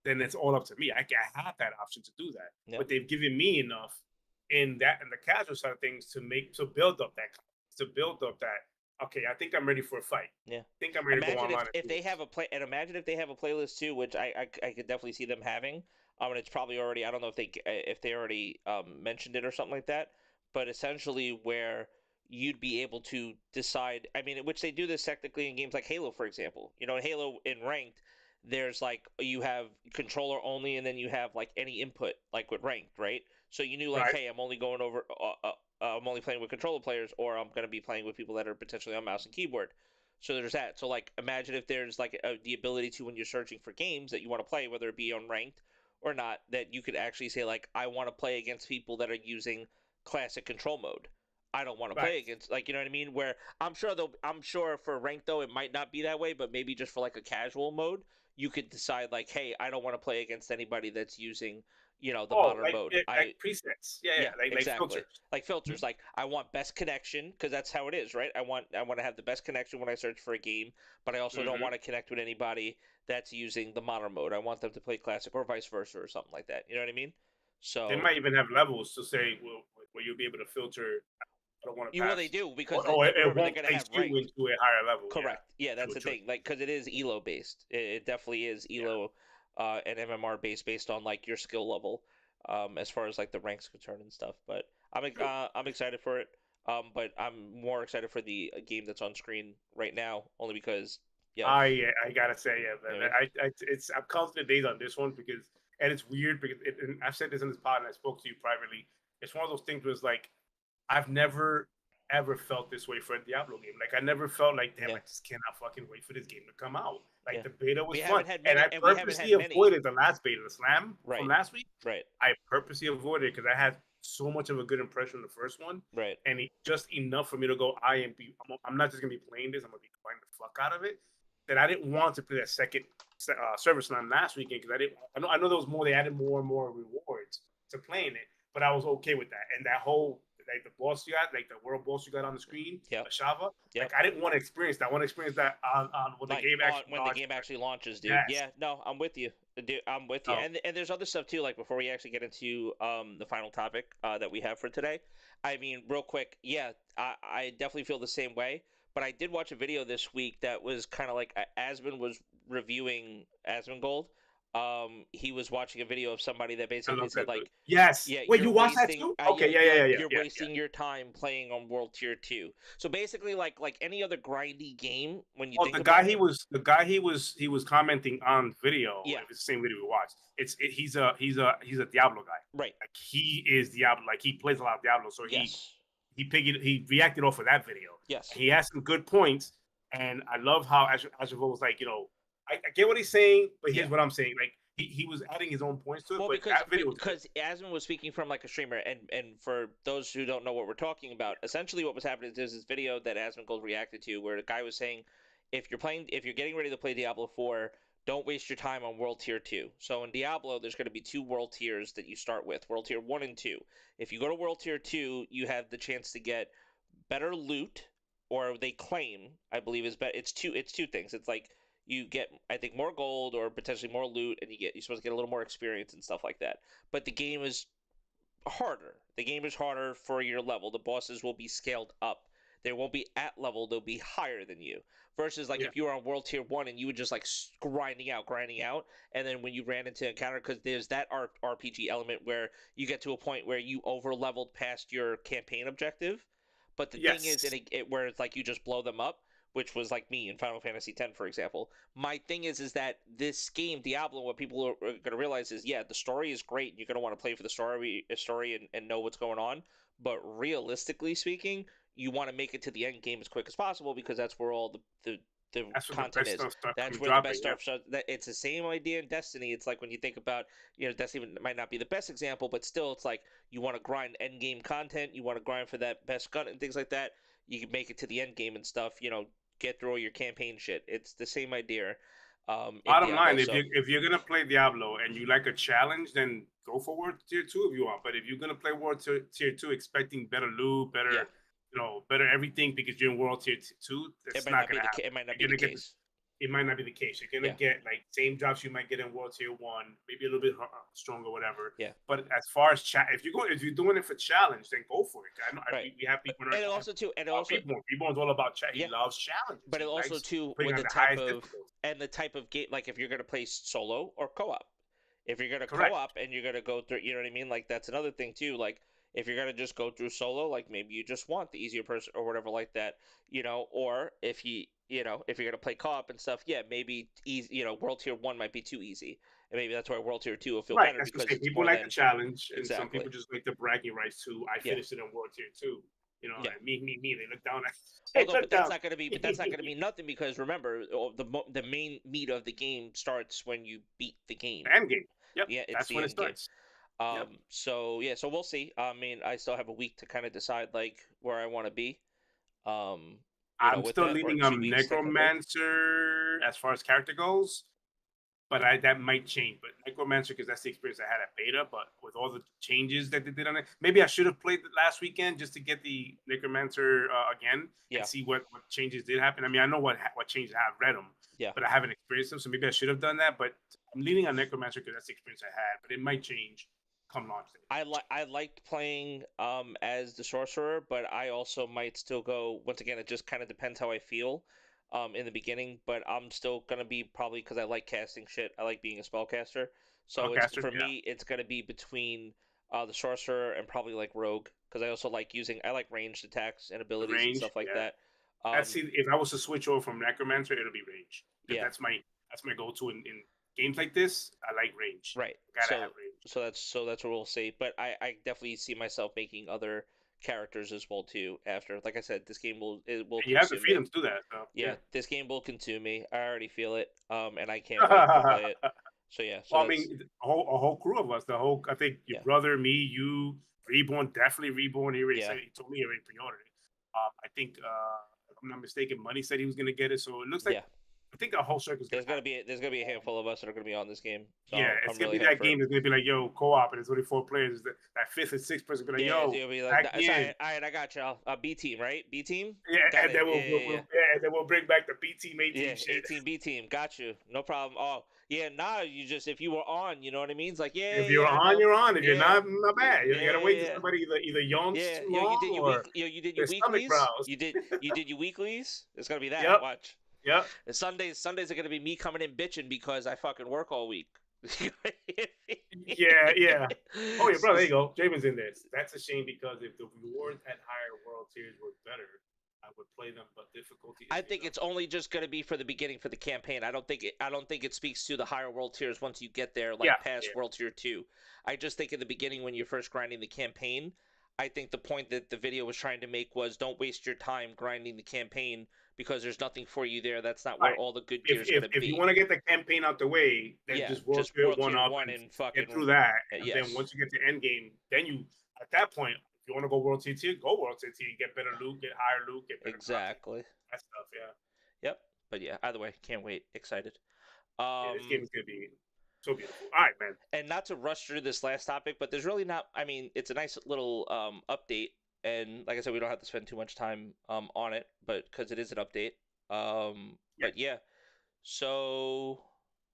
then it's all up to me. I have that option to do that. But they've given me enough in the casual side of things to build up that. Okay, I think I'm ready for a fight. Yeah, I think I'm ready to go online. If they have imagine if they have a playlist too, which I could definitely see them having. And it's probably already, I don't know if they already mentioned it or something like that, but essentially where you'd be able to decide, I mean, which they do this technically in games like Halo, for example. You know, in Halo in ranked, there's like, you have controller only, and then you have like any input, like with ranked, right? So you knew like, hey, I'm only going over, I'm only playing with controller players, or I'm going to be playing with people that are potentially on mouse and keyboard. So there's that. So like, imagine if there's like the ability to, when you're searching for games that you want to play, whether it be on ranked or not, that you could actually say like, I want to play against people that are using classic control mode. I don't want to play against, like, you know what I mean? Where I'm sure for ranked though, it might not be that way, but maybe just for like a casual mode, you could decide like, hey, I don't want to play against anybody that's using, the modern mode. Like presets. Like filters. Like filters. Like, I want best connection, because that's how it is, right? I want to have the best connection when I search for a game, but I also don't want to connect with anybody that's using the modern mode. I want them to play classic, or vice versa, or something like that. You know what I mean? So they might even have levels to say, where you'll be able to filter. I don't want to pass. Well, they do, because it won't place you into a higher level. Correct. Yeah, that's the thing. Like, because it is ELO based. It definitely is ELO and MMR based on like your skill level, as far as like the ranks concerned and stuff. But I'm excited for it. But I'm more excited for the game that's on screen right now, only because I gotta say, I'm counting the days on this one because, and it's weird because and I've said this in this pod and I spoke to you privately. It's one of those things where it's like, I've never ever felt this way for a Diablo game. Like, I never felt like, damn, I just cannot fucking wait for this game to come out. Like, the beta was fun. And I purposely avoided the last beta, the Slam from last week. Right. I purposely avoided it because I had so much of a good impression of the first one. Right. And just enough for me to go, I'm not just going to be playing this, I'm going to be playing the fuck out of it. That I didn't want to play that second server Slam last weekend because I know there was more, they added more and more rewards to playing it, but I was okay with that. And that whole, like the boss you got, like the world boss you got on the screen, Shava. Like, I didn't want to experience that. I want to experience that on when the game actually launches, dude. Yes. Yeah, no, I'm with you. Dude, I'm with you. And there's other stuff too. Like, before we actually get into the final topic that we have for today, I mean, real quick, I definitely feel the same way. But I did watch a video this week that was kind of like Asmon was reviewing Asmongold. He was watching a video of somebody that basically said like, wait, you watched that too? Okay, you're wasting your time playing on World Tier 2. So basically, like any other grindy game, when you think the guy he was commenting on video. It's the same video we watched. He's a Diablo guy, right? Like, he is Diablo. Like, he plays a lot of Diablo, so he reacted off of that video. Yes, he has some good points, and I love how Asheville was like, I get what he's saying, but here's what I'm saying. Like, he was adding his own points to it. Well, but that video because Asmon was speaking from like a streamer, and for those who don't know what we're talking about, essentially what was happening is there's this video that Asmongold reacted to where the guy was saying, if you're getting ready to play Diablo 4, don't waste your time on World Tier 2. So in Diablo, there's going to be 2 World Tiers that you start with, World Tier 1 and 2. If you go to World Tier 2, you have the chance to get better loot, or they claim, I believe, is better. It's two things. It's like, you get, I think, more gold or potentially more loot, and you're supposed to get a little more experience and stuff like that. But the game is harder. The game is harder for your level. The bosses will be scaled up. They won't be at level, they'll be higher than you. Versus like if you were on World Tier 1 and you were just like grinding out, and then when you ran into encounter, because there's that RPG element where you get to a point where you over leveled past your campaign objective. But the thing is, where it's like you just blow them up, which was like me in Final Fantasy X, for example. My thing is that this game, Diablo, what people are going to realize is, yeah, the story is great. You're going to want to play for the story and know what's going on. But realistically speaking, you want to make it to the end game as quick as possible because that's where all the content is. That's where the best stuff starts. It's the same idea in Destiny. It's like when you think about, Destiny might not be the best example, but still, it's like you want to grind end game content. You want to grind for that best gun and things like that. You can make it to the end game and stuff. Get through all your campaign shit. It's the same idea. Bottom line, if you're gonna play Diablo and you like a challenge, then go for World Tier 2 if you want. But if you're gonna play World Tier 2 expecting better loot, better better everything because you're in World Tier 2, that's not gonna happen. It might not be the case. It might not be the case. You're gonna get like same drops you might get in World Tier 1, maybe a little bit stronger, whatever. Yeah. But as far as if you're doing it for challenge, then go for it. We have people. And also Reborn's all about challenge. He loves challenges. But it also too with the type of game, like if you're gonna play solo or co-op. If you're gonna co-op and you're gonna go through, you know what I mean? Like that's another thing too. Like if you're gonna just go through solo, like maybe you just want the easier person or whatever like that, Or if if you're gonna play co-op and stuff, maybe easy. World Tier 1 might be too easy, and maybe that's why World Tier 2 will feel better because people like the challenge, and some people just like the bragging rights too. I finished it in World Tier 2. Like me. They look down at. But that's not gonna be nothing because remember, the main meat of the game starts when you beat the game. End game. Yep. Yeah, that's when it starts. So we'll see. I mean, I still have a week to kind of decide like where I want to be. I'm still leaning on Necromancer as far as character goes, but that might change. But Necromancer, because that's the experience I had at beta. But with all the changes that they did on it, maybe I should have played it last weekend just to get the Necromancer again and see what changes did happen. I mean, I know what changes I have read them, but I haven't experienced them, so maybe I should have done that. But I'm leaning on Necromancer because that's the experience I had. But it might change come launch day. I liked playing as the sorcerer, but I also might still go. Once again, it just kind of depends how I feel in the beginning. But I'm still gonna be probably because I like casting shit. I like being a spellcaster. So for me, it's gonna be between the sorcerer and probably like rogue because I also like I like ranged attacks and abilities and stuff like that. If I was to switch over from Necromancer, it'll be range. That's my go-to in games like this. I like range. Right. Gotta have range. So that's what we'll see. But I definitely see myself making other characters as well too. After, like I said, this game will. You have the freedom to do that. So. Yeah, this game will consume me. I already feel it. And I can't wait to play it. So yeah. So well, I mean, a whole crew of us. I think your brother, me, you, Reborn, definitely Reborn. He already said, he told me he already pre-ordered it. I think, if I'm not mistaken, Money said he was gonna get it. So it looks like. I think the whole circle's there's gonna be a handful of us that are gonna be on this game. So it's gonna be that game that's gonna be like, yo, co-op, and it's only 4 players. That fifth and sixth person gonna be like, yo, it'll be like, all right, I got y'all. B team, right? B team. Yeah, and then we'll bring back the B team, A team shit. A team, B team, got you, no problem. Oh yeah, you just if you were on, you know what I mean? It's like if you're on, you're on. If you're not bad. You gotta wait till somebody either yawns too long you did your weeklies. You did your weeklies. It's gonna be that. Yep. Watch. Yep. And Sundays are gonna be me coming in bitching because I fucking work all week. yeah. Oh yeah, bro. There you go. Javen's in there. That's a shame because if the rewards at higher world tiers were better, I would play them. But difficulty. I think it's only just gonna be for the beginning for the campaign. I don't think it speaks to the higher world tiers once you get there, past World Tier 2. I just think in the beginning when you're first grinding the campaign, I think the point that the video was trying to make was don't waste your time grinding the campaign because there's nothing for you there. That's not where all the good gear is going to be. If you want to get the campaign out the way, then just World Tier 1 up and get through that. And then once you get to end game, then at that point, if you want to go World Tier 2, go World Tier 2, get better loot, get higher loot, get better content. That stuff, Yep. But yeah, either way, can't wait. Excited. This game is going to be so beautiful. All right, man. And not to rush through this last topic, but there's really not. I mean, it's a nice little update, and like I said, we don't have to spend too much time on it, but because it is an update. But yeah. So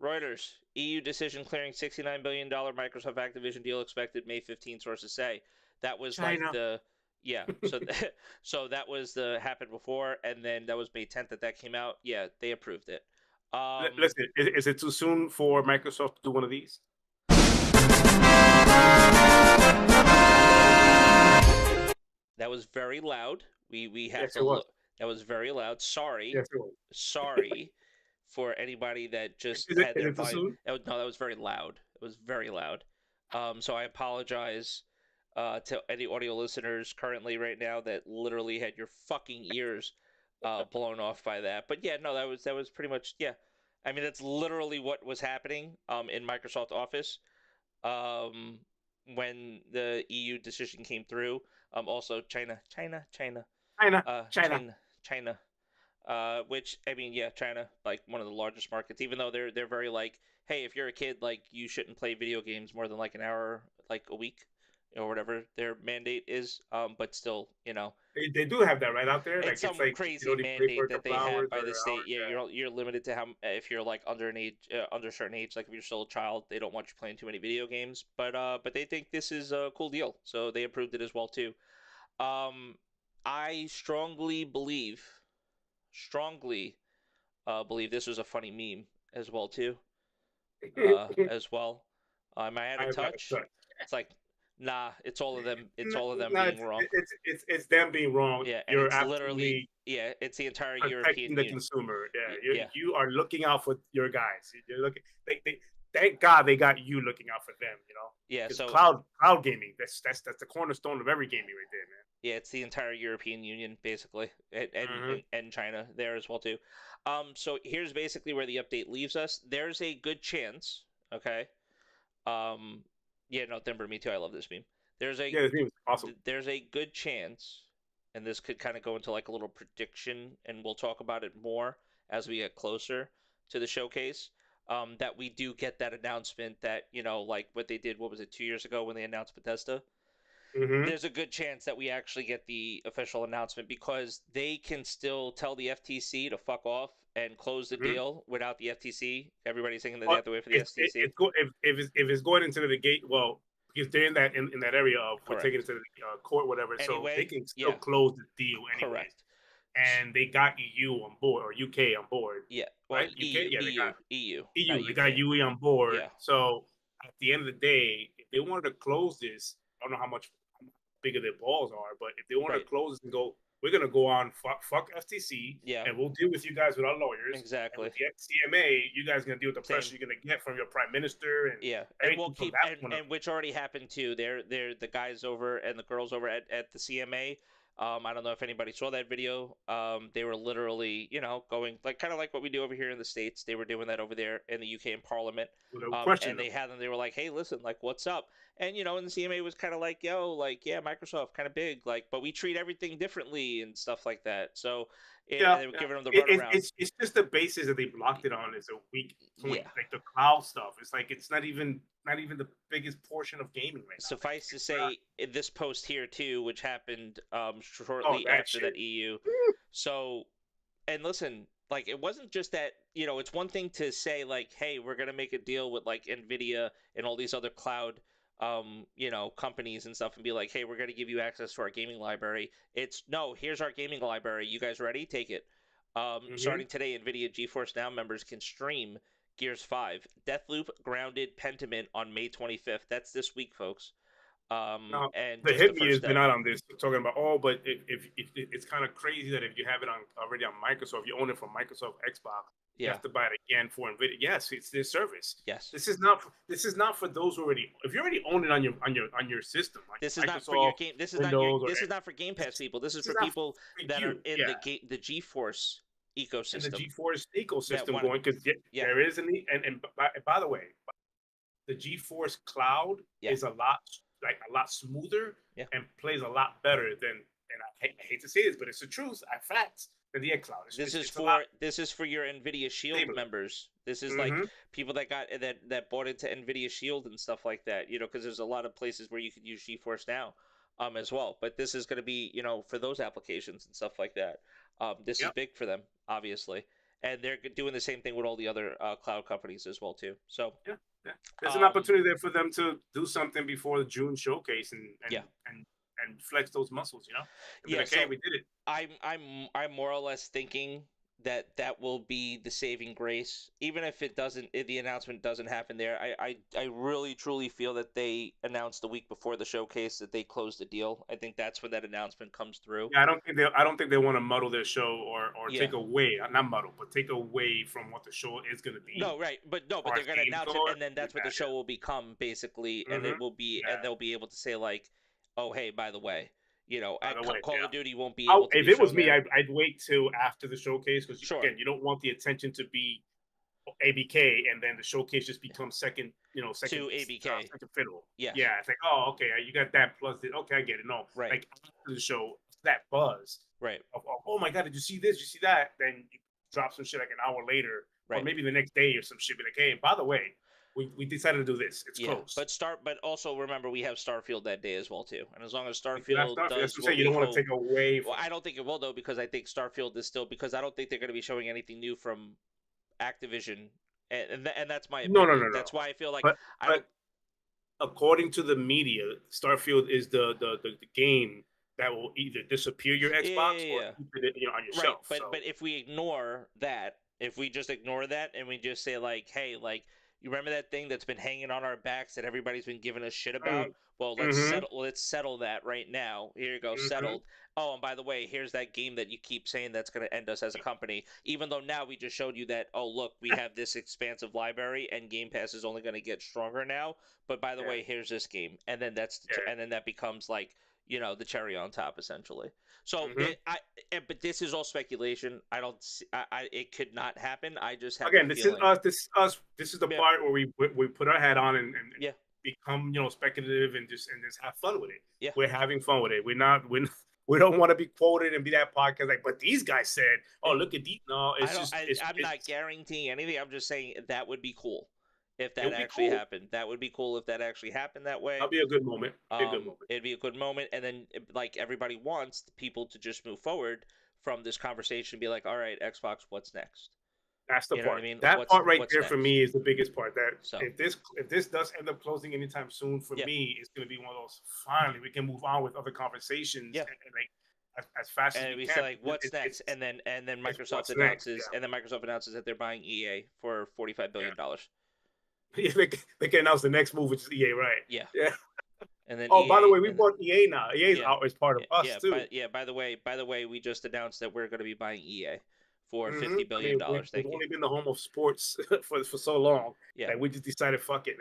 Reuters, EU decision clearing $69 billion Microsoft Activision deal expected May 15th, sources say. That was China. like the, yeah, so so that was the happened before, and then that was May 10th that came out. Yeah, they approved it. Listen, is it too soon for Microsoft to do one of these? That was very loud. We have Yes, to it was. look. That was very loud. Sorry. Yes, it was. Sorry for anybody that just Is it- had is their it too volume. soon? No, that was very loud. It was very loud. So I apologize to any audio listeners currently right now that literally had your fucking ears blown off by that. But yeah, no, that was pretty much, yeah. I mean, that's literally what was happening in Microsoft Office when the EU decision came through. Also, China. Which, I mean, yeah, China, like one of the largest markets. Even though they're very like, hey, if you're a kid, like you shouldn't play video games more than like an hour, like a week, or whatever their mandate is. But still, you know, They do have that right out there. it's some like crazy you only play for mandate a that they couple have hours by or the state. hours, Yeah, you're limited to how if you're like under an age, under a certain age. Like if you're still a child, they don't want you playing too many video games. But they think this is a cool deal, so they approved it as well too. I strongly believe this was a funny meme as well too. As well, I had a touch. It's like, nah, it's all of them. It's all of them being wrong. It's them being wrong. Yeah, and You're it's literally, absolutely yeah, it's the entire protecting European the Union. consumer. Yeah. Yeah, you are looking out for your guys. You're looking. Thank God they got you looking out for them. You know. Yeah. So cloud gaming. That's the cornerstone of every gaming right there, man. yeah, it's the entire European Union basically, and China there as well too. So here's basically where the update leaves us. There's a good chance. Okay. Yeah, no, Timber, me too. I love this meme. This meme is awesome. There's a good chance, and this could kind of go into like a little prediction, and we'll talk about it more as we get closer to the showcase. That we do get that announcement that, you know, like what they did, what was it, 2 years ago when they announced Bethesda? Mm-hmm. There's a good chance that we actually get the official announcement because they can still tell the FTC to fuck off and close the deal without the FTC. Everybody's thinking that they have to wait for the FTC. If it's going into the gate, well, because they're in that area of we're taking it to the court, whatever, Anyway, so they can still close the deal anyway. Correct. And they got EU on board or UK on board. Yeah, well, right? UK, EU. They got UE on board. Yeah. So at the end of the day, if they wanted to close this, I don't know how bigger their balls are, but if they want to close this and go, we're gonna go on fuck FTC, yeah, and we'll deal with you guys with our lawyers. Exactly. And with the CMA, you guys are gonna deal with the pressure you're gonna get from your prime minister and and we'll keep and which already happened too. They're the guys over and the girls over at the CMA. I don't know if anybody saw that video. They were literally, you know, going like kind of like what we do over here in the States. They were doing that over there in the UK in Parliament. And they had them. They were like, "Hey, listen, like, what's up?" And you know, and the CMA was kind of like, "Yo, like, yeah, Microsoft kind of big, like, but we treat everything differently and stuff like that." So they were giving them the runaround. It's just the basis that they blocked it on is a weak point. Like the cloud stuff. It's like it's not even the biggest portion of gaming right now. Suffice to say, in this post here too, which happened shortly after that EU. So, and listen, like it wasn't just that, you know, it's one thing to say like, hey, we're gonna make a deal with like Nvidia and all these other cloud you know, companies and stuff and be like, hey, we're gonna give you access to our gaming library. It's no, here's our gaming library. You guys ready? Take it. Starting today, Nvidia GeForce Now members can stream Gears 5, Deathloop, Grounded, Pentiment on May 25th. That's this week, folks. And the hit me has been out on this, talking about but if it's kind of crazy that if you have it already on Microsoft, you own it from Microsoft Xbox, you have to buy it again for Nvidia. Yes, it's their service. Yes, this is not for those who already. If you already own it on your system, like this is Microsoft, not for your game. This is Windows, not this is not for Game Pass people. This is for people that are in the GeForce ecosystem. And the GeForce ecosystem going because there is and by the way, the GeForce Cloud is a lot smoother and plays a lot better than. And I hate to say this, but it's the truth. Facts. Than the xCloud. This is for your Nvidia Shield members. This is like people that got that bought into Nvidia Shield and stuff like that. You know, because there's a lot of places where you could use GeForce Now, as well. But this is going to be, you know, for those applications and stuff like that. This is big for them, obviously. and they're doing the same thing with all the other cloud companies as well too. So yeah. There's an opportunity there for them to do something before the June showcase and flex those muscles, you know? And be like, hey, we did it. I'm more or less thinking that will be the saving grace, even if the announcement doesn't happen there. I really truly feel that they announced the week before the showcase that they closed the deal. I think that's when that announcement comes through. Yeah, I don't think they want to muddle their show or take away, not muddle, but take away from what the show is going to be. No, right, but they're going to announce it, and then that's what the show will become basically, and it will be, and they'll be able to say like, oh hey, by the way. You know, Call of Duty won't be able to. If it was me, I'd wait till after the showcase because again, you don't want the attention to be ABK and then the showcase just becomes second to ABK, second fiddle. Yeah, it's like, oh, okay, you got that plus it. Okay, I get it. No, right. Like after the show, that buzz, right? Of, oh my god, did you see this? Did you see that? Then you drop some shit like an hour later, or maybe the next day or some shit. Be like, hey, by the way. We decided to do this. It's close. But also remember we have Starfield that day as well too. And as long as Starfield does what you don't want to take away. Well, I don't think it will though because I think Starfield is still because I don't think they're going to be showing anything new from Activision, and that's my opinion. No. That's why I feel like. But according to the media, Starfield is the game that will either disappear your Xbox or keep it on your shelf. But if we ignore that, if we just ignore that and we just say like, hey, like. You remember that thing that's been hanging on our backs that everybody's been giving us shit about? Well, let's settle that right now. Here you go, settled. Oh, and by the way, here's that game that you keep saying that's going to end us as a company. Even though now we just showed you that, oh, look, we have this expansive library and Game Pass is only going to get stronger now. But by the way, here's this game. And then and then that becomes like, the cherry on top essentially. So, but this is all speculation. I don't. It could not happen. I just have. This is us. This is the part where we put our hat on and become speculative and just have fun with it. Yeah, we're having fun with it. We don't want to be quoted and be that podcast like. But these guys said, "Oh, look at these." No, I'm not guaranteeing anything. I'm just saying that would be cool. If that actually happened, that would be cool. If that actually happened that way, that'd be a good moment. It'd be a good moment, and then like everybody wants people to just move forward from this conversation and be like, "All right, Xbox, what's next?" That's the part. I mean? That part right there for me is the biggest part. That if this does end up closing anytime soon, for me, it's going to be one of those. Finally, we can move on with other conversations. Yeah. And like as fast as we can. Say like, what's next? And then Microsoft announces that they're buying EA for $45 billion. Yeah, they can announce the next move, which is EA, right? Yeah. And then by the way, we bought EA now. EA's out as part of us too. By the way, we just announced that we're going to be buying EA for $50 billion. We've only been the home of sports for so long. Yeah. That we just decided, fuck it.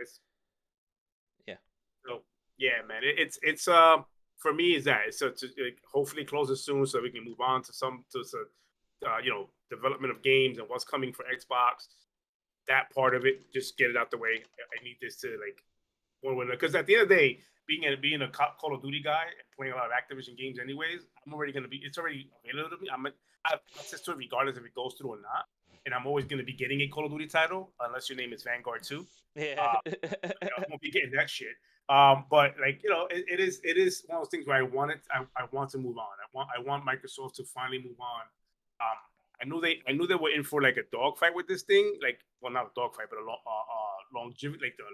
So man, it's for me is that it's to hopefully close it soon so we can move on to some development of games and what's coming for Xbox. That part of it, just get it out the way. I need this to because at the end of the day, being a Call of Duty guy and playing a lot of Activision games, anyways, it's already available to me. I have access to it regardless if it goes through or not, and I'm always going to be getting a Call of Duty title unless your name is Vanguard 2. Yeah, I won't be getting that shit. But it is one of those things where I want to move on. I want Microsoft to finally move on. I knew they were in for like a dogfight with this thing, like not a dogfight, but a longevity, like the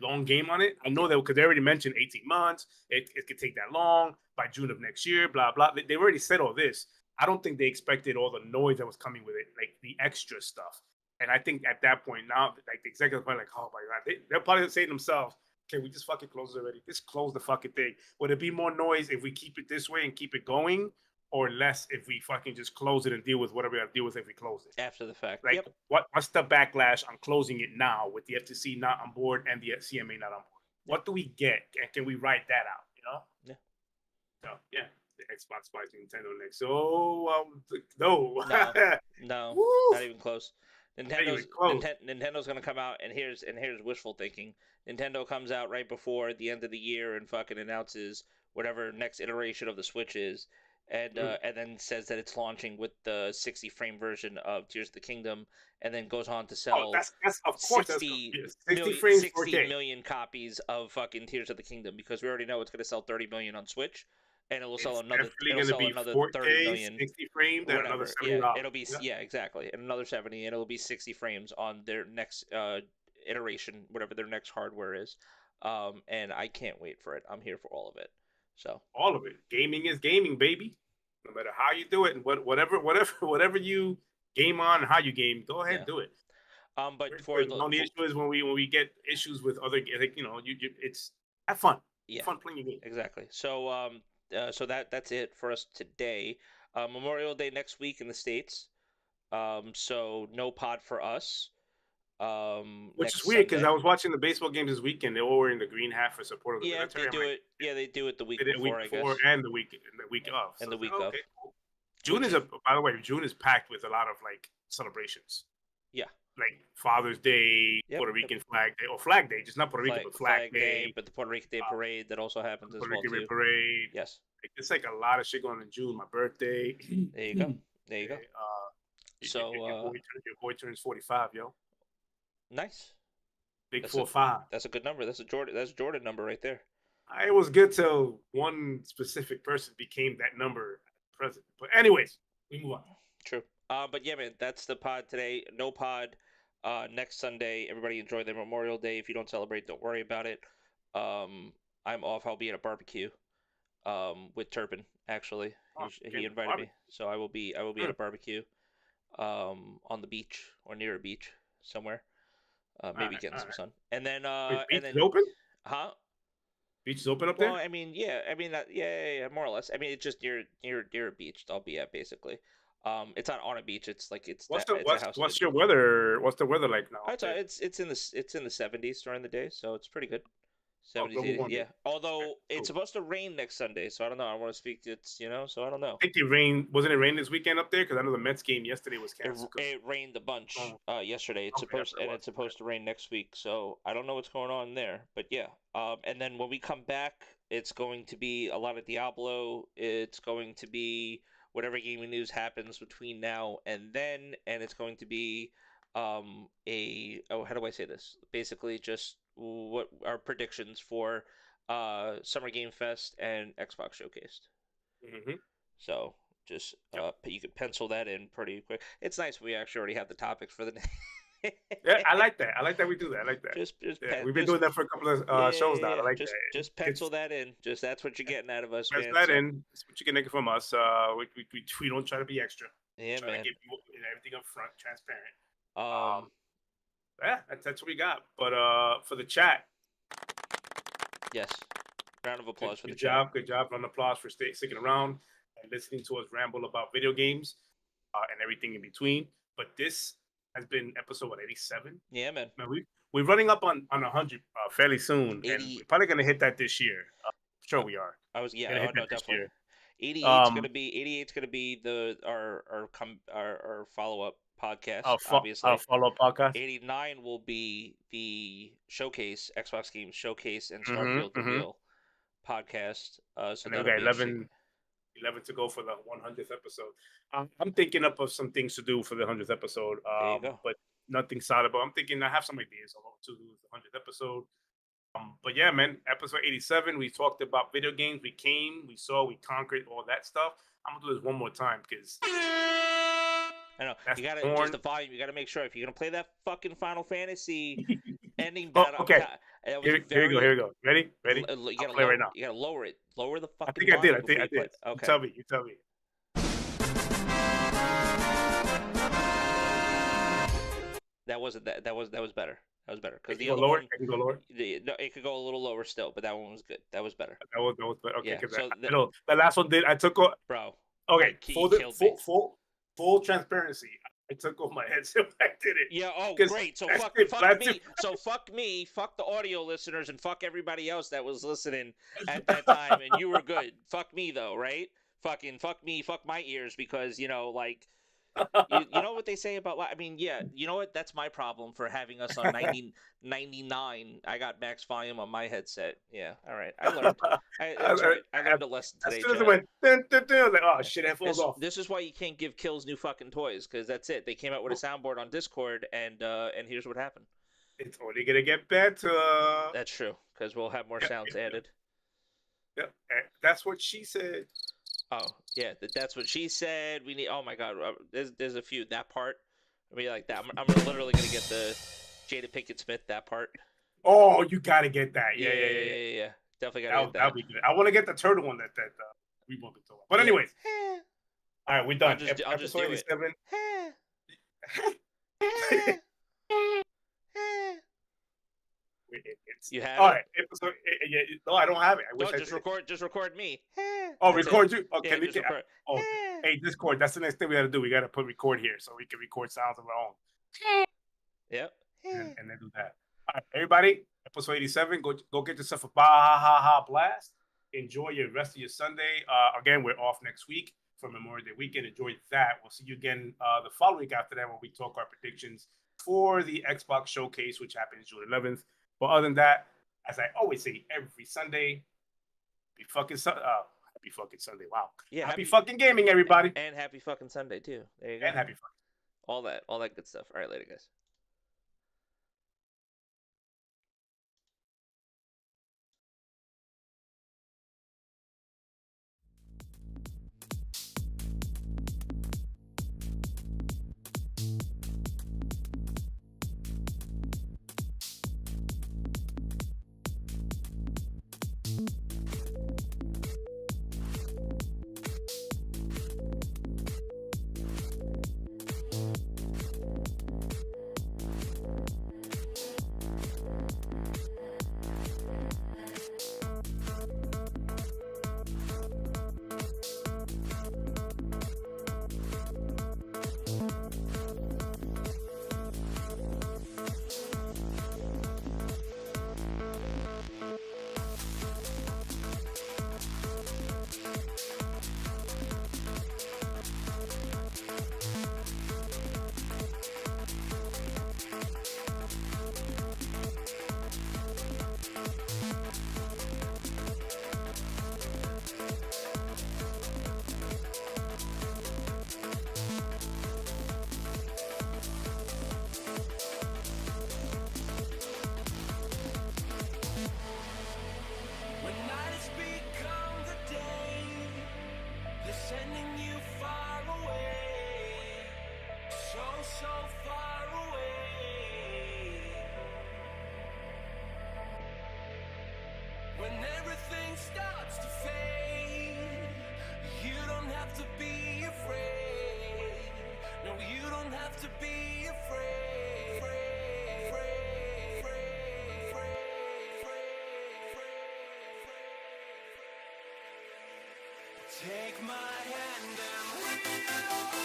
long game on it. I know that because they already mentioned 18 months. It could take that long by June of next year. Blah blah. They already said all this. I don't think they expected all the noise that was coming with it, like the extra stuff. And I think at that point now, like the executives are like, oh my god, they're probably saying to themselves, "Can we just fucking close it already? Just close the fucking thing." Would it be more noise if we keep it this way and keep it going? Or less if we fucking just close it and deal with whatever we have to deal with if we close it. After the fact. Like, what's the backlash on closing it now with the FTC not on board and the CMA not on board? What do we get? And can we write that out, Yeah. So, the Xbox buys Nintendo next. So, no. No, not even close. Nintendo's going to come out, and here's wishful thinking. Nintendo comes out right before the end of the year and fucking announces whatever next iteration of the Switch is. And then says that it's launching with the 60 frame version of Tears of the Kingdom, and then goes on to sell 60 million copies of fucking Tears of the Kingdom, because we already know it's going to sell 30 million on Switch. and it will sell It's another. definitely It'll gonna sell be another 4K, 30 million. 60 frames, and another Whatever. $70. Yeah, it'll be Yeah. exactly, and another 70, and it'll be 60 frames on their next iteration, whatever their next hardware is. And I can't wait for it. I'm here for all of it. So All of it. Gaming is gaming, baby. No matter how you do it and whatever you game on and how you game, go ahead and do it. But for the only issue is when we get issues with other, like, it's have fun. Yeah, fun playing your game. Exactly. So so that's it for us today. Memorial Day next week in the States. So no pod for us. Which Next is weird because Sunday. I was watching the baseball games this weekend. They all were in the green half for support of the military. They do it. Yeah, they do it the week They did it before, week I guess. before and the week of. And So the it's week like, of. okay, cool. June is by the way, June is packed with a lot of like celebrations. Yeah. Like Father's Day, Puerto Rican Flag Day, or Flag Day, just not Puerto Rican, but Flag Day. But the Puerto Rican Day parade that also happens as Puerto well Rican too. Parade. Yes. Like, it's like a lot of shit going on in June. My birthday. There you go. There you go. So your boy turns 45, yo. Nice. Big 4-5. That's a good number. That's a Jordan number right there. It was good till one specific person became that number president. But anyways, we move on. True. But yeah, man, that's the pod today. No pod next Sunday. Everybody enjoy their Memorial Day. If you don't celebrate, don't worry about it. I'm off. I'll be at a barbecue with Turpin, actually. He invited me. So I will be at a barbecue on the beach or near a beach somewhere. Maybe getting some sun. And then beach is open? Huh? Beach is open up there? Well, I mean, yeah, more or less. I mean, it's just near a beach. I'll be at basically. It's not on a beach. It's like what's a house. What's your weather? What's the weather like now? It's in the 70s during the day, so it's pretty good. 70s, 80s, yeah. Although it's supposed to rain next Sunday, so I don't know. I want to speak. So I don't know. I think it rained. Wasn't it rain this weekend up there? Because I know the Mets game yesterday was canceled. It rained a bunch yesterday. It's supposed to rain next week. So I don't know what's going on there, but yeah. And then when we come back, it's going to be a lot of Diablo. It's going to be whatever gaming news happens between now and then, and it's going to be how do I say this? Basically, just what our predictions for Summer Game Fest and Xbox Showcased. Mm-hmm. So just you can pencil that in pretty quick. It's nice we actually already have the topics for the day. Yeah, I like that. I like that we do that. I like that. We've been doing that for a couple of shows now. I like that. Just pencil that in. Just that's what you're getting out of us, man. That in. That's what you're getting from us. We don't try to be extra. Yeah, try man. to give you everything up front, transparent. Yeah, that's what we got. But for the chat, yes, round of applause for the chat. Good job. Round of applause for sticking around and listening to us ramble about video games and everything in between. But this has been episode 87. Yeah, man. We're running up on 100 fairly soon, and we're probably gonna hit that this year. Sure, we are. Definitely. 88's gonna be our follow up podcast. Obviously, our follow up podcast. 89 will be the showcase, Xbox Games Showcase and Starfield Reveal podcast. So and then we got 11 to go for the 100th episode. I'm thinking up of some things to do for the 100th episode, but nothing solid. But I'm thinking I have some ideas to do the 100th episode. But yeah, man, episode 87, we talked about video games. We came, we saw, we conquered all that stuff. I'm gonna do this one more time because I know you gotta just the volume. You gotta make sure if you're gonna play that fucking Final Fantasy ending battle. Okay, here we go. Ready? You gotta play right now. You gotta lower it. Lower the fucking. I think I did. Okay. You tell me. That wasn't that. That was better. That was better because the other one. I can go lower. No, it could go a little lower still, but that one was good. That was better. That was better. Okay, yeah, so the last one did. I took off. Bro. Okay, full transparency. I took off my headset. I did it. Yeah. Oh, great. So fuck me. So fuck me. Fuck the audio listeners and fuck everybody else that was listening at that time. And you were good. Fuck me though, right? Fucking fuck me. Fuck my ears because you know what they say about. I mean, yeah. You know what? That's my problem for having us on 99. I got max volume on my headset. Yeah. All right. I learned. I learned a lesson today. As soon as it went, dun, dun, dun, like, oh shit, headphones off. This is why you can't give Kills new fucking toys because that's it. They came out with a soundboard on Discord, and here's what happened. It's only gonna get better. That's true because we'll have more sounds added. Yep. That's what she said. Oh yeah, that's what she said. We need. Oh my god, there's a few that part. I mean, like that. I'm literally gonna get the Jada Pinkett Smith that part. Oh, you gotta get that. Yeah. Definitely gotta get that. That'll be good. I want to get the turtle one that we both can talk about. But anyways, all right, we're done. I'll just do it. Episode 87. You have all it? right. Episode. Yeah, no, I don't have it. I wish No, I just did. record. Just record me. Oh, That's record it. you. Oh, Yeah, can we? just record. Oh, hey, Discord. That's the next thing we got to do. We got to put record here so we can record sounds of our own. Yep. And then do that. All right, everybody. Episode 87. Go get yourself a ha blast. Enjoy your rest of your Sunday. Again, we're off next week for Memorial Day weekend. Enjoy that. We'll see you again the following week after that when we talk our predictions for the Xbox Showcase, which happens June 11th. But other than that, as I always say every Sunday, happy fucking Sunday. Wow. Yeah. Happy fucking gaming, everybody. And happy fucking Sunday too. There you go. And happy fucking. All that good stuff. All right, later, guys. When night has become the day, they're sending you far away, so far away. When everything starts to fade, you don't have to be afraid. No, you don't have to be afraid. Take my hand and